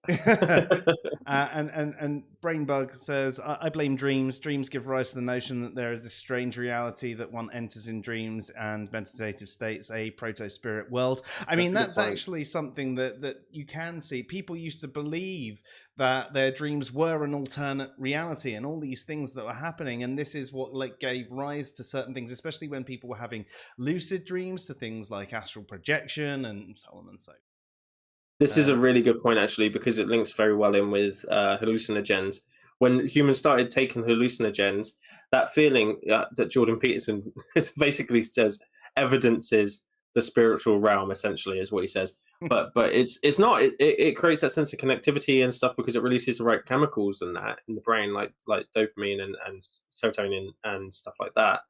And Brainbug says, I blame dreams. Dreams give rise to the notion that there is this strange reality that one enters in dreams and meditative states, a proto-spirit world. I mean, that's actually something that you can see. People used to believe that their dreams were an alternate reality and all these things that were happening. And this is what like gave rise to certain things, especially when people were having lucid dreams, to things like astral projection and so on and so forth. This is a really good point, actually, because it links very well in with hallucinogens. When humans started taking hallucinogens, that feeling that Jordan Peterson basically says evidences the spiritual realm, essentially, is what he says. But it's not. It creates that sense of connectivity and stuff because it releases the right chemicals and that in the brain, like dopamine and serotonin and stuff like that,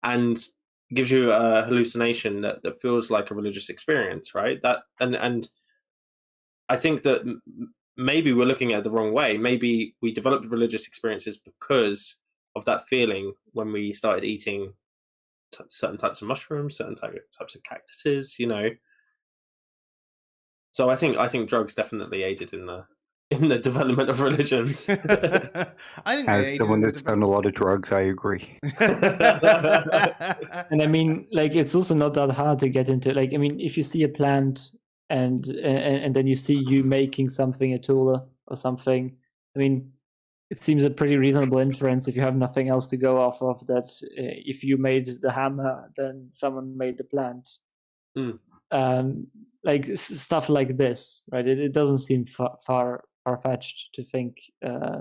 and gives you a hallucination that feels like a religious experience, right? And I think that maybe we're looking at it the wrong way. Maybe we developed religious experiences because of that feeling when we started eating certain types of mushrooms, certain types of cactuses, you know. So I think drugs definitely aided in the development of religions. I think as someone that's done a lot of drugs, I agree. And I mean, like, it's also not that hard to get into. Like, I mean, if you see a plant and then you see you making something, a tool or something, I mean, it seems a pretty reasonable inference if you have nothing else to go off of that. If you made the hammer, then someone made the plant. Like stuff like this, right? It doesn't seem far-fetched to think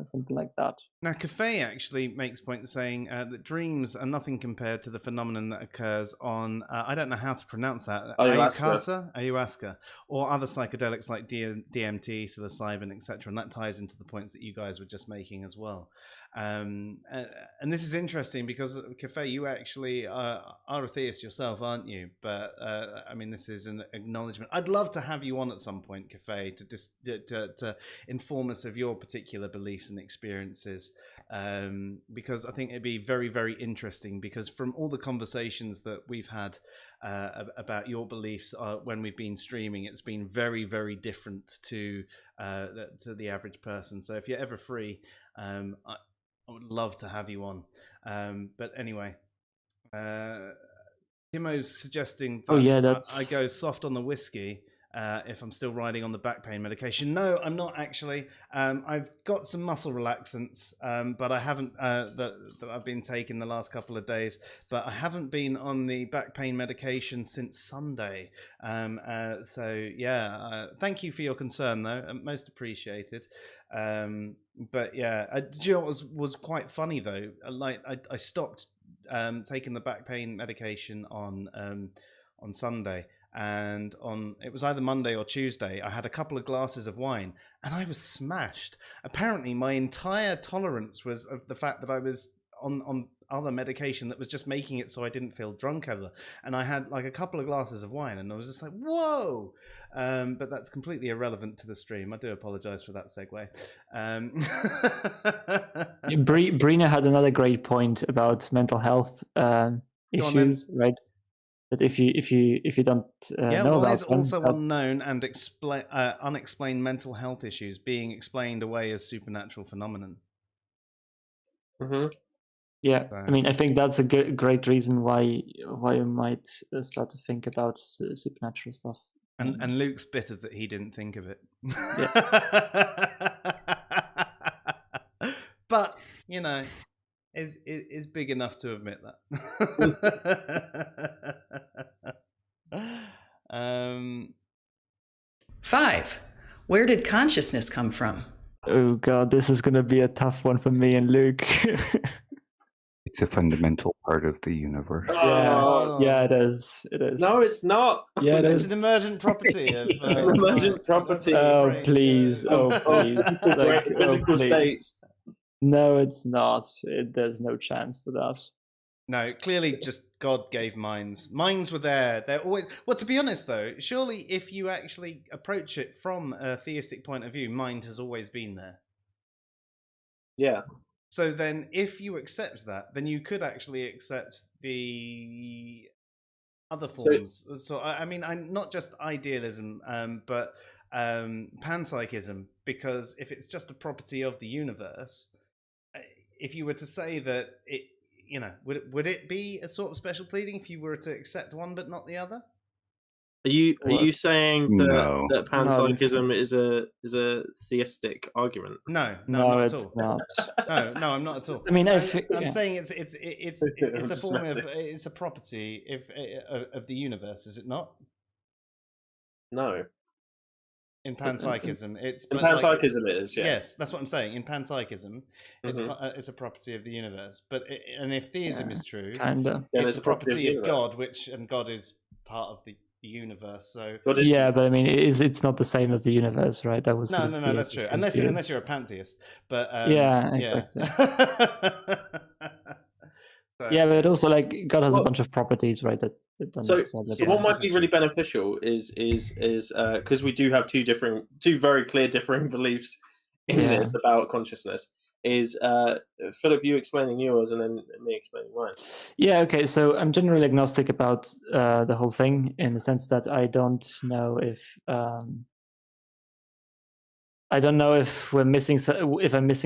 something like that. Now, Cafe actually makes point saying that dreams are nothing compared to the phenomenon that occurs on, I don't know how to pronounce that, ayahuasca, or other psychedelics like DMT, psilocybin, etc. And that ties into the points that you guys were just making as well. And this is interesting because, Cafe, you actually are a theist yourself, aren't you? But, I mean, this is an acknowledgement. I'd love to have you on at some point, Cafe, to inform us of your particular beliefs and experiences. Because I think it'd be very, very interesting, because from all the conversations that we've had about your beliefs when we've been streaming, it's been very, very different to the average person. So if you're ever free, I would love to have you on. But anyway, Timo's suggesting that I go soft on the whiskey if I'm still riding on the back pain medication. No, I'm not actually. I've got some muscle relaxants, but I haven't that I've been taking the last couple of days. But I haven't been on the back pain medication since Sunday. So yeah, thank you for your concern, though. Most appreciated. But yeah, do you know what was quite funny though? Like I stopped taking the back pain medication on Sunday. And it was either Monday or Tuesday, I had a couple of glasses of wine and I was smashed. Apparently my entire tolerance was of the fact that I was on other medication that was just making it so I didn't feel drunk ever. And I had like a couple of glasses of wine and I was just like, whoa. But that's completely irrelevant to the stream. I do apologize for that segue. Brina had another great point about mental health issues, right? That if you don't know about is also unknown and unexplained mental health issues being explained away as supernatural phenomenon. Mm-hmm. Yeah, so, I mean, I think that's a great reason why you might start to think about supernatural stuff. And Luke's bitter that he didn't think of it. Yeah. But you know, is big enough to admit that. 5. Where did consciousness come from? Oh God, this is going to be a tough one for me and Luke. It's a fundamental part of the universe. Yeah, it is. It is. No, it's not. Yeah, it's an emergent property of emergent property. Oh please! Oh please! Like physical states. No, it's not. There's no chance for that. No, clearly just God gave minds. Minds were there. They're always... Well, to be honest, though, surely if you actually approach it from a theistic point of view, mind has always been there. Yeah. So then if you accept that, then you could actually accept the other forms. So I mean, not just idealism, but panpsychism, because if it's just a property of the universe... If you were to say that it, you know, would it be a sort of special pleading if you were to accept one but not the other? Are you saying that panpsychism is a theistic argument? No, not at all. Not. No, I'm not at all. I mean, I'm saying it's a form of it's a property of the universe, is it not? No. In panpsychism, it's in panpsychism it is. Yeah. Yes, that's what I'm saying. In panpsychism, it's a property of the universe. But and if theism is true, it's a property of God, and God is part of the universe. So but I mean, it's not the same as the universe, right? That was no, that's true. Unless you're a pantheist, but exactly. Yeah, but also like God has a bunch of properties, right? So what might be really beneficial is because we do have two very clear differing beliefs in this about consciousness. Is Philip, you explaining yours and then me explaining mine? Yeah, okay. So I'm generally agnostic about the whole thing in the sense that I don't know if I'm missing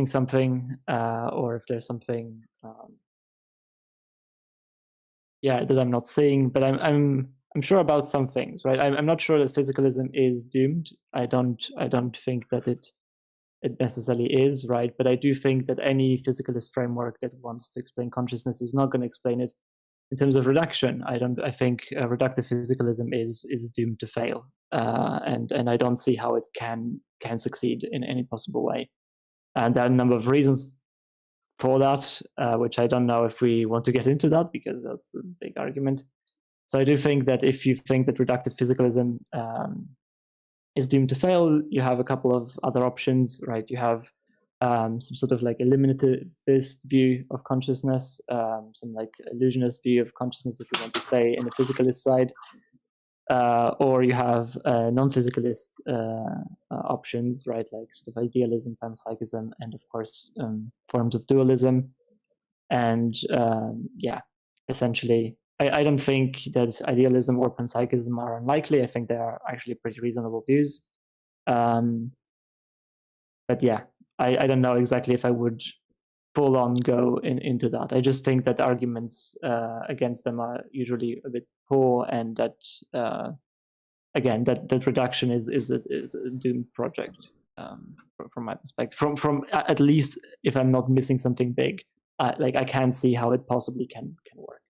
something or if there's something. That I'm not seeing, but I'm sure about some things, right? I'm not sure that physicalism is doomed. I don't think that it necessarily is, right? But I do think that any physicalist framework that wants to explain consciousness is not going to explain it in terms of reduction. I think reductive physicalism is doomed to fail, and I don't see how it can succeed in any possible way. And there are a number of reasons for that, which I don't know if we want to get into that because that's a big argument. So I do think that if you think that reductive physicalism is doomed to fail, you have a couple of other options, right? You have some sort of like eliminativist view of consciousness, some like illusionist view of consciousness if you want to stay in the physicalist side, or you have non-physicalist options, right? Like sort of idealism, panpsychism, and of course forms of dualism. And essentially, I don't think that idealism or panpsychism are unlikely. I think they are actually pretty reasonable views. But yeah, I don't know exactly if I would full on go into that. I just think that arguments against them are usually a bit poor, and that again, that reduction is a doomed project from my perspective. From at least if I'm not missing something big, like I can't see how it possibly can work.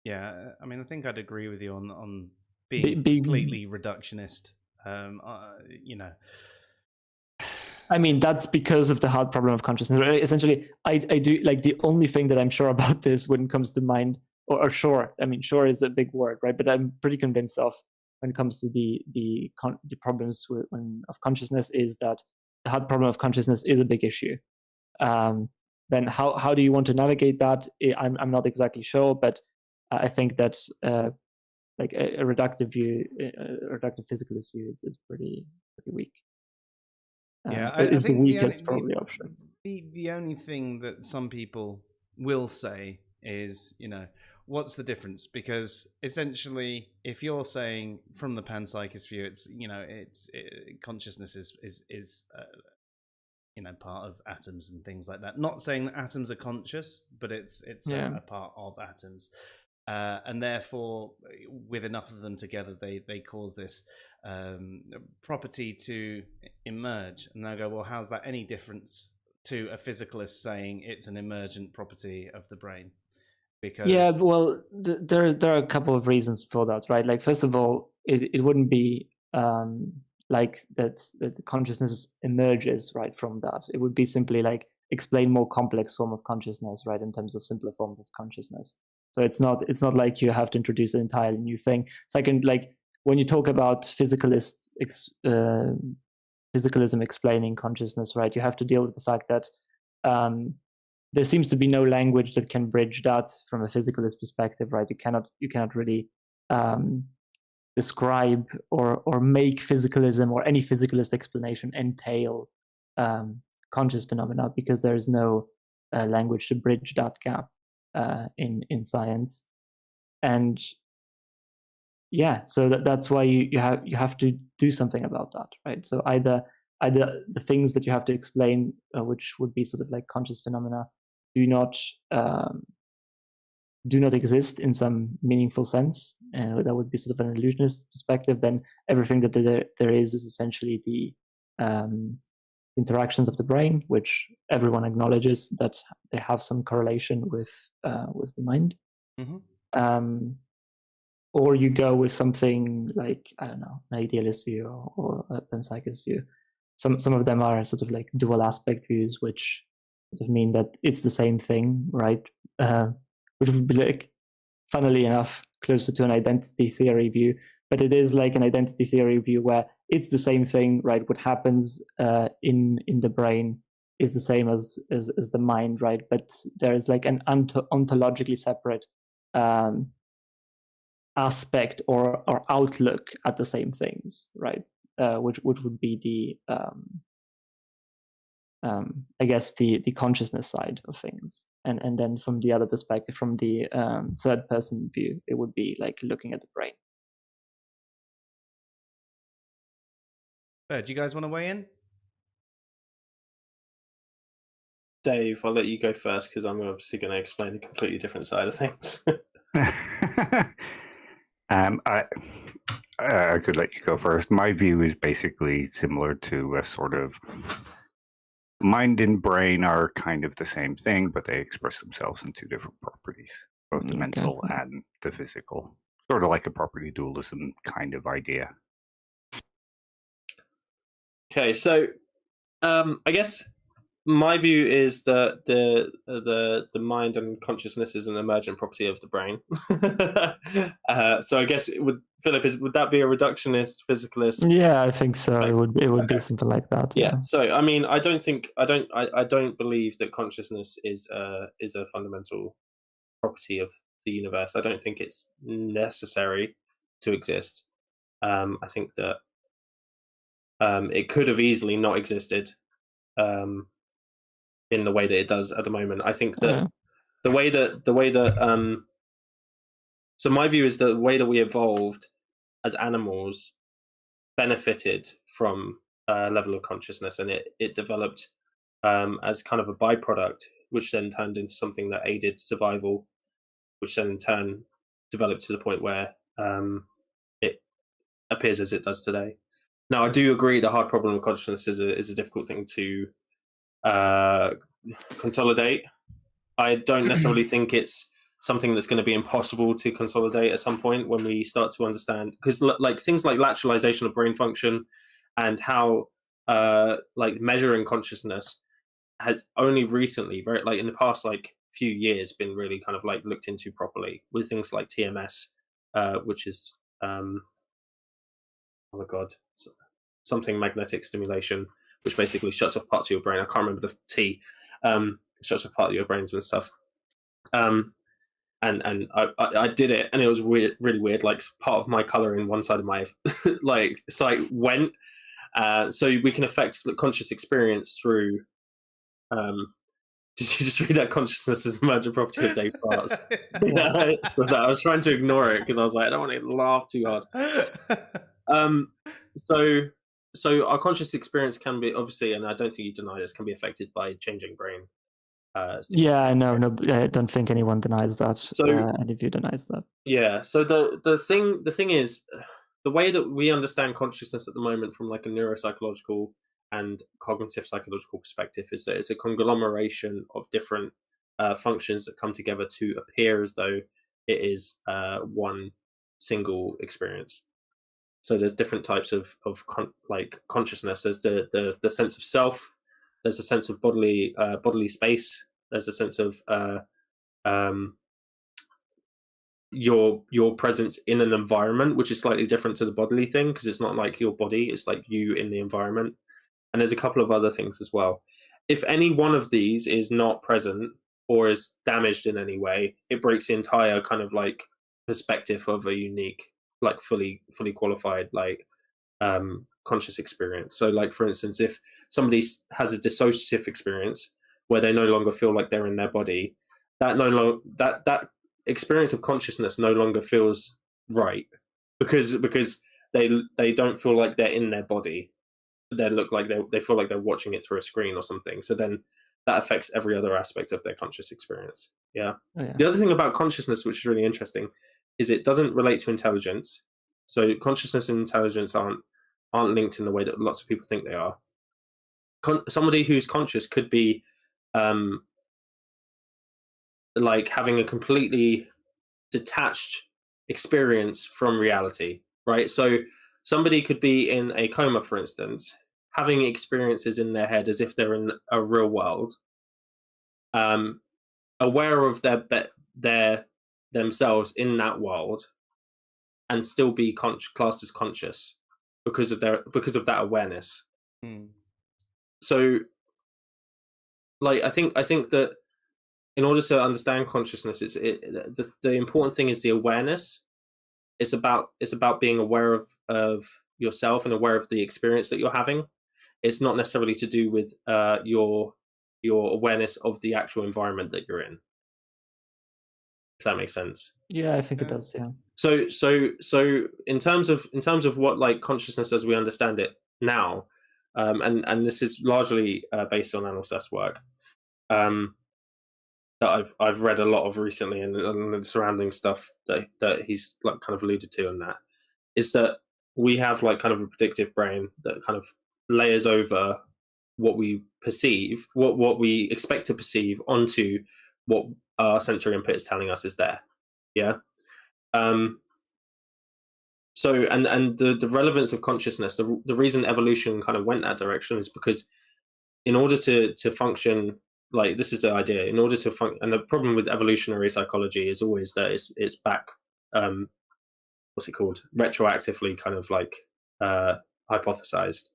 Yeah, I mean, I think I'd agree with you on being completely reductionist. You know, I mean, that's because of the hard problem of consciousness. Essentially, I do like the only thing that I'm sure about this when it comes to mind, or sure. I mean, sure is a big word, right? But I'm pretty convinced of when it comes to the problems of consciousness is that the hard problem of consciousness is a big issue. Then how do you want to navigate that? I'm not exactly sure, but I think that like a reductive view, a reductive physicalist view is pretty weak. Yeah, it's the weakest probably option. The only thing that some people will say is, you know, what's the difference? Because essentially, if you're saying from the panpsychist view, it's, you know, consciousness is you know, part of atoms and things like that. Not saying that atoms are conscious, but it's a part of atoms. And therefore, with enough of them together, they cause this property to emerge. And they'll go, well, how's that any difference to a physicalist saying it's an emergent property of the brain? Because well, there are a couple of reasons for that, right? Like, first of all, it wouldn't be like that consciousness emerges right from that. It would be simply like explain more complex form of consciousness, right, in terms of simpler forms of consciousness. So it's not like you have to introduce an entirely new thing. Second, like when you talk about physicalism explaining consciousness, right, you have to deal with the fact that there seems to be no language that can bridge that from a physicalist perspective, right? You cannot really describe or make physicalism or any physicalist explanation entail conscious phenomena because there is no language to bridge that gap in science. And yeah, so that's why you have to do something about that, right? So either the things that you have to explain, which would be sort of like conscious phenomena, do not exist in some meaningful sense. That would be sort of an illusionist perspective. Then everything that there is essentially the interactions of the brain, which everyone acknowledges that they have some correlation with the mind. Mm-hmm. Or you go with something like, I don't know, an idealist view or a panpsychist view. Some of them are sort of like dual aspect views, which sort of mean that it's the same thing, right? Which would be like, funnily enough, closer to an identity theory view. But it is like an identity theory view where it's the same thing, right? What happens in the brain is the same as the mind, right? But there is like an ontologically separate aspect or outlook at the same things, right? Which would be the I guess the consciousness side of things, and then from the other perspective, from the third person view, it would be like looking at the brain. Do you guys want to weigh in? Dave, I'll let you go first because I'm obviously going to explain a completely different side of things. I could let you go first. My view is basically similar to a sort of mind and brain are kind of the same thing, but they express themselves in two different properties, both the mental and the physical. Sort of like a property dualism kind of idea. Okay, so I guess my view is that the mind and consciousness is an emergent property of the brain. So I guess Philip, would that be a reductionist, physicalist? Yeah, I think so. Like, It would okay. be something like that. Yeah. So I mean, I don't believe that consciousness is a fundamental property of the universe. I don't think it's necessary to exist. I think that it could have easily not existed in the way that it does at the moment. I think that the way that so my view is that the way that we evolved as animals benefited from a level of consciousness, and it developed as kind of a byproduct, which then turned into something that aided survival, which then in turn developed to the point where it appears as it does today. Now, I do agree the hard problem of consciousness is a difficult thing to consolidate. I don't necessarily think it's something that's going to be impossible to consolidate at some point when we start to understand, because like things like lateralization of brain function and how like measuring consciousness has only recently, very like in the past like few years, been really kind of like looked into properly with things like TMS, which is oh my god, something magnetic stimulation, which basically shuts off parts of your brain. I can't remember the T. Shuts off part of your brains and stuff. And I did it, and it was weird, really weird. Like part of my color in one side of my like sight went. So we can affect conscious experience through. Did you just read that consciousness is emergent property of day parts? Yeah, so that I was trying to ignore it because I was like, I don't want to laugh too hard. So our conscious experience can be obviously, and I don't think you deny this, can be affected by changing brain. Yeah, no, I don't think anyone denies that. So any view denies that. Yeah. So the thing is, the way that we understand consciousness at the moment from like a neuropsychological and cognitive psychological perspective is that it's a conglomeration of different functions that come together to appear as though it is one single experience. So there's different types of like consciousness. There's the sense of self. There's a sense of bodily space. There's a sense of your presence in an environment, which is slightly different to the bodily thing because it's not like your body, it's like you in the environment. And there's a couple of other things as well. If any one of these is not present or is damaged in any way, it breaks the entire kind of like perspective of a unique, like fully qualified like conscious experience. So like for instance, if somebody has a dissociative experience where they no longer feel like they're in their body, that experience of consciousness no longer feels right because they don't feel like they're in their body. They look like they feel like they're watching it through a screen or something. So then that affects every other aspect of their conscious experience. Yeah. Oh, yeah. The other thing about consciousness, which is really interesting, is it doesn't relate to intelligence. So consciousness and intelligence aren't linked in the way that lots of people think they are. Somebody who's conscious could be like having a completely detached experience from reality, right? So somebody could be in a coma, for instance, having experiences in their head as if they're in a real world, aware of their themselves in that world, and still be classed as conscious because of that awareness. So, like, I think that in order to understand consciousness, the important thing is the awareness. It's about being aware of yourself and aware of the experience that you're having. It's not necessarily to do with your awareness of the actual environment that you're in. If that makes sense. Yeah, I think it does. Yeah. So in terms of what like consciousness as we understand it now, and this is largely based on Anselm's work, that I've read a lot of recently, and the surrounding stuff that he's like kind of alluded to, and that is that we have like kind of a predictive brain that kind of layers over what we perceive, what we expect to perceive onto what our sensory input is telling us is there. Yeah. So and the relevance of consciousness, the reason evolution kind of went that direction is because in order to function, like, this is the idea, in order to function, and the problem with evolutionary psychology is always that it's back, what's it called, retroactively kind of like hypothesized.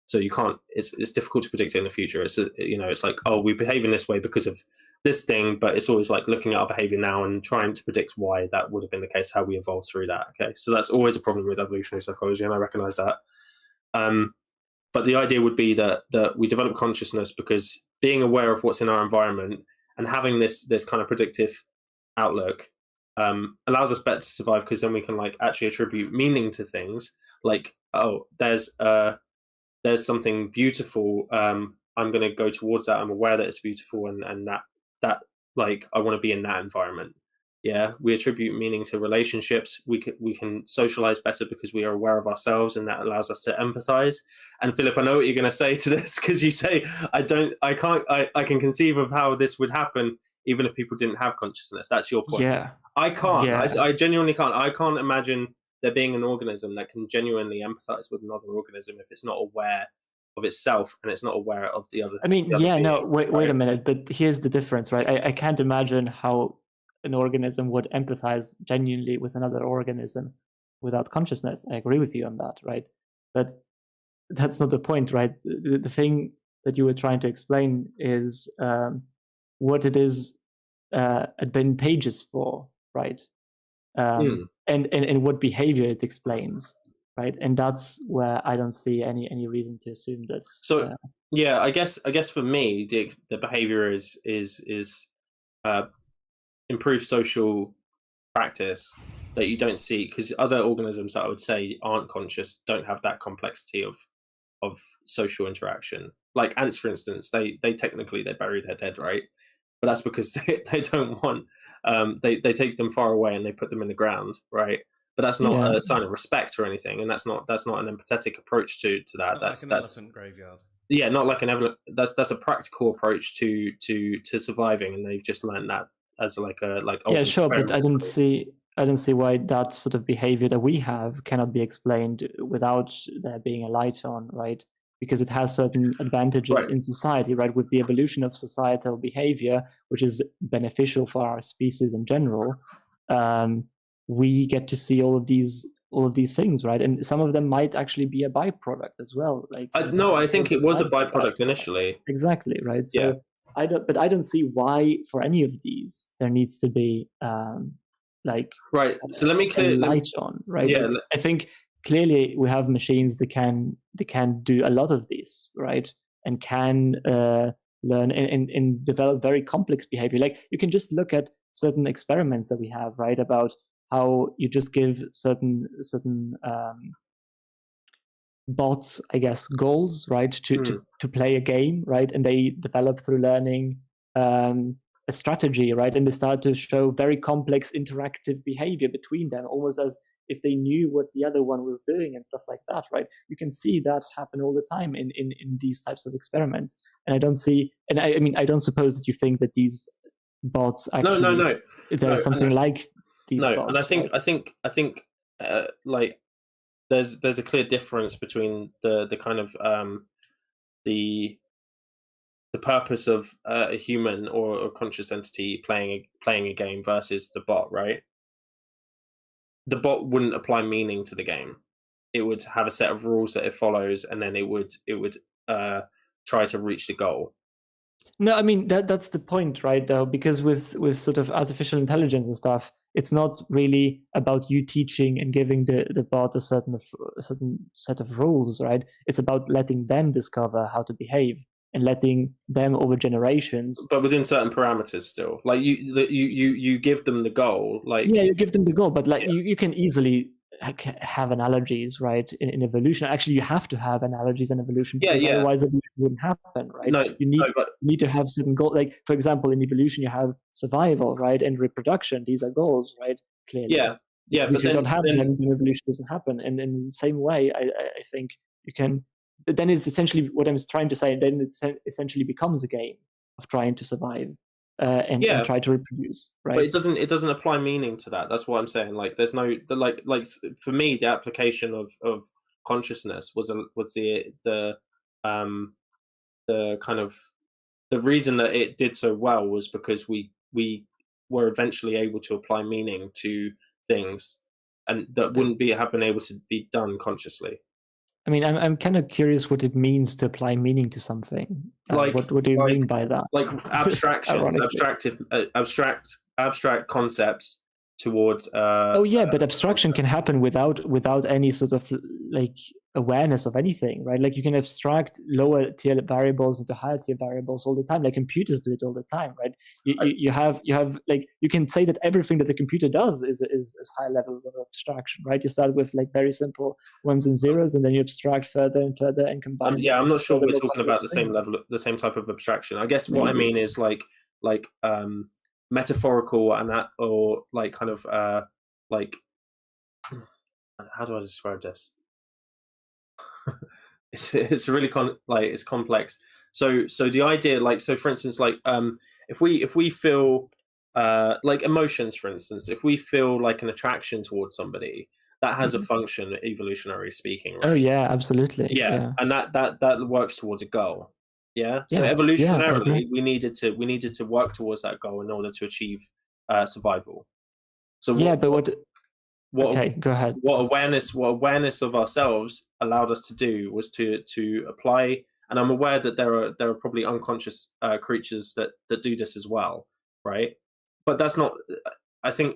So you can't, it's difficult to predict it in the future. It's it's like, oh, we behave in this way because of this thing, but it's always like looking at our behavior now and trying to predict why that would have been the case, how we evolved through that. Okay, so that's always a problem with evolutionary psychology, and I recognize that. But the idea would be that we develop consciousness because being aware of what's in our environment and having this kind of predictive outlook allows us better to survive, because then we can like actually attribute meaning to things. Like, oh, there's something beautiful. I'm going to go towards that. I'm aware that it's beautiful, and that like I want to be in that environment. Yeah, we attribute meaning to relationships. We can socialize better because we are aware of ourselves, and that allows us to empathize. And Philip, I know what you're going to say to this, because you say I can conceive of how this would happen even if people didn't have consciousness. That's your point. Yeah, I can't. Yeah. I genuinely can't. I can't imagine there being an organism that can genuinely empathize with another organism if it's not aware of itself and it's not aware of the other. I mean, the other yeah, being, no, wait right? a minute. But here's the difference, right? I can't imagine how an organism would empathize genuinely with another organism without consciousness. I agree with you on that, right? But that's not the point, right? The thing that you were trying to explain is what it is advantageous for, right? And what behavior it explains, right? And that's where I don't see any reason to assume that. So yeah, I guess for me, the behavior is improved social practice that you don't see, because other organisms that I would say aren't conscious don't have that complexity of social interaction. Like ants, for instance, they technically they bury their dead, right? But that's because they don't want they take them far away and they put them in the ground, right? But that's not a sign of respect or anything, and that's not an empathetic approach to that. Not That's like an elephant graveyard. Yeah, not like an elephant. That's a practical approach to surviving, and they've just learned that as like yeah, sure, but I don't see why that sort of behavior that we have cannot be explained without there being a light on, right? Because it has certain advantages in society, right? With the evolution of societal behavior, which is beneficial for our species in general, we get to see all of these things, right? And some of them might actually be a byproduct as well. Like no, I think it was a byproduct initially. Exactly, right? So I don't see why for any of these there needs to be right. So let me clear light on, right? Yeah, I think clearly we have machines that can do a lot of this, right? And can learn and develop very complex behavior. Like you can just look at certain experiments that we have, right? About how you just give certain bots, I guess, goals, right, to play a game, right, and they develop through learning a strategy, right, and they start to show very complex interactive behavior between them, almost as if they knew what the other one was doing and stuff like that, right? You can see that happen all the time in these types of experiments, and I don't see, and I mean, I don't suppose that you think that these bots actually no. There's something like these bots, and I think like there's a clear difference between the kind of the purpose of a human or a conscious entity playing a game versus the bot, right? The bot wouldn't apply meaning to the game. It would have a set of rules that it follows, and then it would try to reach the goal. No, I mean that's the point, right? Though, because with sort of artificial intelligence and stuff, it's not really about you teaching and giving the bot a certain set of rules, right? It's about letting them discover how to behave and letting them over generations. But within certain parameters, still, like you give them the goal, like you give them the goal, but like you can easily have analogies, right? In evolution, actually, you have to have analogies in evolution because otherwise evolution wouldn't happen, right? You need to have certain goals. Like, for example, in evolution, you have survival, right, and reproduction. These are goals, right? Clearly, yeah. But if you don't have them, then evolution doesn't happen. And in the same way, I think you can. Then it's essentially what I'm trying to say. Then it essentially becomes a game of trying to survive. And try to reproduce, right? But it doesn't apply meaning to that. That's what I'm saying. Like, there's no like for me, the application of consciousness was the kind of the reason that it did so well was because we were eventually able to apply meaning to things, and that wouldn't have been able to be done consciously. I mean, I'm kind of curious what it means to apply meaning to something. What do you mean by that? Like abstractions, abstract concepts towards. Oh yeah, but abstraction can happen without any sort of like awareness of anything, right? Like you can abstract lower tier variables into higher tier variables all the time. Like computers do it all the time, right? You have like, you can say that everything that the computer does is high levels of abstraction, right? You start with like very simple ones and zeros, and then you abstract further and further and combine. Yeah, I'm not sure we're talking about the same level, the same type of abstraction. I guess what I mean is like metaphorical and that, or like kind of like, how do I describe this? it's really it's complex. So the idea, like, so for instance, like if we feel like emotions, for instance, if we feel like an attraction towards somebody, that has a function, evolutionary speaking, right? Oh yeah, absolutely. Yeah. And that works towards a goal. Yeah. So evolutionarily, we needed to work towards that goal in order to achieve survival. So okay, go ahead. What awareness of ourselves allowed us to do was to apply, and I'm aware that there are probably unconscious creatures that do this as well, right? But that's not. I think.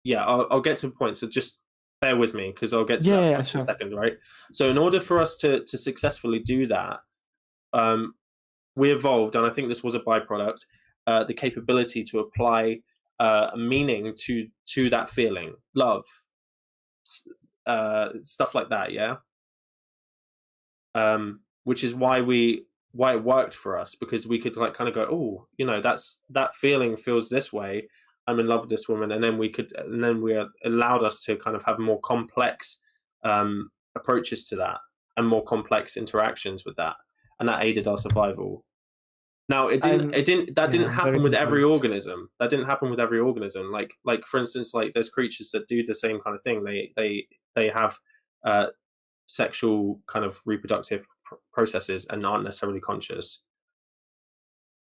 Yeah, I'll get to the point. So just bear with me, because I'll get to that in a second, right? So in order for us to successfully do that, we evolved, and I think this was a byproduct, the capability to apply a meaning to that feeling, love, stuff like that, yeah. Which is why it worked for us, because we could like kind of go, oh, that feeling feels this way. I'm in love with this woman, and then we allowed us to kind of have more complex approaches to that and more complex interactions with that, and that aided our survival. Now it didn't happen with every organism. That didn't happen with every organism. Like for instance, like there's creatures that do the same kind of thing. They have sexual kind of reproductive processes and aren't necessarily conscious.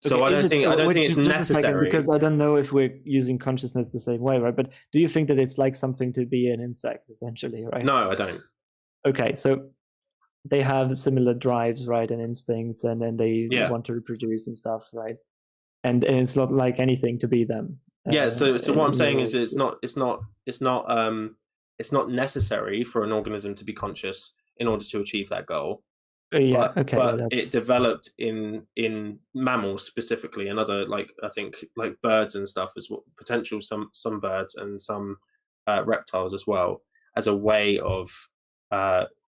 So I don't think it's necessary, because I don't know if we're using consciousness the same way, right? But do you think that it's like something to be an insect, essentially, right? No, I don't. Okay, so they have similar drives, right, and instincts, and then they want to reproduce and stuff, right? And it's not like anything to be them. Yeah. So what I'm saying is, it's not necessary for an organism to be conscious in order to achieve that goal. Yeah. But it developed in mammals specifically, and other, like, I think like birds and stuff as well, potential some birds and some reptiles as well, as a way of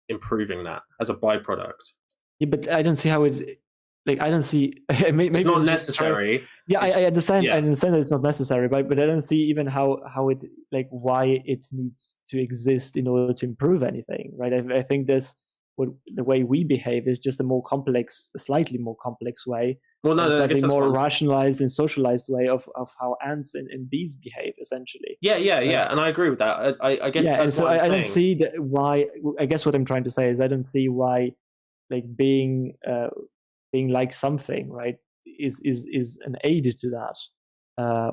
improving that as a byproduct. Yeah, but I don't see how it. Like, I don't see. Maybe it's not necessary. I understand. Yeah. I understand that it's not necessary, but I don't see even how it, like, why it needs to exist in order to improve anything, right? I think the way we behave is just a slightly more complex way. Well, no, slightly more rationalized and socialized way of how ants and bees behave, essentially. Yeah, and I agree with that. I guess. Yeah, that's and so I don't see why. I guess what I'm trying to say is I don't see why, like, being like something, right, is an aid to that,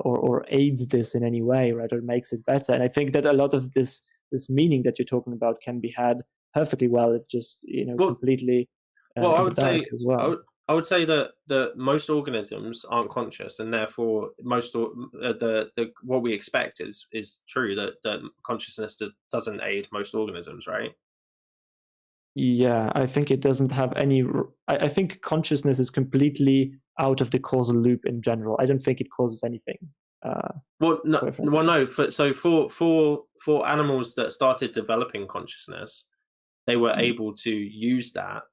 or aids this in any way, right, or makes it better. And I think that a lot of this meaning that you're talking about can be had perfectly well if just completely. I would say as well. I would say that most organisms aren't conscious, and therefore what we expect is true, that consciousness doesn't aid most organisms, right? Yeah, I think it doesn't have any. I think consciousness is completely out of the causal loop in general. I don't think it causes anything. No. For animals that started developing consciousness, they were able to use that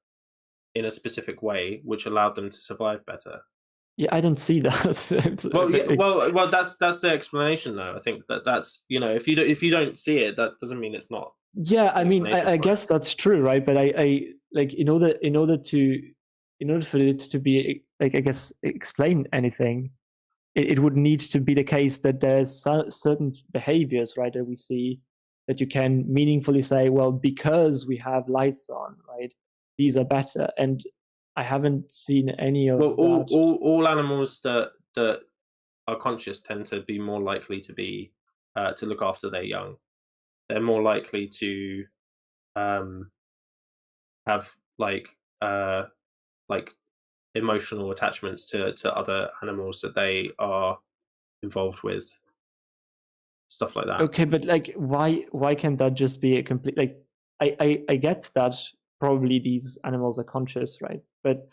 in a specific way, which allowed them to survive better. Yeah, I don't see that. well, that's the explanation, though. I think that's if you don't see it, that doesn't mean it's not. Yeah, I mean, I guess that's true, right? But I like in order for it to be, like, I guess, explain anything, it would need to be the case that there's certain behaviors, right, that we see that you can meaningfully say, well, because we have lights on, right, these are better. And I haven't seen any of Well, that. all animals that are conscious tend to be more likely to be to look after their young. They're more likely to have like emotional attachments to other animals that they are involved with, stuff like that. Okay, but like, why can't that just be a complete, like, I get that probably these animals are conscious, right? But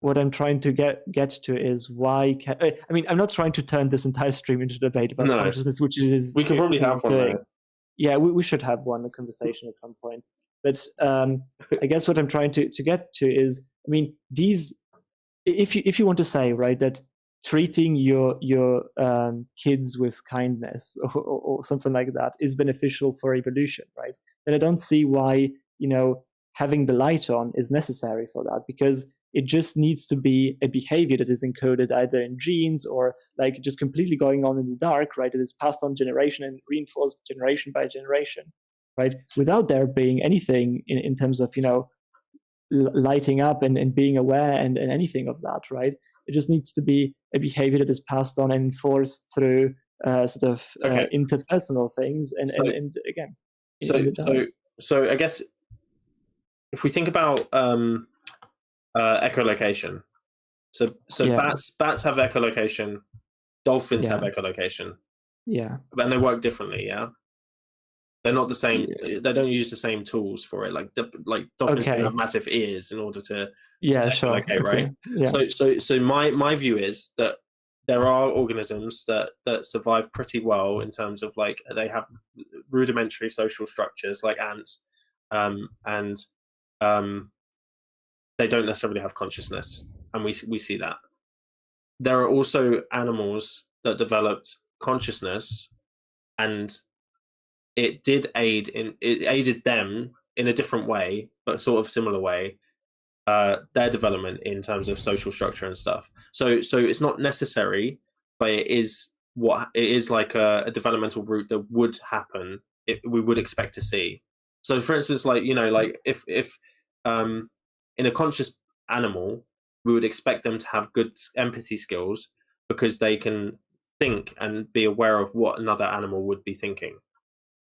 what I'm trying to get to is why can I mean, I'm not trying to turn this entire stream into a debate about No. consciousness, which it is. We could probably have one doing. there. Yeah, we should have a conversation at some point. But I guess what I'm trying to get to is, I mean, these, if you want to say, right, that treating your kids with kindness or something like that is beneficial for evolution, right? Then I don't see why, having the light on is necessary for that, because it just needs to be a behavior that is encoded either in genes or like just completely going on in the dark, right? It is passed on generation and reinforced generation by generation, right? Without there being anything in terms of, lighting up and being aware and anything of that, right? It just needs to be a behavior that is passed on and enforced through interpersonal things. And again, so I guess if we think about echolocation, so yeah. Bats have echolocation, dolphins have echolocation, and they work differently. Yeah, they're not the same. They don't use the same tools for it. Like dolphins have massive ears in order to echolocate, right? Yeah. So my view is that there are organisms that survive pretty well in terms of like they have rudimentary social structures like ants, and they don't necessarily have consciousness, and we see that. There are also animals that developed consciousness, and it aided them in a different way, but sort of similar way, their development in terms of social structure and stuff. So it's not necessary, but it is like a developmental route that would happen. We would expect to see. So, for instance, like if in a conscious animal, we would expect them to have good empathy skills because they can think and be aware of what another animal would be thinking.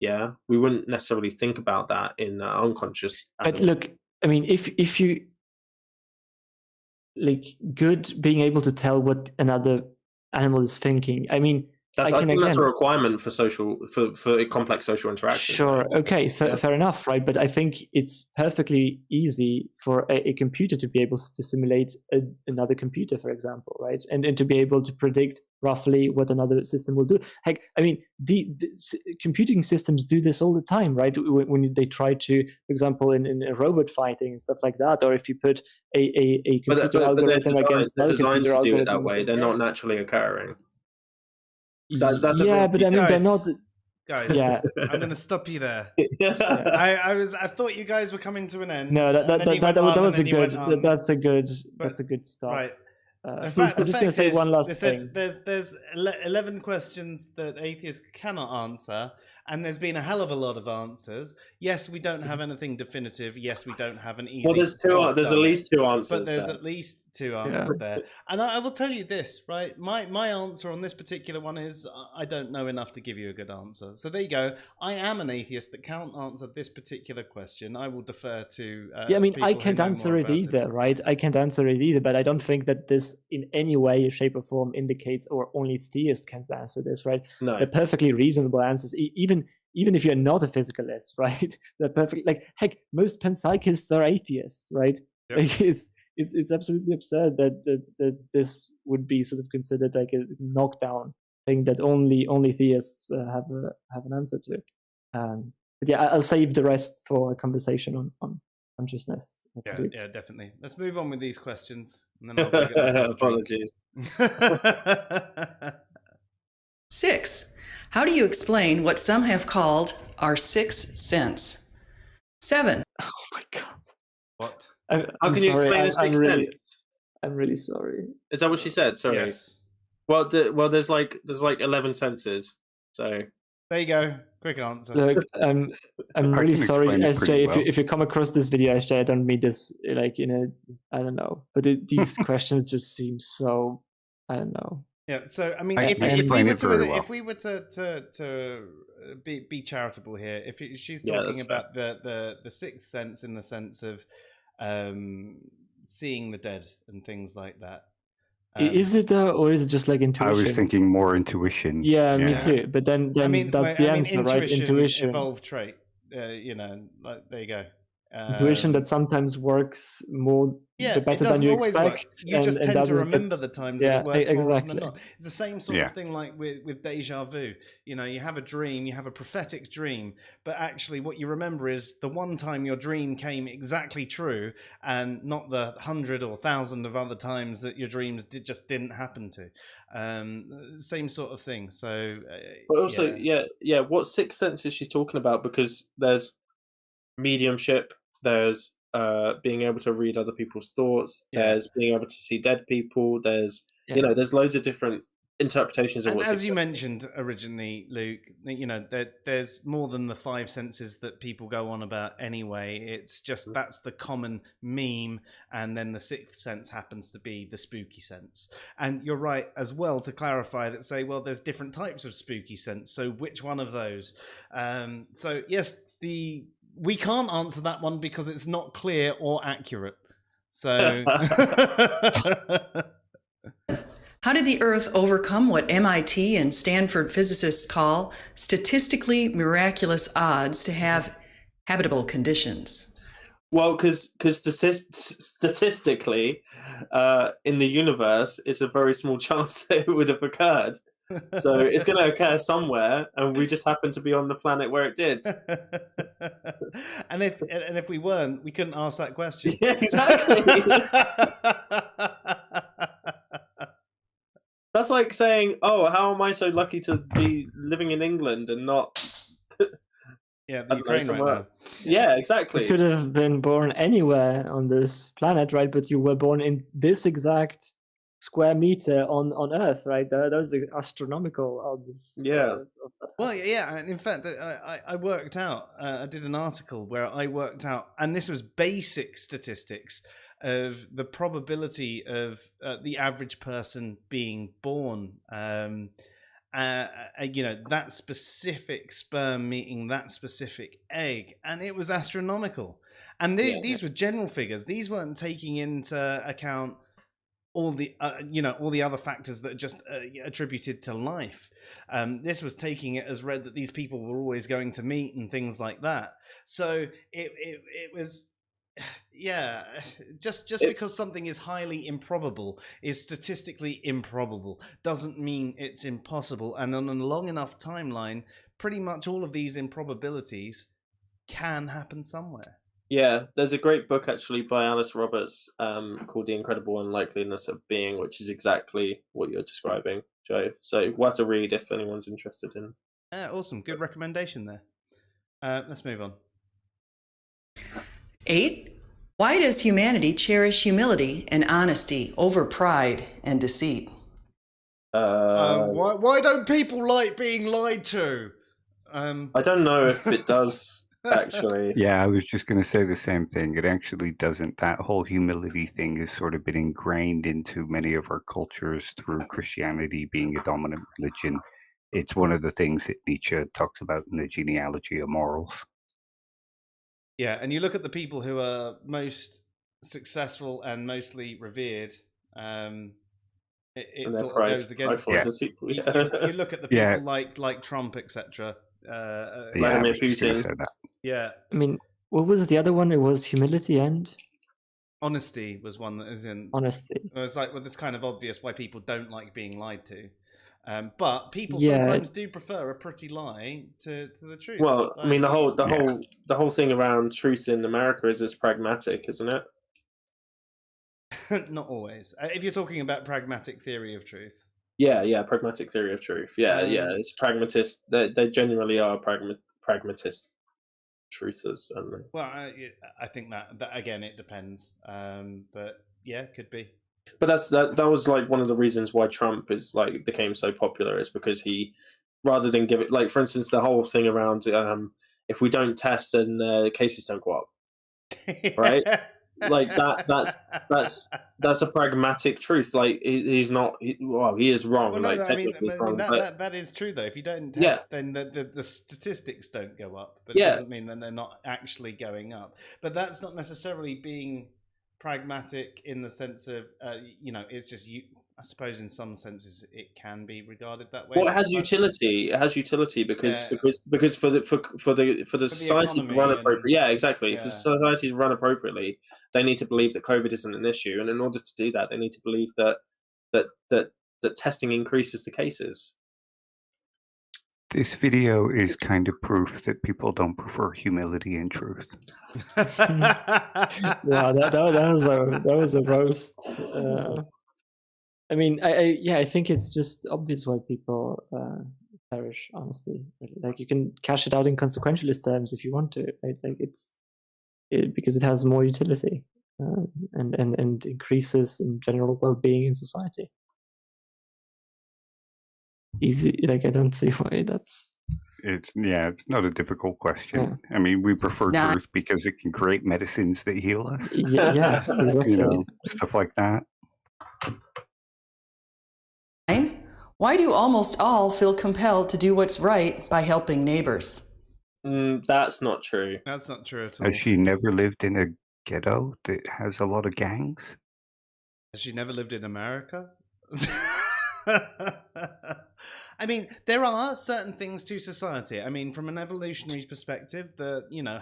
Yeah, we wouldn't necessarily think about that in unconscious animal. But look, I mean, if you like good being able to tell what another animal is thinking, I mean, I think that's a requirement for for complex social interactions. Sure. Okay. Fair enough. Right. But I think it's perfectly easy for a computer to be able to simulate another computer, for example, right? And to be able to predict roughly what another system will do. Heck, I mean, the computing systems do this all the time, right? When they try to, for example, in a robot fighting and stuff like that, or if you put a computer algorithm against another designed computer to do it that algorithm, way. They're not naturally occurring. But I mean, they're not. Guys, yeah. I'm going to stop you there. I thought you guys were coming to an end. No, that was a good. That's a good start. Right. I'm just going to say one last thing. There's 11 questions that atheists cannot answer, and there's been a hell of a lot of answers. Yes, we don't have anything definitive. Yes, we don't have an easy. Well, there's at least two answers. But there's at least two answers there. And I will tell you this, right? My answer on this particular one is I don't know enough to give you a good answer. So there you go. I am an atheist that can't answer this particular question. I will defer to. I mean, I can't answer it either, right? I can't answer it either, but I don't think that this in any way, shape, or form indicates or only theists can answer this, right? No. They're perfectly reasonable answers, even if you're not a physicalist, right? They're perfect. Like, heck, most panpsychists are atheists, right? Yep. Like, it's absolutely absurd that this would be sort of considered like a knockdown thing that only theists have an answer to. But yeah, I'll save the rest for a conversation on consciousness. Yeah, definitely. Let's move on with these questions, and then I'll get myself apologies. 6. How do you explain what some have called our sixth sense? 7. Oh my God. What? How can you explain a sixth sense? I'm really sorry. Is that what she said? Sorry. Yes. Well, there's like 11 senses. So there you go. Quick answer. Look, I'm really can sorry, explain it SJ. pretty If well. you come across this video, SJ, I don't mean this like I don't know, but these questions just seem so, I don't know. Yeah, so I mean, I if can we explain were it very to well. if we were to be charitable here, if she's Yeah, talking that's fair. about the sixth sense in the sense of seeing the dead and things like that, Is it or is it just like intuition? I was thinking more intuition. Yeah, me too. But then I mean, that's the answer, right? Intuition. evolved trait. Like, there you go. Intuition that sometimes works more Yeah, better it doesn't than you always expect. work. You just tend to others remember gets- the times yeah, that it works more often exactly. than not. It's the same sort Yeah. of thing like with deja vu. You have a dream, you have a prophetic dream, but actually what you remember is the one time your dream came exactly true and not the 100 or 1,000 of other times that your dreams just didn't happen to. Same sort of thing. So, But also, yeah, what sixth sense is she talking about? Because there's mediumship, there's being able to read other people's thoughts, there's being able to see dead people, there's there's loads of different interpretations of and what as sixth you sense mentioned originally, Luke, there's more than the five senses that people go on about anyway. It's just that's the common meme, and then the sixth sense happens to be the spooky sense. And you're right as well to clarify that, say, well, there's different types of spooky sense, so which one of those? So yes, we can't answer that one because it's not clear or accurate. So How did the Earth overcome what MIT and Stanford physicists call statistically miraculous odds to have habitable conditions? Well, because statistically, in the universe, it's a very small chance that it would have occurred. So it's going to occur somewhere, and we just happen to be on the planet where it did. and if we weren't, we couldn't ask that question. Yeah, exactly. That's like saying, "Oh, how am I so lucky to be living in England and not?" Yeah, the Ukraine right now. Yeah, exactly. You could have been born anywhere on this planet, right? But you were born in this exact square meter on Earth, right? Those are astronomical odds. Yeah. Well, yeah, and in fact, I worked out, I did an article where I worked out, and this was basic statistics of the probability of the average person being born. That specific sperm meeting that specific egg, and it was astronomical. And these were general figures. These weren't taking into account all the all the other factors that are just attributed to life. This was taking it as read that these people were always going to meet and things like that. So it was just because something is highly improbable, is statistically improbable, doesn't mean it's impossible. And on a long enough timeline, pretty much all of these improbabilities can happen somewhere. Yeah, there's a great book actually by Alice Roberts called The Incredible Unlikeliness of Being, which is exactly what you're describing, Joe. So worth a read if anyone's interested in. Awesome. Good recommendation there. Let's move on. 8. Why does humanity cherish humility and honesty over pride and deceit? Why don't people like being lied to? I don't know if it does, actually. Yeah, I was just going to say the same thing. It actually doesn't. That whole humility thing has sort of been ingrained into many of our cultures through Christianity being a dominant religion. It's one of the things that Nietzsche talks about in the genealogy of morals. Yeah, and you look at the people who are most successful and mostly revered, it sort of goes against that. Deceitful, you look at the people like Trump, etc. Vladimir Putin. Yeah. I mean, what was the other one? It was humility and honesty was one that is in honesty. It was like, well, it's kind of obvious why people don't like being lied to. But people sometimes do prefer a pretty lie to the truth. Well, I mean, the whole thing around truth in America is it's pragmatic, isn't it? Not always. If you're talking about pragmatic theory of truth. Yeah, pragmatic theory of truth. Yeah, it's pragmatist. They genuinely are pragmatist truthers, aren't they? Well, I think that again, it depends. But yeah, could be. But that was like one of the reasons why Trump is like became so popular, is because he rather than give it, like, for instance, the whole thing around if we don't test, then cases don't go up, right? Like that's a pragmatic truth. Like he's not. He is wrong. Well, no, like no, technically he's wrong, but that is true though. If you don't Yeah. test, then the statistics don't go up, but it Yeah. doesn't mean that they're not actually going up. But that's not necessarily being pragmatic in the sense of it's just you. I suppose in some senses it can be regarded that way. well, it has utility. It has utility because Yeah. because for the society to economy run and- appropriately. Yeah, exactly. For Yeah. society to run appropriately, they need to believe that COVID isn't an issue, and in order to do that, they need to believe that testing increases the cases. This video is kind of proof that people don't prefer humility and truth. Wow, that was a roast. I mean, I think it's just obvious why people perish. Honestly, like you can cash it out in consequentialist terms if you want to. Right? Like because it has more utility and increases in general well-being in society. Easy, like I don't see why that's. It's not a difficult question. Yeah. I mean, we prefer Nah. truth because it can create medicines that heal us. Yeah, exactly. Stuff like that. Why do almost all feel compelled to do what's right by helping neighbors? That's not true. That's not true at all. Has she never lived in a ghetto that has a lot of gangs? Has she never lived in America? I mean, there are certain things to society. I mean, from an evolutionary perspective,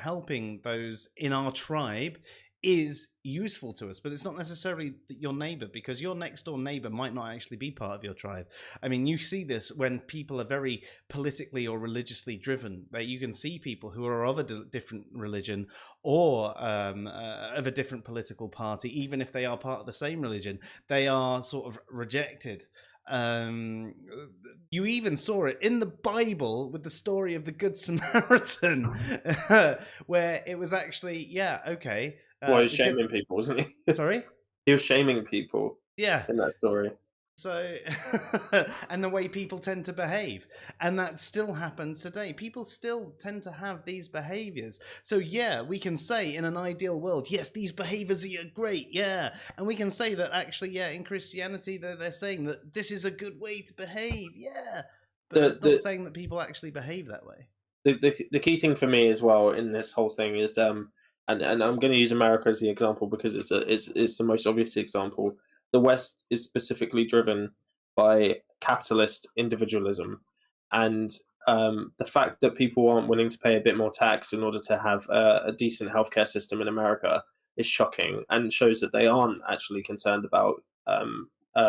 helping those in our tribe is useful to us, but it's not necessarily your neighbor, because your next door neighbor might not actually be part of your tribe. I mean, you see this when people are very politically or religiously driven. You can see people who are of a different religion or of a different political party, even if they are part of the same religion, they are sort of rejected. You even saw it in the Bible with the story of the Good Samaritan, where it was actually, okay. Well, he was shaming people, wasn't he? Sorry? He was shaming people Yeah. in that story. So, and the way people tend to behave. And that still happens today. People still tend to have these behaviors. So, yeah, we can say in an ideal world, yes, these behaviors are great, yeah. And we can say that actually, in Christianity, they're saying that this is a good way to behave, yeah. But it's not saying that people actually behave that way. The key thing for me as well in this whole thing is, and I'm going to use America as the example because it's the most obvious example. The West is specifically driven by capitalist individualism, and the fact that people aren't willing to pay a bit more tax in order to have a decent healthcare system in America is shocking, and shows that they aren't actually concerned about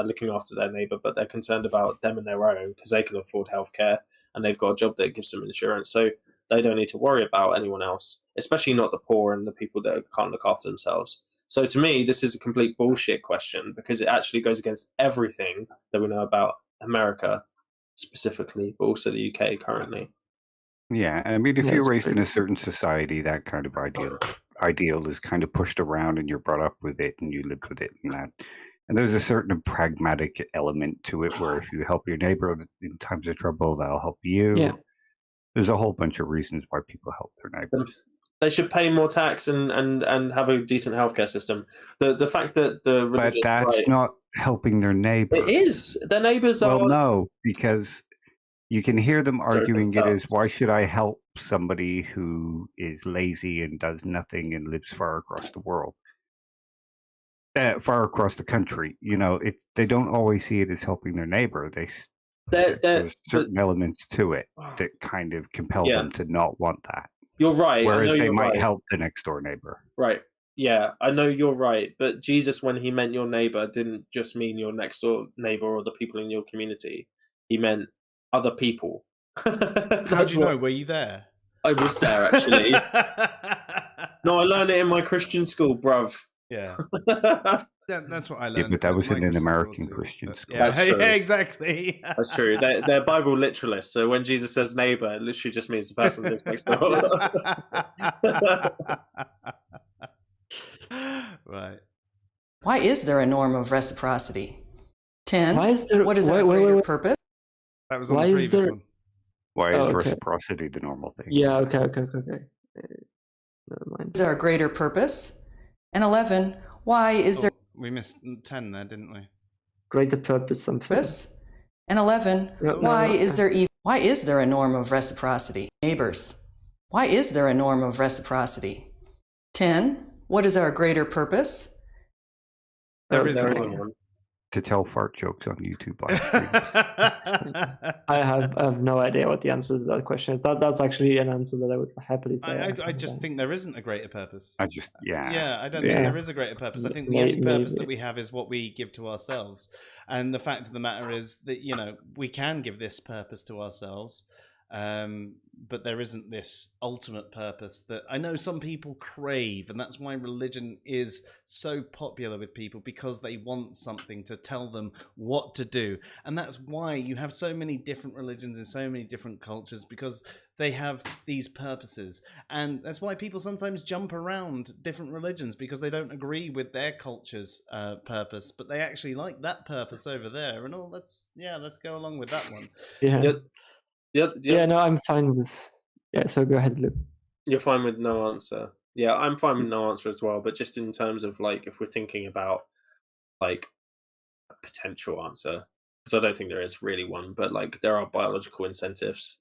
looking after their neighbor, but they're concerned about them and their own because they can afford healthcare and they've got a job that gives them insurance, so they don't need to worry about anyone else, especially not the poor and the people that can't look after themselves. So to me, this is a complete bullshit question because it actually goes against everything that we know about America specifically, but also the UK currently. Yeah, I mean, if Yeah, you're it's raised in pretty- a certain society, that kind of ideal is kind of pushed around, and you're brought up with it, and you live with it, and that. And there's a certain pragmatic element to it, where if you help your neighbor in times of trouble, they'll help you. Yeah. There's a whole bunch of reasons why people help their neighbors. They should pay more tax and have a decent healthcare system. The fact that the But religious that's right, not helping their neighbor. it is. Their neighbors are. Well, no, because you can hear them Sorry, arguing that's it tough. as, why should I help somebody who is lazy and does nothing and lives far across the world? Far across the country. They don't always see it as helping their neighbor. There's certain elements to it that kind of compel them to not want that. You're right. Whereas they you're might right. help the next door neighbor. Right. Yeah, I know you're right. But Jesus, when he meant your neighbor, didn't just mean your next door neighbor or the people in your community. He meant other people. How do you know? Were you there? I was there, actually. No, I learned it in my Christian school, bruv. Yeah. That's what I learned. Yeah, but that was at in my an Christian American school too. Christian But school. Yeah, That's true. yeah, exactly. That's true. They're Bible literalists. So when Jesus says neighbor, it literally just means the person who's next door. Right. Why is there a norm of reciprocity? 10. Why is there? What is wait, our wait, greater wait. purpose? That was on Why the is previous there- one. Why is okay. reciprocity the normal thing? Yeah, okay. Never mind. Is there a greater purpose? And 11, why is there We missed 10 there, didn't we? Greater purpose, something. purpose? And 11, why is there why is there a norm of reciprocity? Neighbors, why is there a norm of reciprocity? 10, what is our greater purpose? There isn't isn't one. To tell fart jokes on YouTube live streams. I have no idea what the answer to that question is. That's actually an answer that I would happily say. I just think there isn't a greater purpose. I just, Yeah, I don't think there is a greater purpose. I think the only purpose that we have is what we give to ourselves. And the fact of the matter is that, we can give this purpose to ourselves, but there isn't this ultimate purpose that I know some people crave. And that's why religion is so popular with people, because they want something to tell them what to do. And that's why you have so many different religions in so many different cultures, because they have these purposes. And that's why people sometimes jump around different religions, because they don't agree with their culture's purpose, but they actually like that purpose over there. And let's go along with that one. Yeah. Yep. Yeah, no, I'm fine with. Yeah, so go ahead, Luke. You're fine with no answer. Yeah, I'm fine with no answer as well. But just in terms of if we're thinking about a potential answer, because I don't think there is really one, but there are biological incentives.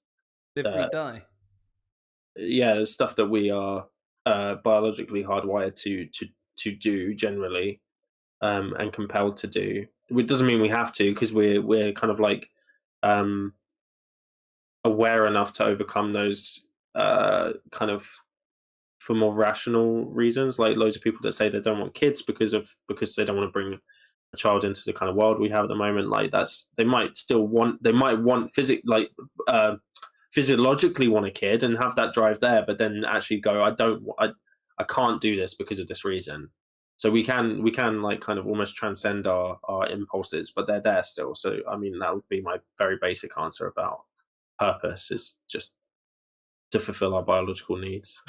Did we die? Yeah, there's stuff that we are biologically hardwired to do generally, and compelled to do. It doesn't mean we have to, because we're kind of aware enough to overcome those kind of for more rational reasons. Like loads of people that say they don't want kids because they don't want to bring a child into the kind of world we have at the moment. They might want physiologically want a kid and have that drive there, but then actually go, I can't do this because of this reason. So we can kind of almost transcend our impulses, but they're there still. So I mean, that would be my very basic answer about purpose, is just to fulfill our biological needs.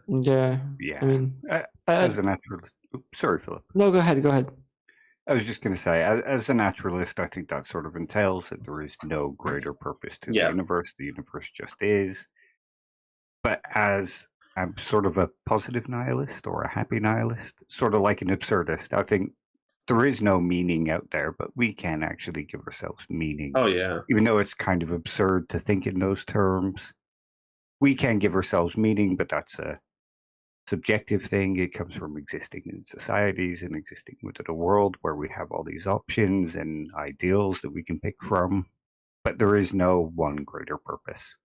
Yeah. I mean, as a naturalist, sorry, Philip. No, go ahead. I was just going to say, as a naturalist, I think that sort of entails that there is no greater purpose to the universe. The universe just is. But as I'm sort of a positive nihilist or a happy nihilist, sort of like an absurdist, I think there is no meaning out there, but we can actually give ourselves meaning. Oh, yeah. Even though it's kind of absurd to think in those terms, we can give ourselves meaning, but that's a subjective thing. It comes from existing in societies and existing within a world where we have all these options and ideals that we can pick from, but there is no one greater purpose.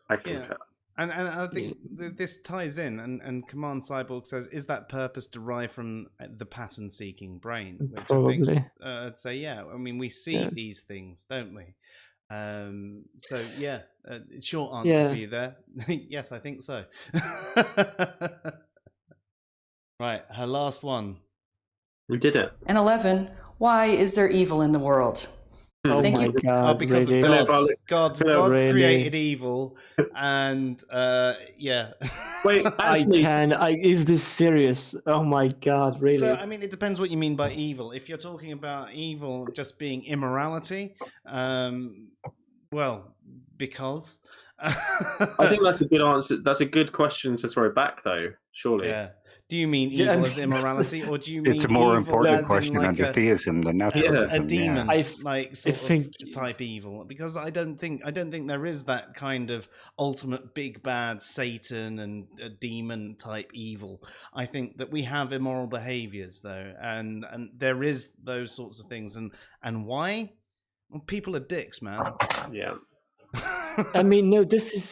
I concur. And I think this ties in, and Command Cyborg says, is that purpose derived from the pattern-seeking brain? Which Probably. I think I'd say, yeah. I mean, we see these things, don't we? So, yeah, short answer for you there. Yes, I think so. Right, her last one. We did it. And 11, why is there evil in the world? Oh Thank my you. God! Because really? of God Really? created evil, and Wait, actually, is this serious? Oh my God! Really? So I mean, it depends what you mean by evil. If you're talking about evil just being immorality, well, because I think that's a good answer. That's a good question to throw back, though. Surely. Yeah. Do you mean evil as immorality, or do you mean it's a more evil important as question in under theism than naturalism? a demon, think type evil? Because I don't think there is that kind of ultimate big bad Satan and a demon type evil. I think that we have immoral behaviors though, and there is those sorts of things, and why? Well, people are dicks, man. Yeah. I mean, no, this is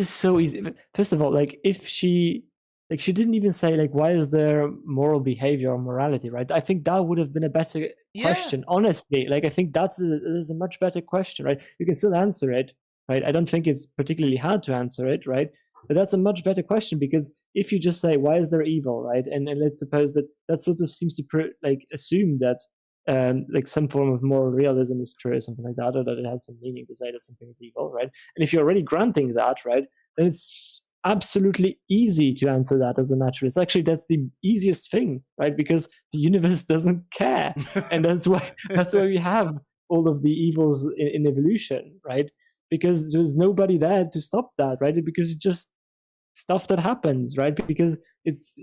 so easy. First of all, if she didn't even say why is there moral behavior or morality, right? I think that would have been a better question, honestly. I think that's a much better question, right? You can still answer it, right? I don't think it's particularly hard to answer it, right? But that's a much better question, because if you just say why is there evil, right? And let's suppose that sort of seems to assume that some form of moral realism is true or something like that, or that it has some meaning to say that something is evil, right? And if you're already granting that, right, then it's absolutely easy to answer that as a naturalist. Actually, that's the easiest thing, right? Because the universe doesn't care, and that's why we have all of the evils in evolution, right? because there's nobody there to stop that, right? Because it's just stuff that happens, right? Because it's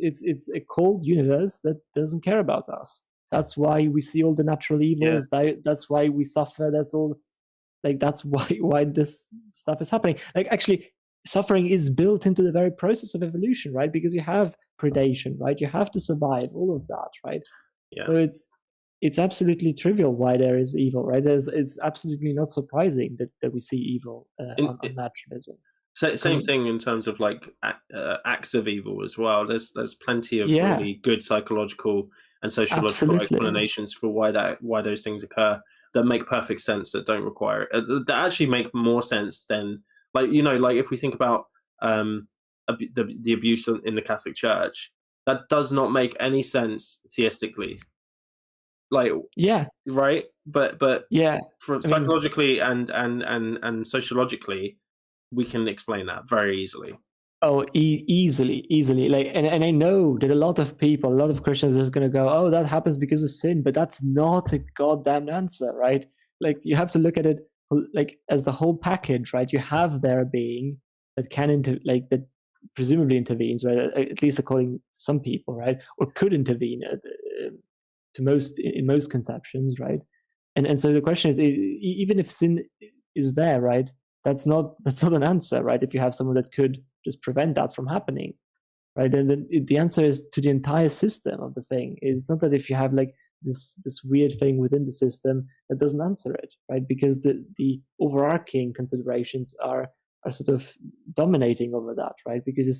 a cold universe that doesn't care about us. That's why we see all the natural evils. That's why we suffer. That's all. Like, that's why this stuff is happening. Like, actually, suffering is built into the very process of evolution, right? Because you have predation, right? You have to survive, all of that, right? Yeah. So it's absolutely trivial why there is evil, right? It's absolutely not surprising that we see evil on naturalism. Same thing in terms of like acts of evil as well. There's plenty of really good psychological and sociological explanations for why those things occur that make perfect sense, that don't require that actually make more sense than, like, like if we think about the abuse in the Catholic Church, that does not make any sense theistically. Like, right, but psychologically and sociologically, we can explain that very easily. Oh, easily. Like, and I know that a lot of Christians are just going to go, oh, that happens because of sin, but that's not a goddamn answer, right? Like, you have to look at it like as the whole package, right? You have there a being that that presumably intervenes, right? At least according to some people, right? Or could intervene in most conceptions, right? And so the question is, even if sin is there, right? That's not an answer, right? If you have someone that could just prevent that from happening, right? And then the answer is to the entire system of the thing. It's not that if you have like this weird thing within the system that doesn't answer it, right? Because the overarching considerations are sort of dominating over that, right? Because it's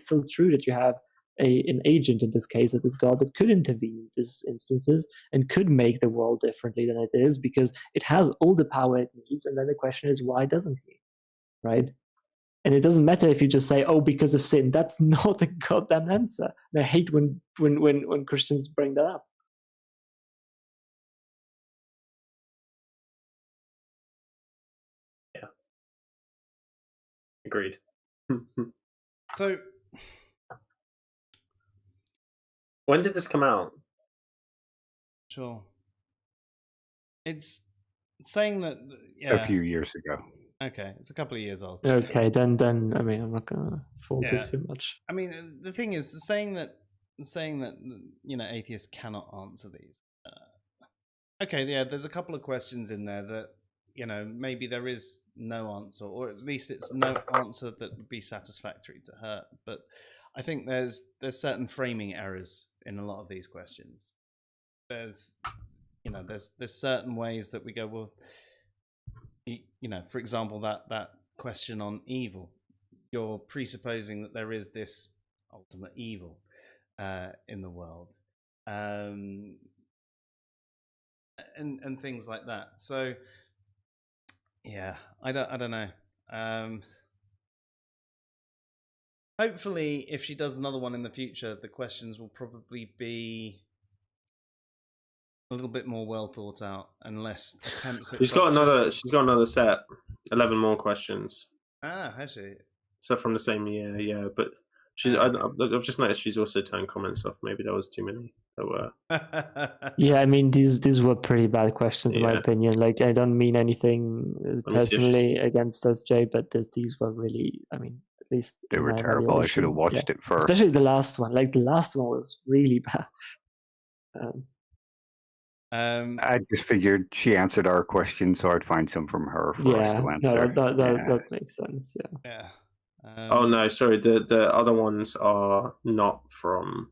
still true that you have an agent in this case, that is God, that could intervene in these instances and could make the world differently than it is, because it has all the power it needs. And then the question is, why doesn't he? Right? And it doesn't matter if you just say, oh, because of sin. That's not a goddamn answer. And I hate when Christians bring that up. Yeah. Agreed. So, when did this come out? Sure. It's saying that a few years ago. Okay, it's a couple of years old. Okay, then I mean, I'm not gonna fault it too much. I mean, the thing is, saying that atheists cannot answer these. There's a couple of questions in there that maybe there is no answer, or at least it's no answer that would be satisfactory to her. But I think there's certain framing errors in a lot of these questions. There's certain ways that we go, well, for example, that question on evil, you're presupposing that there is this ultimate evil in the world, and things like that. So I don't know. Hopefully, if she does another one in the future, the questions will probably be a little bit more well thought out and less attempts at. She's got another set, 11 more questions. Ah, has she? So from the same year, yeah. But I've just noticed she's also turned comments off. Maybe there was too many. There were. Yeah, I mean, these were pretty bad questions in my opinion. Like, I don't mean anything personally against SJ, but these were really, I mean, at least they were terrible. I should have watched it first. Especially the last one. Like, the last one was really bad. I just figured she answered our question, so I'd find some from her for us to answer. That makes sense. Yeah. Oh no, sorry. The other ones are not from.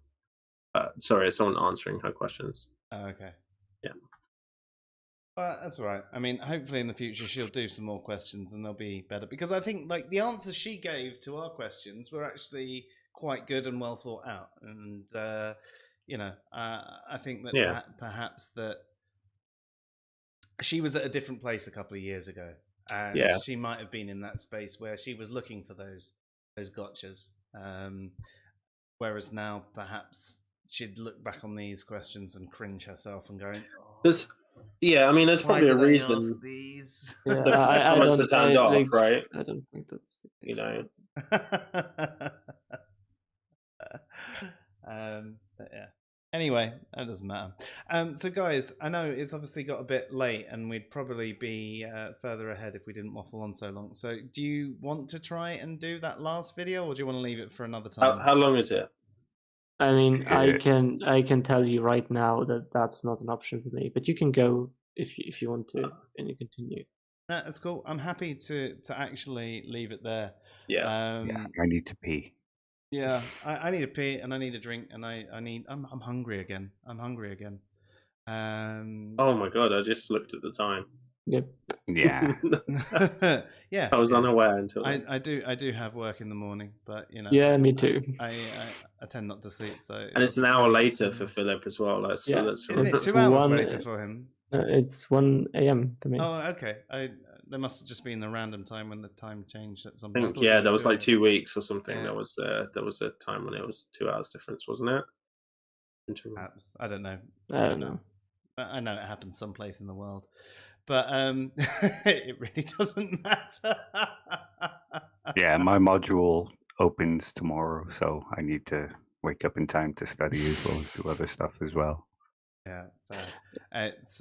Sorry, it's someone answering her questions. Oh, okay. Yeah. That's all right. I mean, hopefully in the future she'll do some more questions and they'll be better, because I think like the answers she gave to our questions were actually quite good and well thought out, and I think that perhaps that she was at a different place a couple of years ago, and she might have been in that space where she was looking for those gotchas, whereas now perhaps she'd look back on these questions and cringe herself and going, there's probably a reason. These? Yeah, I don't turned off, right? I don't think that's the case. But yeah. Anyway, that doesn't matter. So, guys, I know it's obviously got a bit late, and we'd probably be further ahead if we didn't waffle on so long. So, do you want to try and do that last video, or do you want to leave it for another time? How long is it? I mean, I can tell you right now that that's not an option for me. But you can go if you want to, and you continue. That's cool. I'm happy to actually leave it there. Yeah. I need to pee. Yeah, I need a pee and I need a drink and I'm hungry again. I'm hungry again. Oh my god! I just looked at the time. Yep. Yeah. Yeah. I was unaware until I do have work in the morning, but you know. Yeah, me too. I tend not to sleep, so. And it's an hour later for Philip as well. That's Is it 2 hours later for him? It's 1 a.m. for me. Oh, okay. There must have just been a random time when the time changed at some I point. think there was like 2 weeks or something. There was a time when it was 2 hours difference, wasn't it? Perhaps. I don't know. I don't know. I know it happens someplace in the world, but it really doesn't matter. Yeah, my module opens tomorrow, so I need to wake up in time to study as well as do other stuff as well. Yeah, it's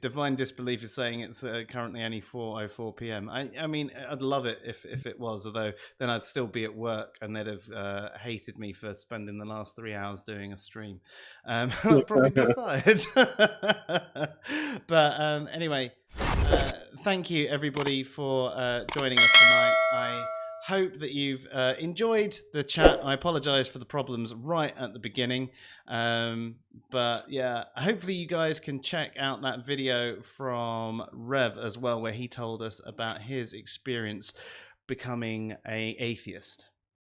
Divine Disbelief is saying it's currently only 4:04 p.m. I mean, I'd love it if it was, although then I'd still be at work and they'd have hated me for spending the last 3 hours doing a stream. I'd probably be fired. But anyway, thank you everybody for joining us tonight. I hope that you've enjoyed the chat. I apologize for the problems right at the beginning. But yeah, hopefully you guys can check out that video from Rev as well, where he told us about his experience becoming an atheist.